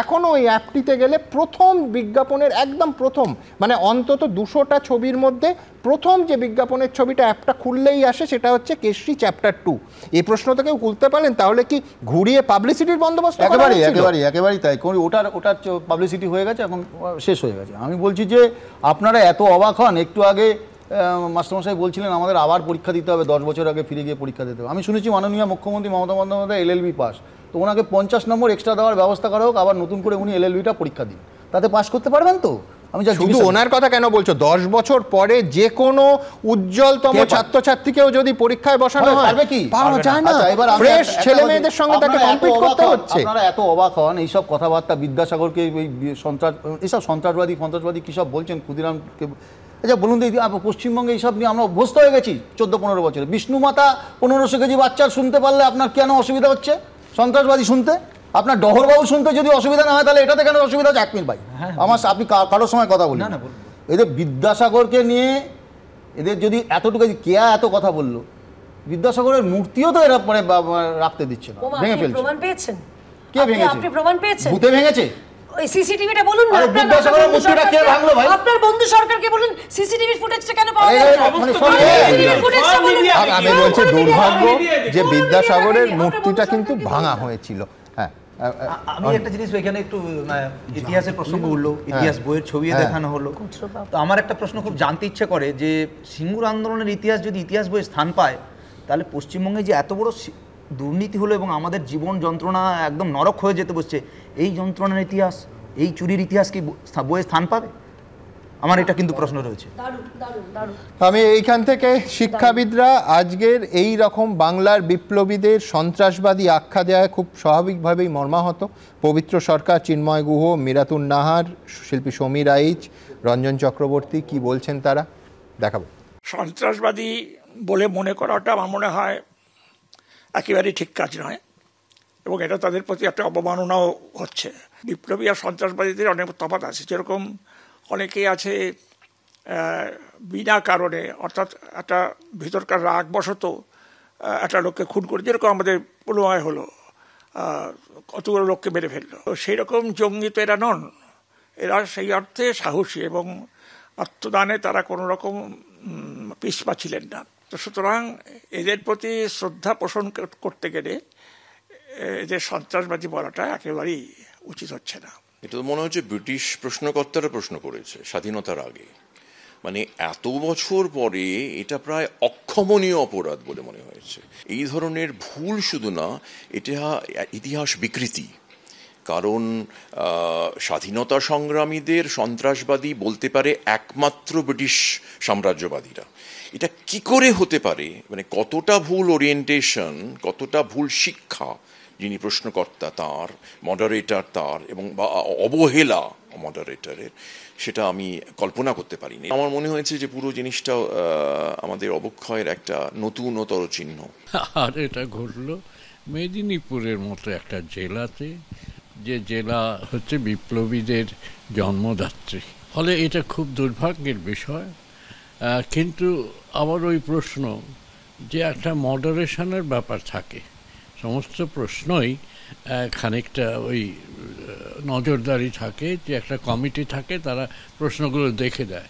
A: এখনো ওই অ্যাপটিতে গেলে প্রথম বিজ্ঞাপনের একদম প্রথম, মানে অন্তত 200টা ছবির মধ্যে প্রথম যে বিজ্ঞাপনের ছবিটা অ্যাপটা খুললেই আসে সেটা হচ্ছে কেশরী চ্যাপ্টার 2। এই প্রশ্ন তো কেউ খুলতে পারেন, তাহলে কি ঘুরিয়ে পাবলিসিটির বন্দোবস্ত?
S: একেবারেই তাই। ওটার পাবলিসিটি হয়ে গেছে, এখন শেষ হয়ে গেছে। আমি বলছি যে আপনারা এত অবাক হন, একটু আগে মাস্টারমশাই বলছিলেন আমাদের আবার পরীক্ষা দিতে হবে, 10 বছর আগে ফিরে গিয়ে পরীক্ষা দিতে হবে। আমি শুনেছি মাননীয় মুখ্যমন্ত্রী মমতা বন্দ্যোপাধ্যায় LLB পাস, তো ওনাকে 50 নম্বর এক্সট্রা দেওয়ার ব্যবস্থা করা হোক, আবার নতুন করে উনি LLBটা পরীক্ষা দিন, তাতে পাস করতে পারবেন তো। আমি
A: শুধু ওনার কথা কেন বলছো, 10 বছর পরে যে কোনো উজ্জ্বলতম ছাত্রছাত্রীকেও যদি পরীক্ষায় বসানো হয় পারবে কি? পারা যায় না। এবার ফ্রেশ ছেলে মেয়েদের সঙ্গে তাকে কম্পিট করতে হচ্ছে।
S: আপনারা এত অবাক হন এইসব কথাবার্তা, বিদ্যাসাগরকে এইসব সন্ত্রাসবাদী কি সব বলছেন, ক্ষুদিরামকে, আচ্ছা বলুন তো, পশ্চিমবঙ্গে এইসব নিয়ে আমরা অভ্যস্ত হয়ে গেছি 14-15 বছরে। বিষ্ণু মাতা 1500 কেজি বাচ্চার শুনতে পারলে আপনার কেন অসুবিধা হচ্ছে সন্ত্রাসবাদী শুনতে? আপনার ডহরবাবু শুনতে যদি অসুবিধা না হয় তাহলে এটাতে কেন অসুবিধা হচ্ছে? 1 মিনিট ভাই, আপনি কারোর সময় কথা বলুন। এদের বিদ্যাসাগরকে নিয়ে এদের যদি এতটুকু কেয়া এত কথা বললো, বিদ্যাসাগরের মূর্তিও তো এরা মানে রাখতে দিচ্ছে না, ভেঙে ফেলছে।
P: প্রমাণ পেয়েছেন?
S: কে ভেঙেছে?
P: আপনি প্রমাণ পেয়েছেন?
S: ভূতে ভেঙেছে?
P: ওই সিসিটিভিটা বলুন না।
S: বিদ্যাসাগরের মূর্তিটা কে ভাঙলো ভাই?
P: আপনার বন্ধু সরকারকে বলুন সিসিটিভি ফুটেজটা কেন পাওয়া যায় না?
A: আমি বলছি দুর্ভাগ্য যে বিদ্যাসাগরের মূর্তিটা কিন্তু ভাঙা হয়েছিল। হ্যাঁ,
K: আমি একটা জিনিস এখানে একটু ইতিহাসের প্রসঙ্গ উঠলো, ইতিহাস বইয়ের ছবি দেখানো হলো, তো আমার একটা প্রশ্ন খুব জানতে ইচ্ছে করে যে সিঙ্গুর আন্দোলনের ইতিহাস যদি ইতিহাস বইয়ে স্থান পায়, তাহলে পশ্চিমবঙ্গে যে এত বড় দুর্নীতি হলো এবং আমাদের জীবন যন্ত্রণা একদম নরক হয়ে যেতে বসছে, এই যন্ত্রণার ইতিহাস, এই চুরির ইতিহাস কি বইয়ে স্থান পাবে? আমার এটা কিন্তু প্রশ্ন রয়েছে।
A: আমি এইখান থেকে শিক্ষাবিদরা আজকের এই রকম বাংলার বিপ্লবীদের সন্ত্রাসবাদী আখ্যা দেওয়া খুব স্বাভাবিকভাবেই মর্মাহত। পবিত্র সরকার, চিন্ময় গুহ, মিরাতুন নাহার, শিল্পী সমীর আইচ, রঞ্জন চক্রবর্তী কি বলছেন তারা দেখাবো।
F: সন্ত্রাসবাদী বলে মনে করাটা আমার মনে হয় একেবারেই ঠিক কাজ নয়, এবং এটা তাদের প্রতি একটা অবমাননাও হচ্ছে। বিপ্লবী আর সন্ত্রাসবাদীদের অনেক তফাৎ আছে। যেরকম অনেকেই আছে বিনা কারণে, অর্থাৎ একটা ভিতরকার রাগ বশত একটা লোককে খুন করে, যেরকম আমাদের পুলওয়ামায় হলো, কতগুলো লোককে মেরে ফেললো। তো সেই রকম জঙ্গি তো এরা নন, এরা সেই অর্থে সাহসী এবং আত্মদানে তারা কোনো রকম পিছপা ছিলেন না। তো সুতরাং এদের প্রতি শ্রদ্ধা পোষণ করতে গেলে এদের সন্ত্রাসবাদী বলাটা একেবারেই উচিত হচ্ছে না।
X: এটা তো মনে হচ্ছে ব্রিটিশ প্রশ্নকর্তারা প্রশ্ন করেছে স্বাধীনতার আগে, মানে এত বছর পরে এটা প্রায় অক্ষমনীয় অপরাধ বলে মনে হয়েছে। এই ধরনের ভুল শুধু না, এটা ইতিহাস বিকৃতি। কারণ স্বাধীনতা সংগ্রামীদের সন্ত্রাসবাদী বলতে পারে একমাত্র ব্রিটিশ সাম্রাজ্যবাদীরা। এটা কি করে হতে পারে, মানে কতটা ভুল ওরিয়েন্টেশন, কতটা ভুল শিক্ষা যিনি প্রশ্নকর্তা তার, মডারেটর তার, এবং বা অবহেলা মডারেটরের, সেটা আমি কল্পনা করতে পারিনি। আমার মনে হয়েছে যে পুরো জিনিসটা আমাদের অবক্ষয়ের একটা নতুনতর চিহ্ন।
M: আর এটা ঘটলো মেদিনীপুরের মতো একটা জেলাতে, যে জেলা হচ্ছে বিপ্লবীদের জন্মদাত্রী। ফলে এটা খুব দুর্ভাগ্যের বিষয়। কিন্তু আবার ওই প্রশ্ন যে একটা মডারেশনের ব্যাপার থাকে, সমস্ত প্রশ্নই খানিকটা ওই নজরদারি থাকে, যে একটা কমিটি থাকে তারা প্রশ্নগুলো দেখে দেয়।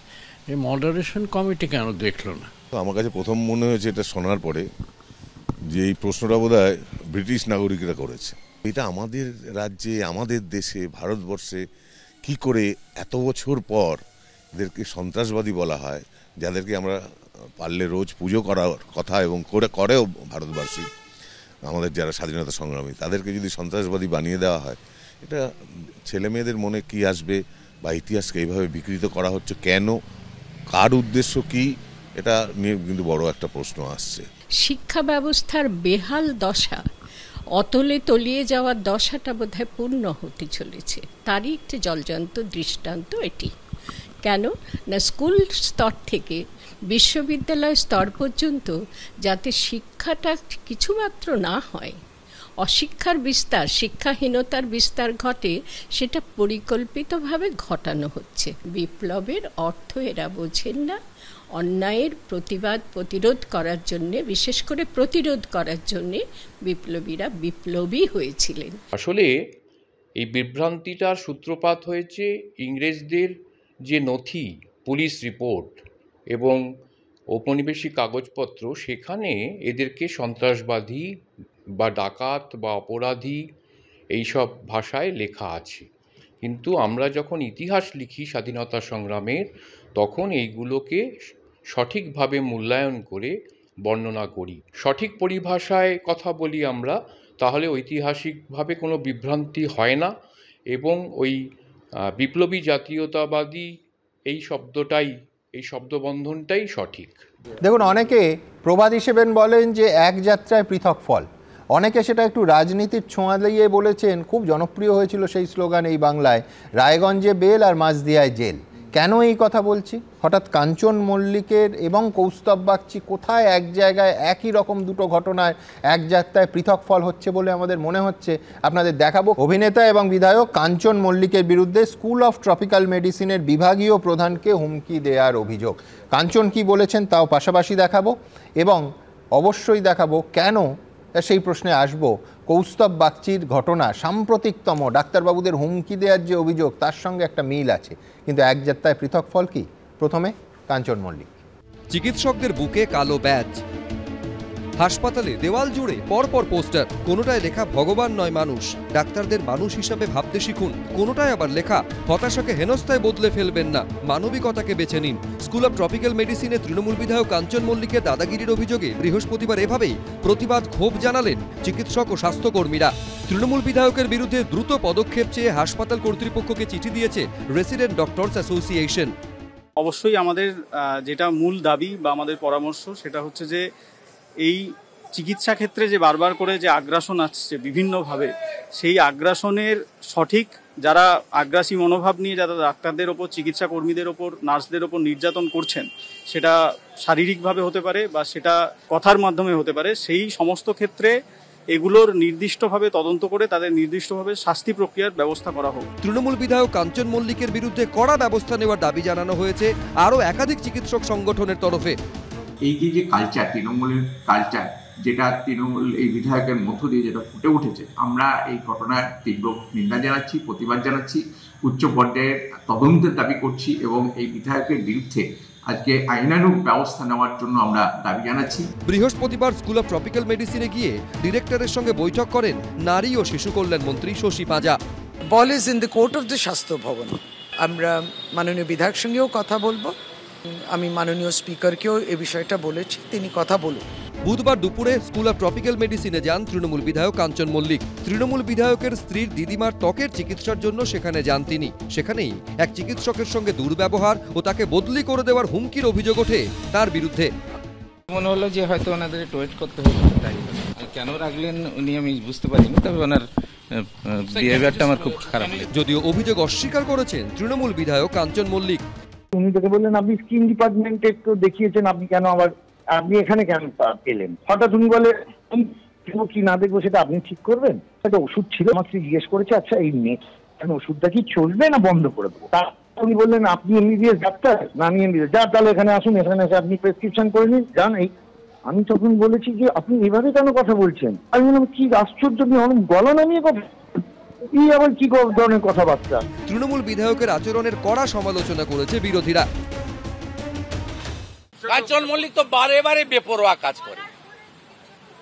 M: এই মডারেশন কমিটি কেন দেখলো না?
O: আমার কাছে প্রথম মনে হয়েছে এটা শোনার পরে যে এই প্রশ্নটা বোধহয় ব্রিটিশ নাগরিকরা করেছে। এটা আমাদের রাজ্যে, আমাদের দেশে, ভারতবর্ষে কি করে এত বছর পর এদেরকে সন্ত্রাসবাদী বলা হয়, যাদেরকে আমরা পারলে রোজ পুজো করার কথা এবং করেও ভারতবাসী, আমাদের যারা স্বাধীনতা সংগ্রামী, তাদেরকে যদি সন্ত্রাসবাদী বানিয়ে দেওয়া হয়, এটা ছেলে মেয়েদের মনে কি আসবে, বা ইতিহাসকে এইভাবে বিকৃত করা হচ্ছে কেন, কার উদ্দেশ্য কি, এটা নিয়ে কিন্তু বড় একটা প্রশ্ন আসছে।
Q: শিক্ষা ব্যবস্থার বেহাল দশা, অতলে তলিয়ে যাওয়ার দশাটা বোধহয় পূর্ণ হতে চলেছে। তারই একটি জলজান্ত দৃষ্টান্ত এটি। কেন না, স্কুল স্তর থেকে বিশ্ববিদ্যালয় স্তর পর্যন্ত যাতে শিক্ষাটা কিছুমাত্র না হয়, অশিক্ষার বিস্তার, শিক্ষাহীনতার বিস্তার ঘটে, সেটা পরিকল্পিতভাবে ঘটানো হচ্ছে। বিপ্লবের অর্থ এরা বোঝেন না। অন্যায়ের প্রতিবাদ প্রতিরোধ করার জন্যে, বিশেষ করে প্রতিরোধ করার জন্যে বিপ্লবীরা বিপ্লবী হয়েছিলেন।
Y: আসলে এই বিভ্রান্তিটার সূত্রপাত হয়েছে ইংরেজদের যে নথি, পুলিশ রিপোর্ট এবং ঔপনিবেশিক কাগজপত্র, সেখানে এদেরকে সন্ত্রাসবাদী বা ডাকাত বা অপরাধী এইসব ভাষায় লেখা আছে। কিন্তু আমরা যখন ইতিহাস লিখি স্বাধীনতা সংগ্রামের, তখন এইগুলোকে সঠিকভাবে মূল্যায়ন করে বর্ণনা করি, সঠিক পরিভাষায় কথা বলি আমরা, তাহলে ঐতিহাসিকভাবে কোনো বিভ্রান্তি হয় না এবং ওই বিপ্লবী জাতীয়তাবাদী এই শব্দটাই, এই শব্দবন্ধনটাই সঠিক।
A: দেখুন, অনেকে প্রবাদ হিসেবে বলেন যে এক যাত্রায় পৃথক ফল। অনেকে সেটা একটু রাজনীতির ছোঁয়া দিয়ে বলেছেন। খুব জনপ্রিয় হয়েছিল সেই স্লোগান এই বাংলায়, রায়গঞ্জে বেল আর মাঝদিয়ায় জেল। কেন এই কথা বলছি? হঠাৎ কাঞ্চন মল্লিকের এবং কৌস্তব বাগচি কোথায় এক জায়গায় একই রকম দুটো ঘটনায় এক যাত্রায় পৃথক ফল হচ্ছে বলে আমাদের মনে হচ্ছে। আপনাদের দেখাবো অভিনেতা এবং বিধায়ক কাঞ্চন মল্লিকের বিরুদ্ধে স্কুল অফ ট্রপিক্যাল মেডিসিনের বিভাগীয় প্রধানকে হুমকি দেওয়ার অভিযোগ। কাঞ্চন কি বলেছেন তাও পাশাপাশি দেখাবো, এবং অবশ্যই দেখাবো কেন সেই প্রশ্নে আসব। কৌস্তব বাগচির ঘটনা সাম্প্রতিকতম ডাক্তারবাবুদের হুমকি দেওয়ার যে অভিযোগ তার সঙ্গে একটা মিল আছে, কিন্তু এক যাত্রায় পৃথক ফল কি? প্রথমে কাঞ্চন মল্লিক।
W: চিকিৎসকদের বুকে কালো ব্যাজ, হাসপাতালে দেওয়াল জুড়ে পরপর পোস্টার, কোনোটায় লেখা ভগবান নয় মানুষ, ডাক্তারদের মানুষ হিসাবে ভাবতে শিখুন, কোনোটায় আবার লেখা হতাশাকে হেনস্থায় বদলে ফেলবেন না, মানবিকতাকে বেছে নিন। স্কুল অব ট্রপিক্যাল মেডিসিনে তৃণমূল বিধায়ক কাঞ্চন মল্লিকের দাদাগিরির অভিযোগে বৃহস্পতিবার এভাবেই প্রতিবাদ ক্ষোভ জানালেন চিকিৎসক ও স্বাস্থ্যকর্মীরা। তৃণমূল বিধায়কের বিরুদ্ধে দ্রুত পদক্ষেপ চেয়ে হাসপাতাল কর্তৃপক্ষকে চিঠি দিয়েছে রেসিডেন্ট ডক্টরস অ্যাসোসিয়েশন।
D: অবশ্যই আমাদের যেটা মূল দাবি বা আমাদের পরামর্শ সেটা হচ্ছে যে এই চিকিৎসা ক্ষেত্রে যে বারবার করে যে আগ্রাসন আসছে বিভিন্নভাবে, সেই আগ্রাসনের সঠিক যারা আগ্রাসী মনোভাব নিয়ে যারা ডাক্তারদের ওপর, চিকিৎসা কর্মীদের ওপর, নার্সদের ওপর নির্যাতন করছেন, সেটা শারীরিকভাবে হতে পারে বা সেটা কথার মাধ্যমে হতে পারে, সেই সমস্ত ক্ষেত্রে এগুলোর নির্দিষ্টভাবে তদন্ত করে তাদের নির্দিষ্টভাবে শাস্তি প্রক্রিয়ার ব্যবস্থা করা হোক।
W: তৃণমূল বিধায়ক কাঞ্চন মল্লিকের বিরুদ্ধে কড়া ব্যবস্থা নেওয়ার দাবি জানানো হয়েছে আরও একাধিক চিকিৎসক সংগঠনের তরফে।
G: এই যে কালচার, তৃণমূলের কালচার, যেটা তৃণমূল এই বিধায়কের মধ্য দিয়ে যেটা ফুটে উঠেছে, আমরা এই ঘটনার তীব্র নিন্দা জানাচ্ছি, প্রতিবাদ জানাচ্ছি, উচ্চ পর্যায়ের তদন্তের দাবি করছি এবং এই বিধায়কের বিরুদ্ধে আজকে আইনানুগ ব্যবস্থা নেওয়ার জন্য আমরা দাবি জানাচ্ছি।
W: বৃহস্পতিবার স্কুল অব ট্রপিক্যাল মেডিসিনে গিয়ে ডিরেক্টরের সঙ্গে বৈঠক করেন নারী ও শিশু কল্যাণ মন্ত্রী Shashi Panja.
R: Ball is in the court of the Swasthya Bhavan. আমরা মাননীয় বিধায়ক সঙ্গেও কথা বলবো, আমি মাননীয় স্পিকারকেও এই বিষয়টা বলেছি, তিনি কথা বলুন।
W: বুধবার দুপুরে স্কুল অব ট্রপিক্যাল মেডিসিনে যান তৃণমূল বিধায়ক কাঞ্চন মল্লিক। তৃণমূল বিধায়কের স্ত্রীর দিদিমার ত্বকের চিকিৎসার জন্য সেখানে যান তিনি। সেখানেই এক চিকিৎসকের সঙ্গে দুর্ব্যবহার ও তাকে বদলি করে দেওয়ার হুমকির অভিযোগ ওঠে তার বিরুদ্ধে।
T: মনে হলো যে হয়তো ওনাদের ওয়েট করতে হবে, তাই কেন রাখলেন উনি আমি বুঝতে পারিনি, তবে ওনার বিহেভিয়ারটা আমার খুব খারাপ লাগে।
W: যদিও অভিযোগ অস্বীকার করেছেন তৃণমূল বিধায়ক কাঞ্চন মল্লিক।
V: উনি তাকে বললেন আপনি স্কিন ডিপার্টমেন্টে তো দেখিয়েছেন, আপনি কেন আবার আপনি এখানে কেন পেলেন? হঠাৎ উনি বলে কি না দেখবো সেটা আপনি ঠিক করবেন। একটা ওষুধ ছিল, আমাকে জিজ্ঞেস করেছে আচ্ছা এই নেক্সট ওষুধটা কি চলবে না বন্ধ করে দেবো? উনি বললেন আপনি এমবিবিএস ডাক্তার না? আমি এমবিবিএস। যা তাহলে এখানে আসুন, এখানে এসে আপনি প্রেসক্রিপশন করে নিন, যান। এই আমি তখন বলেছি যে আপনি এভাবে কেন কথা বলছেন? আমি বললাম কি আশ্চর্য, আপনি অনেক গলা নামিয়ে কথা, এই আবার কি ধরনের কথাবার্তা?
W: তৃণমূল বিধায়কের আচরণের কড়া সমালোচনা করেছে বিরোধীরা।
J: কাঞ্চন মল্লিক তো বারে বারে বেপরোয়া কাজ করে,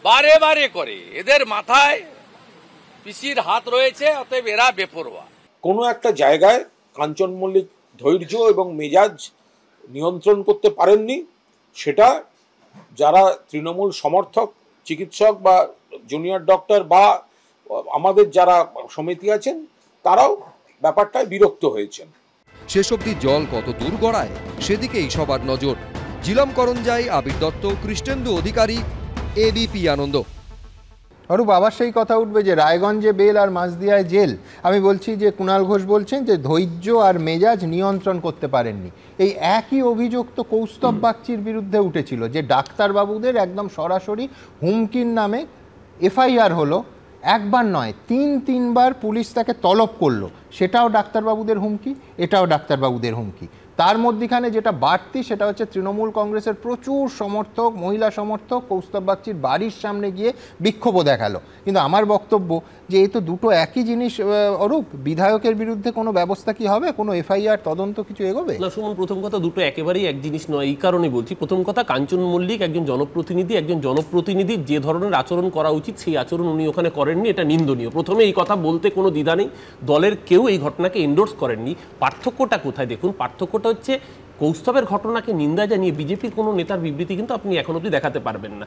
J: বারে বারে করে। এদের মাথায় পিসির হাত রয়েছে, অতএব এরা বেপরোয়া।
L: কোনো একটা জায়গায় কাঞ্চন মল্লিক ধৈর্য এবং মেজাজ নিয়ন্ত্রণ করতে পারেননি, সেটা যারা তৃণমূল সমর্থক চিকিৎসক বা জুনিয়র ডক্টর বা আমাদের যারা সমিতি আছেন তারাও ব্যাপারটায় বিরক্ত হয়েছেন।
W: শেষ অবধি জল কত দূর গড়ায় সেদিকেই সবার নজর। জিলম করঞ্জাই, আবির দত্ত, কৃষ্ণেন্দু অধিকারী, এবিপি আনন্দ।
A: অরূপ, আবার সেই কথা উঠবে যে রায়গঞ্জে বেল আর মাঝদিয়ায় জেল। আমি বলছি যে কুণাল ঘোষ বলছেন যে ধৈর্য আর মেজাজ নিয়ন্ত্রণ করতে পারেননি। এই একই অভিযোগ তো কৌস্তব বাগচির বিরুদ্ধে উঠেছিল, যে ডাক্তারবাবুদের একদম সরাসরি হুমকির নামে এফআইআর হলো। একবার নয়, তিনবার পুলিশ তাকে তলব করলো। সেটাও ডাক্তারবাবুদের হুমকি, এটাও ডাক্তারবাবুদের হুমকি। তার মধ্যখানে যেটা বাড়তি সেটা হচ্ছে তৃণমূল কংগ্রেসের প্রচুর সমর্থক, মহিলা সমর্থক কৌস্তব বাগচির বাড়ির সামনে গিয়ে বিক্ষোভও দেখালো। কিন্তু আমার বক্তব্য যে এই তো দুটো একই জিনিস। অরূপ, বিধায়কের বিরুদ্ধে কোনো ব্যবস্থা কি হবে? কোনো এফআইআর তদন্ত কিছু এগোবে?
N: না সুমন, প্রথম কথা দুটো একেবারেই এক জিনিস নয়। এই কারণে বলছি, প্রথম কথা কাঞ্চন মল্লিক একজন জনপ্রতিনিধির যে ধরনের আচরণ করা উচিত সেই আচরণ উনি ওখানে করেননি, এটা নিন্দনীয়। প্রথমে এই কথা বলতে কোনো দ্বিধা নেই। দলের কেউ এই ঘটনাকে এন্ডোর্স করেননি। পার্থক্যটা কোথায় দেখুন, পার্থক্যটা হচ্ছে কৌস্তবের ঘটনাকে নিন্দা জানিয়ে বিজেপির কোনো নেতার বিবৃতি কিন্তু আপনি এখন অবধি দেখাতে পারবেন না।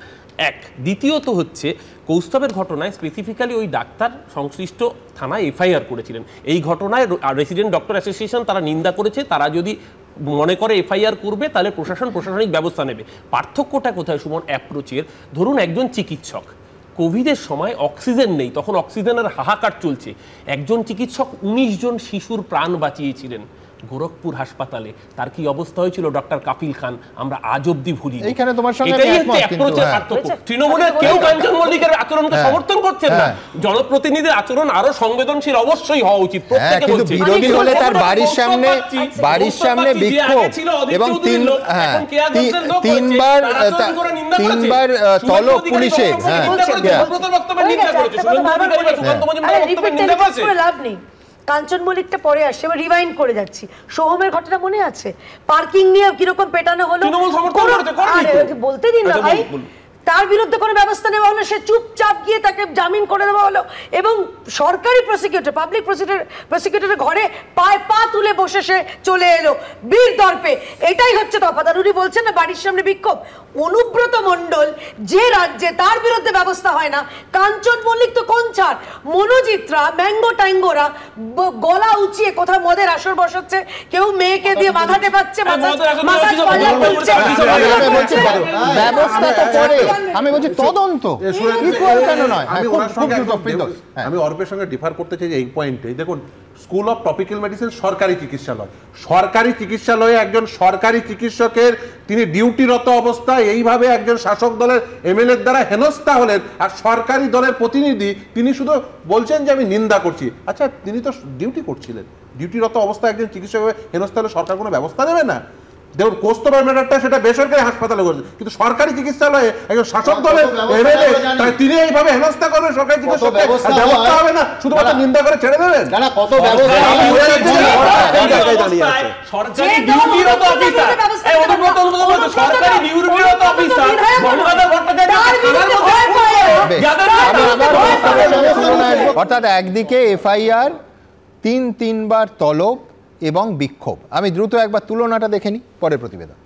N: এক, দ্বিতীয়ত হচ্ছে কৌস্তবের ঘটনায় স্পেসিফিক্যালি ওই ডাক্তার সংশ্লিষ্ট থানায় এফআইআর করেছিলেন। এই ঘটনায় রেসিডেন্ট ডক্টর অ্যাসোসিয়েশন তারা নিন্দা করেছে। তারা যদি মনে করে এফআইআর করবে তাহলে প্রশাসনিক ব্যবস্থা নেবে। পার্থক্যটা কোথায় সুমন? অ্যাপ্রোচের। ধরুন একজন চিকিৎসক, কোভিডের সময় অক্সিজেন নেই, তখন অক্সিজেনের হাহাকার চলছে। একজন চিকিৎসক 19 জন শিশুর প্রাণ বাঁচিয়েছিলেন। গোরখপুর হাসপাতালে তার কি অবস্থা হয়েছিল ডক্টর কাফিল খান আমরা আজ অব্দি ভুলি।
A: এইখানে তোমার সঙ্গে
N: এটাই হচ্ছে অ্যাপ্রোচের পার্থক্য। তৃণমূলের কেউ কাঞ্চন মল্লিকের আচরণকে সমর্থন করছেন না, জনপ্রতিনিধির আচরণ আরো সংবেদনশীল অবশ্যই হওয়া উচিত। প্রত্যেকে
A: কিন্তু
N: বলছে
A: বিরোধী হলে তার বাড়ির সামনে বিক্ষোভ এবং তিনবার তলব পুলিশের।
P: লাভ নেই, কাঞ্চন মল্লিকটা পরে আসছে, এবার রিভাইন্ড করে যাচ্ছি। সোহমের ঘটনা মনে আছে, পার্কিং নিয়ে কিরকম পেটানো হলো, বলতে দিন না ভাই। তার বিরুদ্ধে কোনো ব্যবস্থা নেওয়া হলো, সে চুপচাপ গিয়ে তাকে জামিন করে দেওয়া হলো এবং সরকারি প্রসিকিউটর পাবলিক প্রসিকিউটরের ঘরে পায়ে পা তুলে বসে সে চলে এলো বীর দর্পে। এটাই হচ্ছে তফাৎ। আর উনি বলছেন না বাড়ির সামনে বিক্ষোভ। অনুব্রত মণ্ডল যে রাজ্যে, তার বিরুদ্ধে ব্যবস্থা হয় না। কাঞ্চন মল্লিক তো কোন ছাড়, মনোজিৎরা ম্যাঙ্গো ট্যাঙ্গোরা গলা উঁচিয়ে কোথাও মদের আসর বসাচ্ছে, কেউ মেয়েকে দিয়ে মাথা টেপাচ্ছে,
A: ব্যবস্থা তো করে। আমি বলছি তদন্ত কেন নয়।
B: আমি অর্পের সঙ্গে ডিফার করতে চাই এই পয়েন্টে। দেখুন, স্কুল অফ ট্রপিক্যাল মেডিসিন সরকারি চিকিৎসালয়, সরকারি চিকিৎসালয়ে একজন সরকারি চিকিৎসকের তিনি ডিউটিরত অবস্থায় এইভাবে একজন শাসক দলের এমএলএ দ্বারা হেনস্থা হলেন, আর সরকারি দলের প্রতিনিধি তিনি শুধু বলছেন যে আমি নিন্দা করছি। আচ্ছা, তিনি তো ডিউটি করছিলেন, ডিউটিরত অবস্থায় একজন চিকিৎসক হেনস্থা হলে সরকার কোনো ব্যবস্থা নেবে না? দেখুন, কৌস্তভা ম্যাটারটা সেটা বেসরকারি হাসপাতালে করেছে, কিন্তু সরকারি চিকিৎসালয়ে একজন শাসক দলের এমএলএ তিনি এইভাবে হেনস্থা করবেন সরকারি চিকিৎসক, ব্যবস্থা হবে না, শুধুমাত্র নিন্দা করে ছেড়ে দেবেন? কত ব্যবস্থা
N: সরকারি ডিউটিরত অফিসার, সরকারি ডিউটিরত অফিসার
A: অর্থাৎ একদিকে এফআইআর, তিনবার তলব এবং বিক্ষোভ। আমি দ্রুত একবার তুলনাটা দেখে নিই, পরে প্রতিবেদন।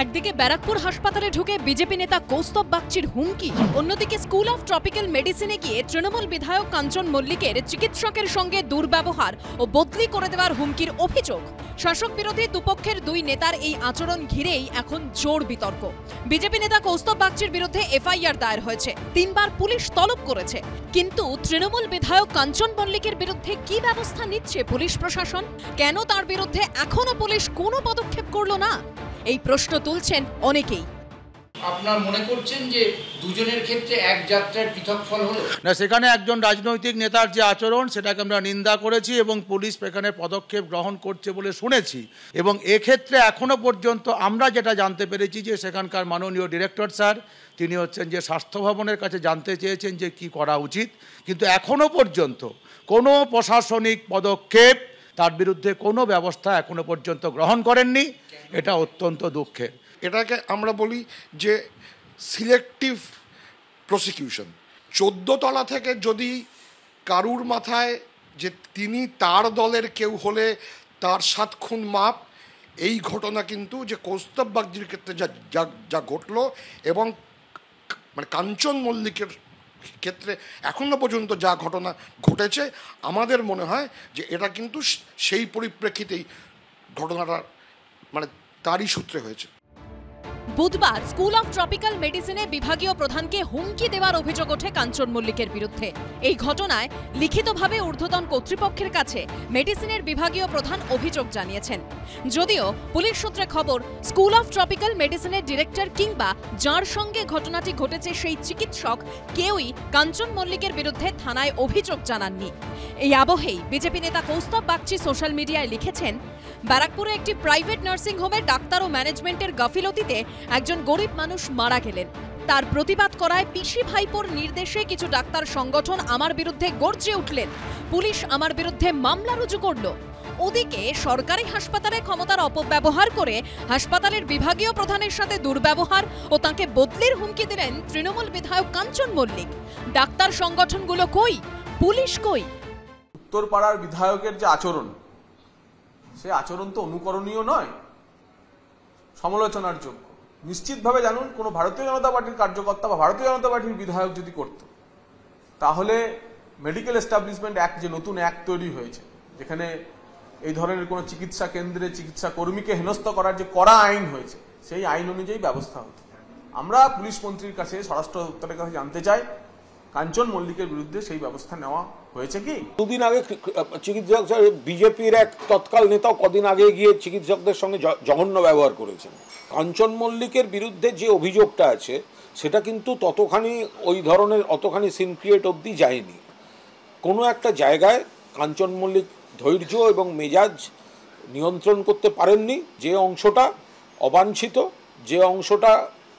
E: একদিকে ব্যারাকপুর হাসপাতালে ঢুকে বিজেপি নেতা কৌস্তব বাগচির হুমকি, অন্যদিকে স্কুল অফ ট্রপিক্যাল মেডিসিনে গিয়ে তৃণমূল বিধায়ক কাঞ্চন মল্লিকের চিকিৎসকের সঙ্গে দুর্ব্যবহার ও বদলি করে দেওয়ার হুমকির অভিযোগ। শাসক বিরোধী দুপক্ষের দুই নেতার এই আচরণ ঘিরেই এখন জোর বিতর্ক। বিজেপি নেতা কৌস্তব বাগচির বিরুদ্ধে এফআইআর দায়ের হয়েছে, 3বার পুলিশ তলব করেছে, কিন্তু তৃণমূল বিধায়ক কাঞ্চন মল্লিকের বিরুদ্ধে কি ব্যবস্থা নিচ্ছে পুলিশ প্রশাসন? কেন তার বিরুদ্ধে এখনো পুলিশ কোনো পদক্ষেপ করল না? এই প্রশ্ন তুলছেন অনেকেই।
H: আপনার মনে করছেন যে দুজনের ক্ষেত্রে এক যাত্রার পৃথক ফল হলো
I: না? সেখানে একজন রাজনৈতিক নেতার যে আচরণ সেটাকে আমরা নিন্দা করেছি এবং পুলিশ সেখানে পদক্ষেপ গ্রহণ করছে বলে শুনেছি। এবং এক্ষেত্রে এখনো পর্যন্ত আমরা যেটা জানতে পেরেছি যে সেখানকার মাননীয় ডিরেক্টর স্যার তিনি হচ্ছেন যে স্বাস্থ্য ভবনের কাছে জানতে চেয়েছেন যে কি করা উচিত, কিন্তু এখনো পর্যন্ত কোনো প্রশাসনিক পদক্ষেপ, তার বিরুদ্ধে কোনো ব্যবস্থা এখনো পর্যন্ত গ্রহণ করেননি। এটা অত্যন্ত দুঃখের।
U: এটাকে আমরা বলি যে সিলেক্টিভ প্রসিকিউশন। 14 তলা থেকে যদি কারুর মাথায় যে তিনি তার দলের কেউ হলে তার 7 খুন মাপ, এই ঘটনা কিন্তু যে কৌস্তব বাগচির ক্ষেত্রে যা ঘটলো এবং মানে কাঞ্চন মল্লিকের ক্ষেত্রে এখনো পর্যন্ত যা ঘটনা ঘটেছে, আমাদের মনে হয় যে এটা কিন্তু সেই পরিপ্রেক্ষিতেই ঘটনাটা মানে তারই সূত্রে হয়েছে।
E: বুধবার স্কুল অফ ট্রপিক্যাল মেডিসিনে বিভাগীয় প্রধানকে হুমকি দেওয়ার অভিযোগ ওঠে কাঞ্চন মল্লিকের বিরুদ্ধে। এই ঘটনায় লিখিতভাবে ঊর্ধ্বতন কর্তৃপক্ষের কাছে মেডিসিনের বিভাগীয় প্রধান অভিযোগ জানিয়েছেন। যদিও পুলিশ সূত্রে খবর, স্কুল অফ ট্রপিক্যাল মেডিসিনের ডিরেক্টর কিংবা যার সঙ্গে ঘটনাটি ঘটেছে সেই চিকিৎসক কেউই কাঞ্চন মল্লিকের বিরুদ্ধে থানায় অভিযোগ জানাননি। এই আবহেই বিজেপি নেতা কৌস্তব বাগচি সোশ্যাল মিডিয়ায় লিখেছেন, ব্যারাকপুরে একটি প্রাইভেট নার্সিং হোমে ডাক্তার ও ম্যানেজমেন্টের গাফিলতিতে একজন গরিব মানুষ মারা গেলেন। তার প্রতিবাদ করায় পিসি ভাইপোর নির্দেশে কিছু ডাক্তার সংগঠন আমার বিরুদ্ধে গর্জে উঠলেন। পুলিশ আমার বিরুদ্ধে মামলা রুজু করল। ওদিকে সরকারি হাসপাতালে ক্ষমতার অপব্যবহার করে হাসপাতালের বিভাগীয় প্রধানের সাথে দুর্ব্যবহার ও তাকে বদলির হুমকি দিলেন তৃণমূল বিধায়ক কাঞ্চন মল্লিক। ডাক্তার সংগঠনগুলো কই? পুলিশ কই?
L: উত্তরপাড়ার বিধায়কের যে আচরণ, সে আচরণ তো অনুকরণীয় নয়, সমালোচনার যোগ্য। নিশ্চিতভাবে জানুন, কোনো ভারতীয় জনতা পার্টির কার্যকর্তা বা ভারতীয় জনতা পার্টির বিধায়ক যদি করত, তাহলে মেডিকেল এস্টাবলিশমেন্ট অ্যাক্ট যে নতুন অ্যাক্ট তৈরি হয়েছে, যেখানে এই ধরনের কোনো চিকিৎসা কেন্দ্রে চিকিৎসা কর্মীকে হেনস্থা করার যে কড়া আইন হয়েছে, সেই আইন অনুযায়ী ব্যবস্থা হতো। আমরা পুলিশ মন্ত্রীর কাছে, স্বরাষ্ট্র দপ্তরের কাছে জানতে চাই
C: কাঞ্চন মল্লিকের বিরুদ্ধে সেই ব্যবস্থা নেওয়া হয়েছে কি?
L: দুদিন আগে চিকিৎসক বিজেপির এক তৎকাল নেতাও কদিন আগে গিয়ে চিকিৎসকদের সঙ্গে জঘন্য ব্যবহার করেছেন। কাঞ্চন মল্লিকের বিরুদ্ধে যে অভিযোগটা আছে সেটা কিন্তু ততখানি ওই ধরনের অতখানি সিন ক্রিয়েট অবধি যায়নি। কোনো একটা জায়গায় কাঞ্চন মল্লিক ধৈর্য এবং মেজাজ নিয়ন্ত্রণ করতে পারেননি। যে অংশটা অবাঞ্ছিত, যে অংশটা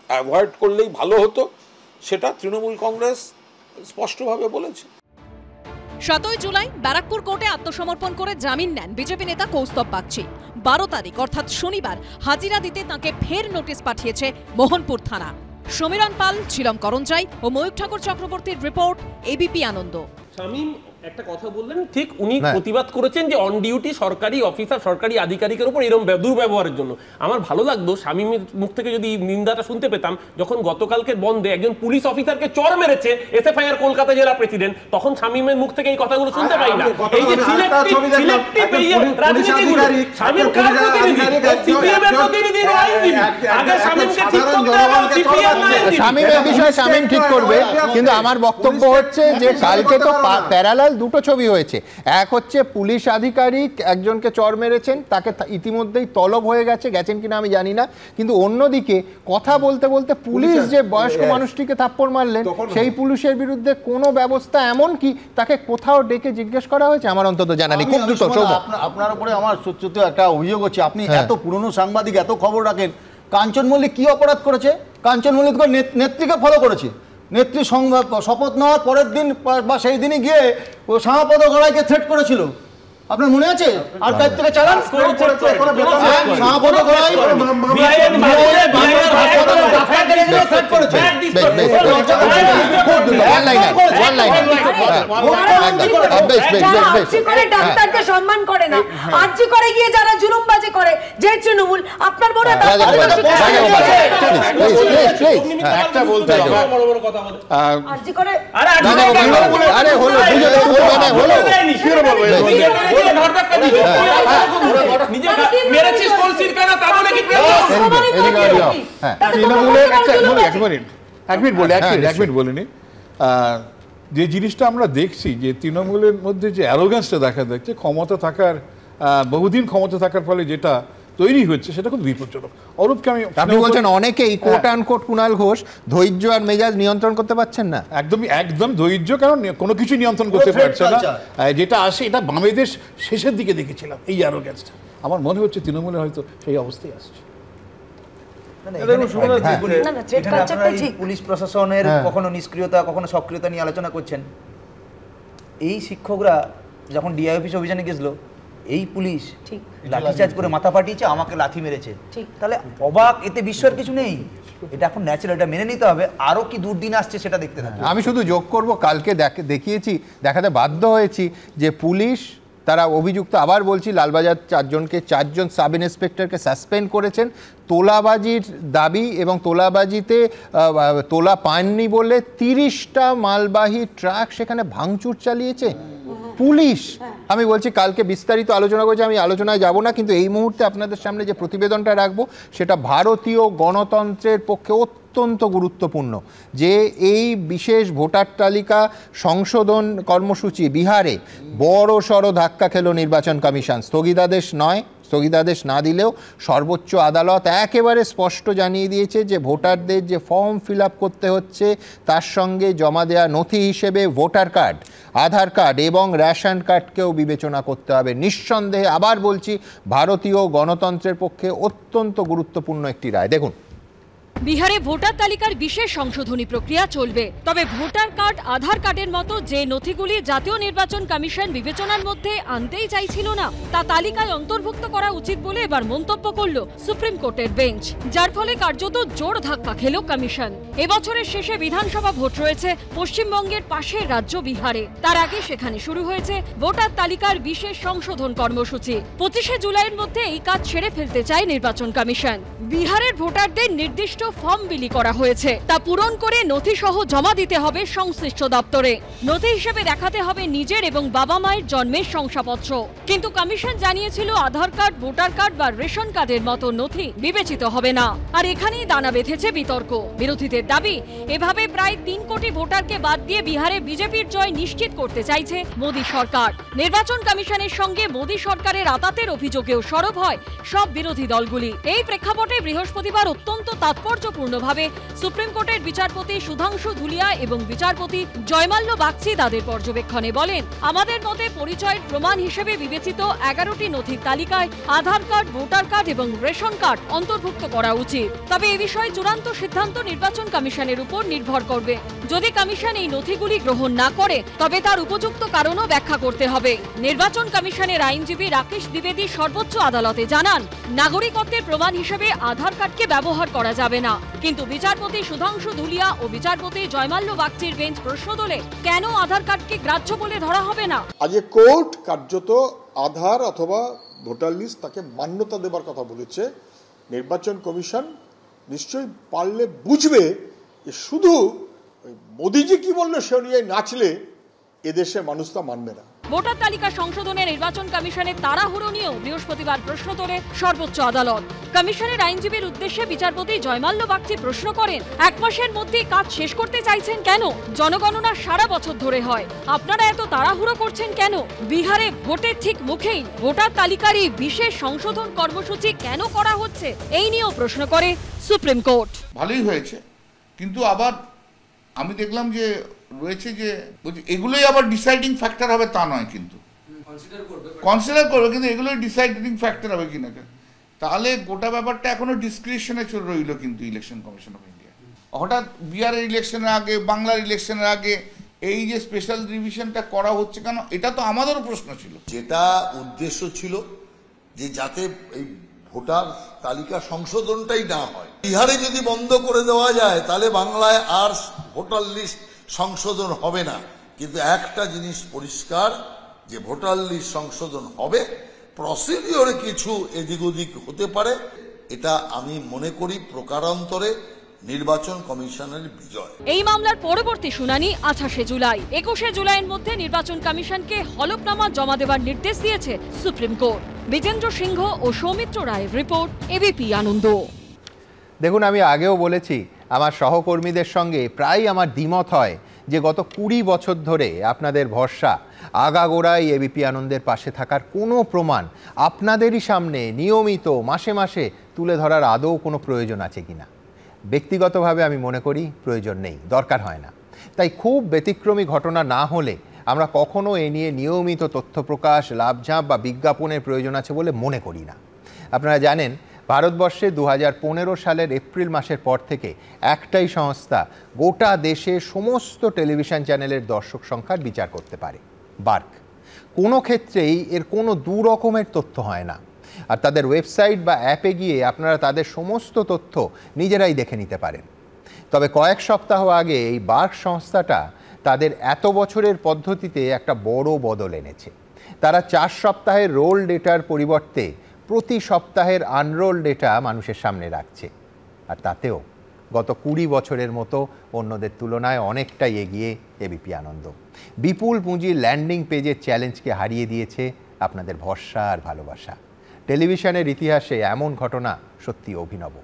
L: অ্যাভয়েড করলেই ভালো হতো, সেটা তৃণমূল কংগ্রেস স্পষ্টভাবে বলেছে।
E: 7 জুলাই ব্যারাকপুর কোর্টে আত্মসমর্পণ করে জামিন নেন বিজেপি নেতা কৌস্তব বাগচি। 12 তারিখ অর্থাৎ শনিবার হাজিরা দিতে তাঁকে ফের নোটিশ পাঠিয়েছে মোহনপুর থানা। সমীরণ পাল, ঝিলম করঞ্জাই ও ময়ূর ঠাকুর চক্রবর্তীর রিপোর্ট, এবিপি আনন্দ।
N: শামীম একটা কথা বললেন, ঠিক উনি প্রতিবাদ করেছেন যে অন ডিউটি সরকারি অফিসার, সরকারি আধিকারিকের উপর এরকম দুর্ব্যবহারের জন্য। আমার ভালো লাগতো শামীমের মুখ থেকে যদি নিন্দাটা শুনতে পেতাম, যখন গতকালকের বন্ধে একজন পুলিশ অফিসারকে চড় মেরেছে এসএফআইআর কলকাতা জেলা প্রেসিডেন্ট, তখন শামীমের মুখ থেকে এই কথাগুলো শুনতে পাই না। এই যে সিলেক্টিভ রাজনীতিগুলো, শামীম কার প্রতিনিধি? সিপিএম এর প্রতিনিধি না আইনজীবী? আগে শামীমকে ঠিক করতে হবে, সিপিএম না আইনজীবী।
A: শামীমের বিষয়ে শামীম ঠিক করবে, কিন্তু আমার বক্তব্য হচ্ছে যে কালকে তো প্যারালাল দুটো ছবি হয়েছে। এক হচ্ছে পুলিশ আধিকারিক একজনকে চড় মেরেছেন, তাকে ইতিমধ্যেই তলব হয়ে গেছেন কিনা আমি জানি না, কিন্তু অন্যদিকে কথা বলতে বলতে পুলিশ যে বয়স্ক মানুষটিকে থাপ্পড় মারলেন সেই পুলিশের বিরুদ্ধে কোনো ব্যবস্থা, এমন কি তাকে কোথাও ডেকে জিজ্ঞেস করা হয়েছে আমার অন্তত জানা নেই। খুব দ্রুত
F: আপনার উপরে আমার সত্যি একটা অভিযোগ হচ্ছে, আপনি এত পুরনো সাংবাদিক, এত খবর রাখেন, কাঞ্চন মল্লিক কি অপরাধ করেছে? কাঞ্চন মল্লিক নেত্রীকে ফলো করেছে। নেত্রী শপথ নেওয়ার পরের দিন বা সেই দিনই গিয়ে ও শ্যামাপদ গড়াইকে থ্রেট করেছিল, আপনার মনে আছে? আর্কাইভ থেকে চালান। শ্যামাপদ গড়াই
P: ডাক্তারকে সম্মান করে না, আর্জি করে গিয়ে যারা জুলুমবাজি করে, যে তৃণমূল, আপনার মনে
K: একটা বলতে
P: আর্জি করে
K: যে জিনিসটা আমরা দেখছি যে তৃণমূলের মধ্যে যে অ্যারোগ্যান্সটা দেখা যাচ্ছে, ক্ষমতা থাকার বহুদিন ক্ষমতা থাকার ফলে যেটা তৈরি হচ্ছে সেটা খুব বিপজ্জনক। অরূপকে
A: আপনি বলছেন অনেকেই কোট আনকোট কুণাল ঘোষ ধৈর্য আর মেজাজ নিয়ন্ত্রণ করতে পারছেন না।
K: একদম ধৈর্য, কারণ কোনো কিছু নিয়ন্ত্রণ করতে পারছে না। যেটা আসে এটা বামেদের শেষের দিকে দেখেছিলাম এই অ্যারোগ্যান্সটা। আমার মনে হচ্ছে তৃণমূলে হয়তো সেই অবস্থায় আসছে।
F: পুলিশ প্রশাসনের কখনো নিষ্ক্রিয়তা কখনো সক্রিয়তা নিয়ে আলোচনা করছেন। এই শিক্ষকরা যখন ডিআই অফিস অভিযানে গেছিল, এই পুলিশ লাঠিচার্জ করে মাথা ফাটিয়েছে, আমাকে লাথি মেরেছে, তাহলে অবাক এতে বিস্ময়ের কিছু নেই। এটা এখন ন্যাচারাল, এটা মেনে নিতে হবে। আরো কি দুর্দিন আসছে সেটা দেখতে থাকবে।
A: আমি শুধু যোগ করব, কালকে দেখাতে বাধ্য হয়েছি যে পুলিশ তারা অভিযুক্ত, আবার বলছি, লালবাজার 4জন সাব ইন্সপেক্টরকে সাসপেন্ড করেছেন তোলাবাজির দাবি এবং তোলাবাজিতে তোলা পাননি বলে 30টা মালবাহী ট্রাক সেখানে ভাঙচুর চালিয়েছে পুলিশ। আমি বলছি কালকে বিস্তারিত আলোচনা করেছি, আমি আলোচনায় যাব না, কিন্তু এই মুহূর্তে আপনাদের সামনে যে প্রতিবেদনটা রাখবো সেটা ভারতীয় গণতন্ত্রের পক্ষে অত্যন্ত গুরুত্বপূর্ণ। যে এই বিশেষ ভোটার তালিকা সংশোধন কর্মসূচি বিহারে বড় সড় ধাক্কা খেল নির্বাচন কমিশন। স্থগিতাদেশ না দিলেও সর্বোচ্চ আদালত একেবারে স্পষ্ট জানিয়ে দিয়েছে যে ভোটারদের যে ফর্ম ফিল আপ করতে হচ্ছে তার সঙ্গে জমা দেওয়া নথি হিসেবে ভোটার কার্ড, আধার কার্ড এবং রেশন কার্ডকেও বিবেচনা করতে হবে। নিঃসন্দেহে আবার বলছি, ভারতীয় গণতন্ত্রের পক্ষে অত্যন্ত গুরুত্বপূর্ণ একটি রায়। দেখুন,
E: বিহারে ভোটার তালিকার বিশেষ সংশোধনী প্রক্রিয়া চলবে, তবে ভোটার কার্ড, আধার কার্ডের মতো যে নথিগুলি জাতীয় নির্বাচন কমিশন বিবেচনার মধ্যে আনতেই চাইছিল না তা তালিকায় অন্তর্ভুক্ত করা উচিত বলে এবার মন্তব্য করল সুপ্রিম কোর্টের বেঞ্চ, যার ফলে কার্যত জোর ধাক্কা খেল কমিশন। এবছরের শেষে বিধানসভা ভোট রয়েছে পশ্চিমবঙ্গের পাশের রাজ্য বিহারে। তার আগে সেখানে শুরু হয়েছে ভোটার তালিকার বিশেষ সংশোধন কর্মসূচি। 25শে জুলাইয়ের মধ্যে এই কাজ ছেড়ে ফেলতে চায় নির্বাচন কমিশন। বিহারের ভোটারদের নির্দিষ্ট ফর্ম বিলি করা হয়েছে তা পূরণ করে নথি সহ জমা দিতে হবে সংশ্লিষ্ট দপ্তরে। নথি হিসেবে দেখাতে হবে নিজের এবং বাবা মায়ের জন্মের শংসাপত্র। কিন্তু কমিশন জানিয়েছিল আধার কার্ড, ভোটার কার্ড বা রেশন কার্ডের মতো নথি বিবেচিত হবে না। আর এখানেই দানা বেঁধেছে বিতর্ক। বিরোধীদের দাবি, এভাবে প্রায় 3 কোটি ভোটারকে বাদ দিয়ে বিহারে বিজেপির জয় নিশ্চিত করতে চাইছে মোদী সরকার। নির্বাচন কমিশনের সঙ্গে মোদী সরকারের আতাতের অভিযোগেও সরব হয় সব বিরোধী দলগুলি। এই প্রেক্ষাপটে বৃহস্পতিবার অত্যন্ত তাৎপর্যপূর্ণভাবে সুপ্রিম কোর্টের বিচারপতি সুধাংশু ধুলিয়া এবং বিচারপতি জয়মাল্য বাগচি তাদের পর্যবেক্ষণে বলেন, আমাদের মতে পরিচয়ের প্রমাণ হিসেবে বিবেচিত 11টি নথির তালিকায় আধার কার্ড, ভোটার কার্ড এবং রেশন কার্ড অন্তর্ভুক্ত করা উচিত। তবে এ বিষয়ে চূড়ান্ত সিদ্ধান্ত নির্বাচন কমিশনের উপর নির্ভর করবে। যদি কমিশন এই নথিগুলি গ্রহণ না করে তবে তার উপযুক্ত কারণও ব্যাখ্যা করতে হবে। নির্বাচন কমিশনের আইনজীবী রাকেশ দ্বিবেদী সর্বোচ্চ আদালতে জানান, নাগরিকত্বের প্রমাণ হিসেবে আধার কার্ডকে ব্যবহার করা যাবে না। কিন্তু বিচারপতি সুধাংশু ধুলিয়া ও বিচারপতি জয়মাল্য বাগচির বেঞ্চ প্রশ্ন তোলে, কেন আধার কার্ডকে গ্রাহ্য বলে ধরা হবে না?
M: আজ কোর্ট কার্যত আধার অথবা ভোটার লিস্ট তাকে মান্যতা দেবার কথা বলেছে। নির্বাচন কমিশন নিশ্চয়ই পারলে বুঝবে যে শুধু মোদিজি কি বললো সে অনুযায়ী নাচলে এদেশের মানুষ তা মানবে না।
E: ভোটার তালিকা সংশোধনে নির্বাচন কমিশনের তাড়াহুড়ো নিয়েও বৃহস্পতিবার প্রশ্ন তোলে সর্বোচ্চ আদালত। কমিশনের আইনজীবীর উদ্দেশ্যে বিচারপতি জয়মাল্য বাগচি প্রশ্ন করেন, 1 মাসের মধ্যে কাজ শেষ করতে চাইছেন কেন? জনগণনা সারা বছর ধরে হয়, আপনারা এত তাড়াহুড়ো করছেন কেন? বিহারে ভোটের ঠিক মুখেই ভোটার তালিকারই বিশেষ সংশোধন কর্মসূচি কেন করা হচ্ছে, এই নিয়েও প্রশ্ন করে সুপ্রিম কোর্ট।
O: ভালোই হয়েছে, কিন্তু আবার আমি দেখলাম যে রয়েছে যে এগুলোই আবার ডিসাইডিং ফ্যাক্টর হবে তা নয়, কিন্তু কনসিডার করবে, কিন্তু এগুলোই ডিসাইডিং ফ্যাক্টর হবে কিনা। তাহলে গোটা ব্যাপারটা এখনো ডিসক্রিপশনে চলে রইল। কিন্তু ইলেকশন কমিশন অফ ইন্ডিয়া হঠাৎ বিহারের ইলেকশনের আগে, বাংলার ইলেকশনের আগে এই যে স্পেশাল রিভিশনটা করা হচ্ছে কেন, এটা তো আমাদেরও প্রশ্ন ছিল।
Q: যেটা উদ্দেশ্য ছিল যে যাতে এই ভোটার তালিকা সংশোধনটাই না হয়। বিহারে যদি বন্ধ করে দেওয়া যায় তাহলে বাংলায় আর ভোটার লিস্ট সংশোধন হবে না। কিন্তু একটা জিনিস পরিষ্কার যে ভোটার লিস্ট সংশোধন হবে, প্রসিডিওরে কিছু এদিক ওদিক হতে পারে। এটা আমি মনে করি প্রকারান্তরে নির্বাচন কমিশনের বিজয়।
E: এই মামলার পরবর্তী শুনানি 28 জুলাই। 21 জুলাইয়ের মধ্যে নির্বাচন কমিশনকে হলফনামা জমা দেওয়ার নির্দেশ দিয়েছে সুপ্রিম কোর্ট। বিজেন্দ্র সিংহ ও সৌমিত্র রায়ের রিপোর্ট, এবিপি আনন্দ।
A: দেখুন, আমি আগেও বলেছি, আমার সহকর্মীদের সঙ্গে প্রায় আমার দ্বিমত হয় যে গত 20 বছর ধরে আপনাদের ভরসা, আগাগোড়াই এবিপি আনন্দের পাশে থাকার কোনো প্রমাণ আপনাদেরই সামনে নিয়মিত মাসে মাসে তুলে ধরার আদৌ কোনো প্রয়োজন আছে কিনা। ব্যক্তিগতভাবে আমি মনে করি প্রয়োজন নেই, দরকার হয় না। তাই খুব ব্যতিক্রমী ঘটনা না হলে আমরা কখনো এ নিয়ে নিয়মিত তথ্য প্রকাশ, লাভঝাঁপ বা বিজ্ঞাপনের প্রয়োজন আছে বলে মনে করি না। আপনারা জানেন, ভারতবর্ষে 2015 সালের এপ্রিল মাসের পর থেকে একটাই সংস্থা গোটা দেশে সমস্ত টেলিভিশন চ্যানেলের দর্শক সংখ্যার বিচার করতে পারে, বার্ক। কোনো ক্ষেত্রেই এর কোনো দু রকমের তথ্য হয় না। আর তাদের ওয়েবসাইট বা অ্যাপে গিয়ে আপনারা তাদের সমস্ত তথ্য নিজেরাই দেখে নিতে পারেন। তবে কয়েক সপ্তাহ আগে এই বার্ক সংস্থাটা তাদের এত বছরের পদ্ধতিতে একটা বড় বদল এনেছে। তারা 4 সপ্তাহের রোল ডেটার পরিবর্তে প্রতি সপ্তাহের আনরোল ডেটা মানুষের সামনে রাখছে। আর তাতেও গত 20 বছরের মতো অন্যদের তুলনায় অনেকটাই এগিয়ে এবিপি আনন্দ। বিপুল পুঁজির ল্যান্ডিং পেজের চ্যালেঞ্জকে হারিয়ে দিয়েছে আপনাদের ভরসা আর ভালোবাসা। টেলিভিশনের ইতিহাসে এমন ঘটনা সত্যি অভিনব।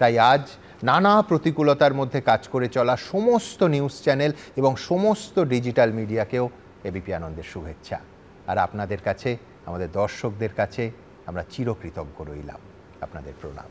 A: তাই আজ নানা প্রতিকূলতার মধ্যে কাজ করে চলা সমস্ত নিউজ চ্যানেল এবং সমস্ত ডিজিটাল মিডিয়াকেও এবিপি আনন্দের শুভেচ্ছা। আর আপনাদের কাছে, আমাদের দর্শকদের কাছে আমরা চিরকৃতজ্ঞ রইলাম। আপনাদের প্রণাম।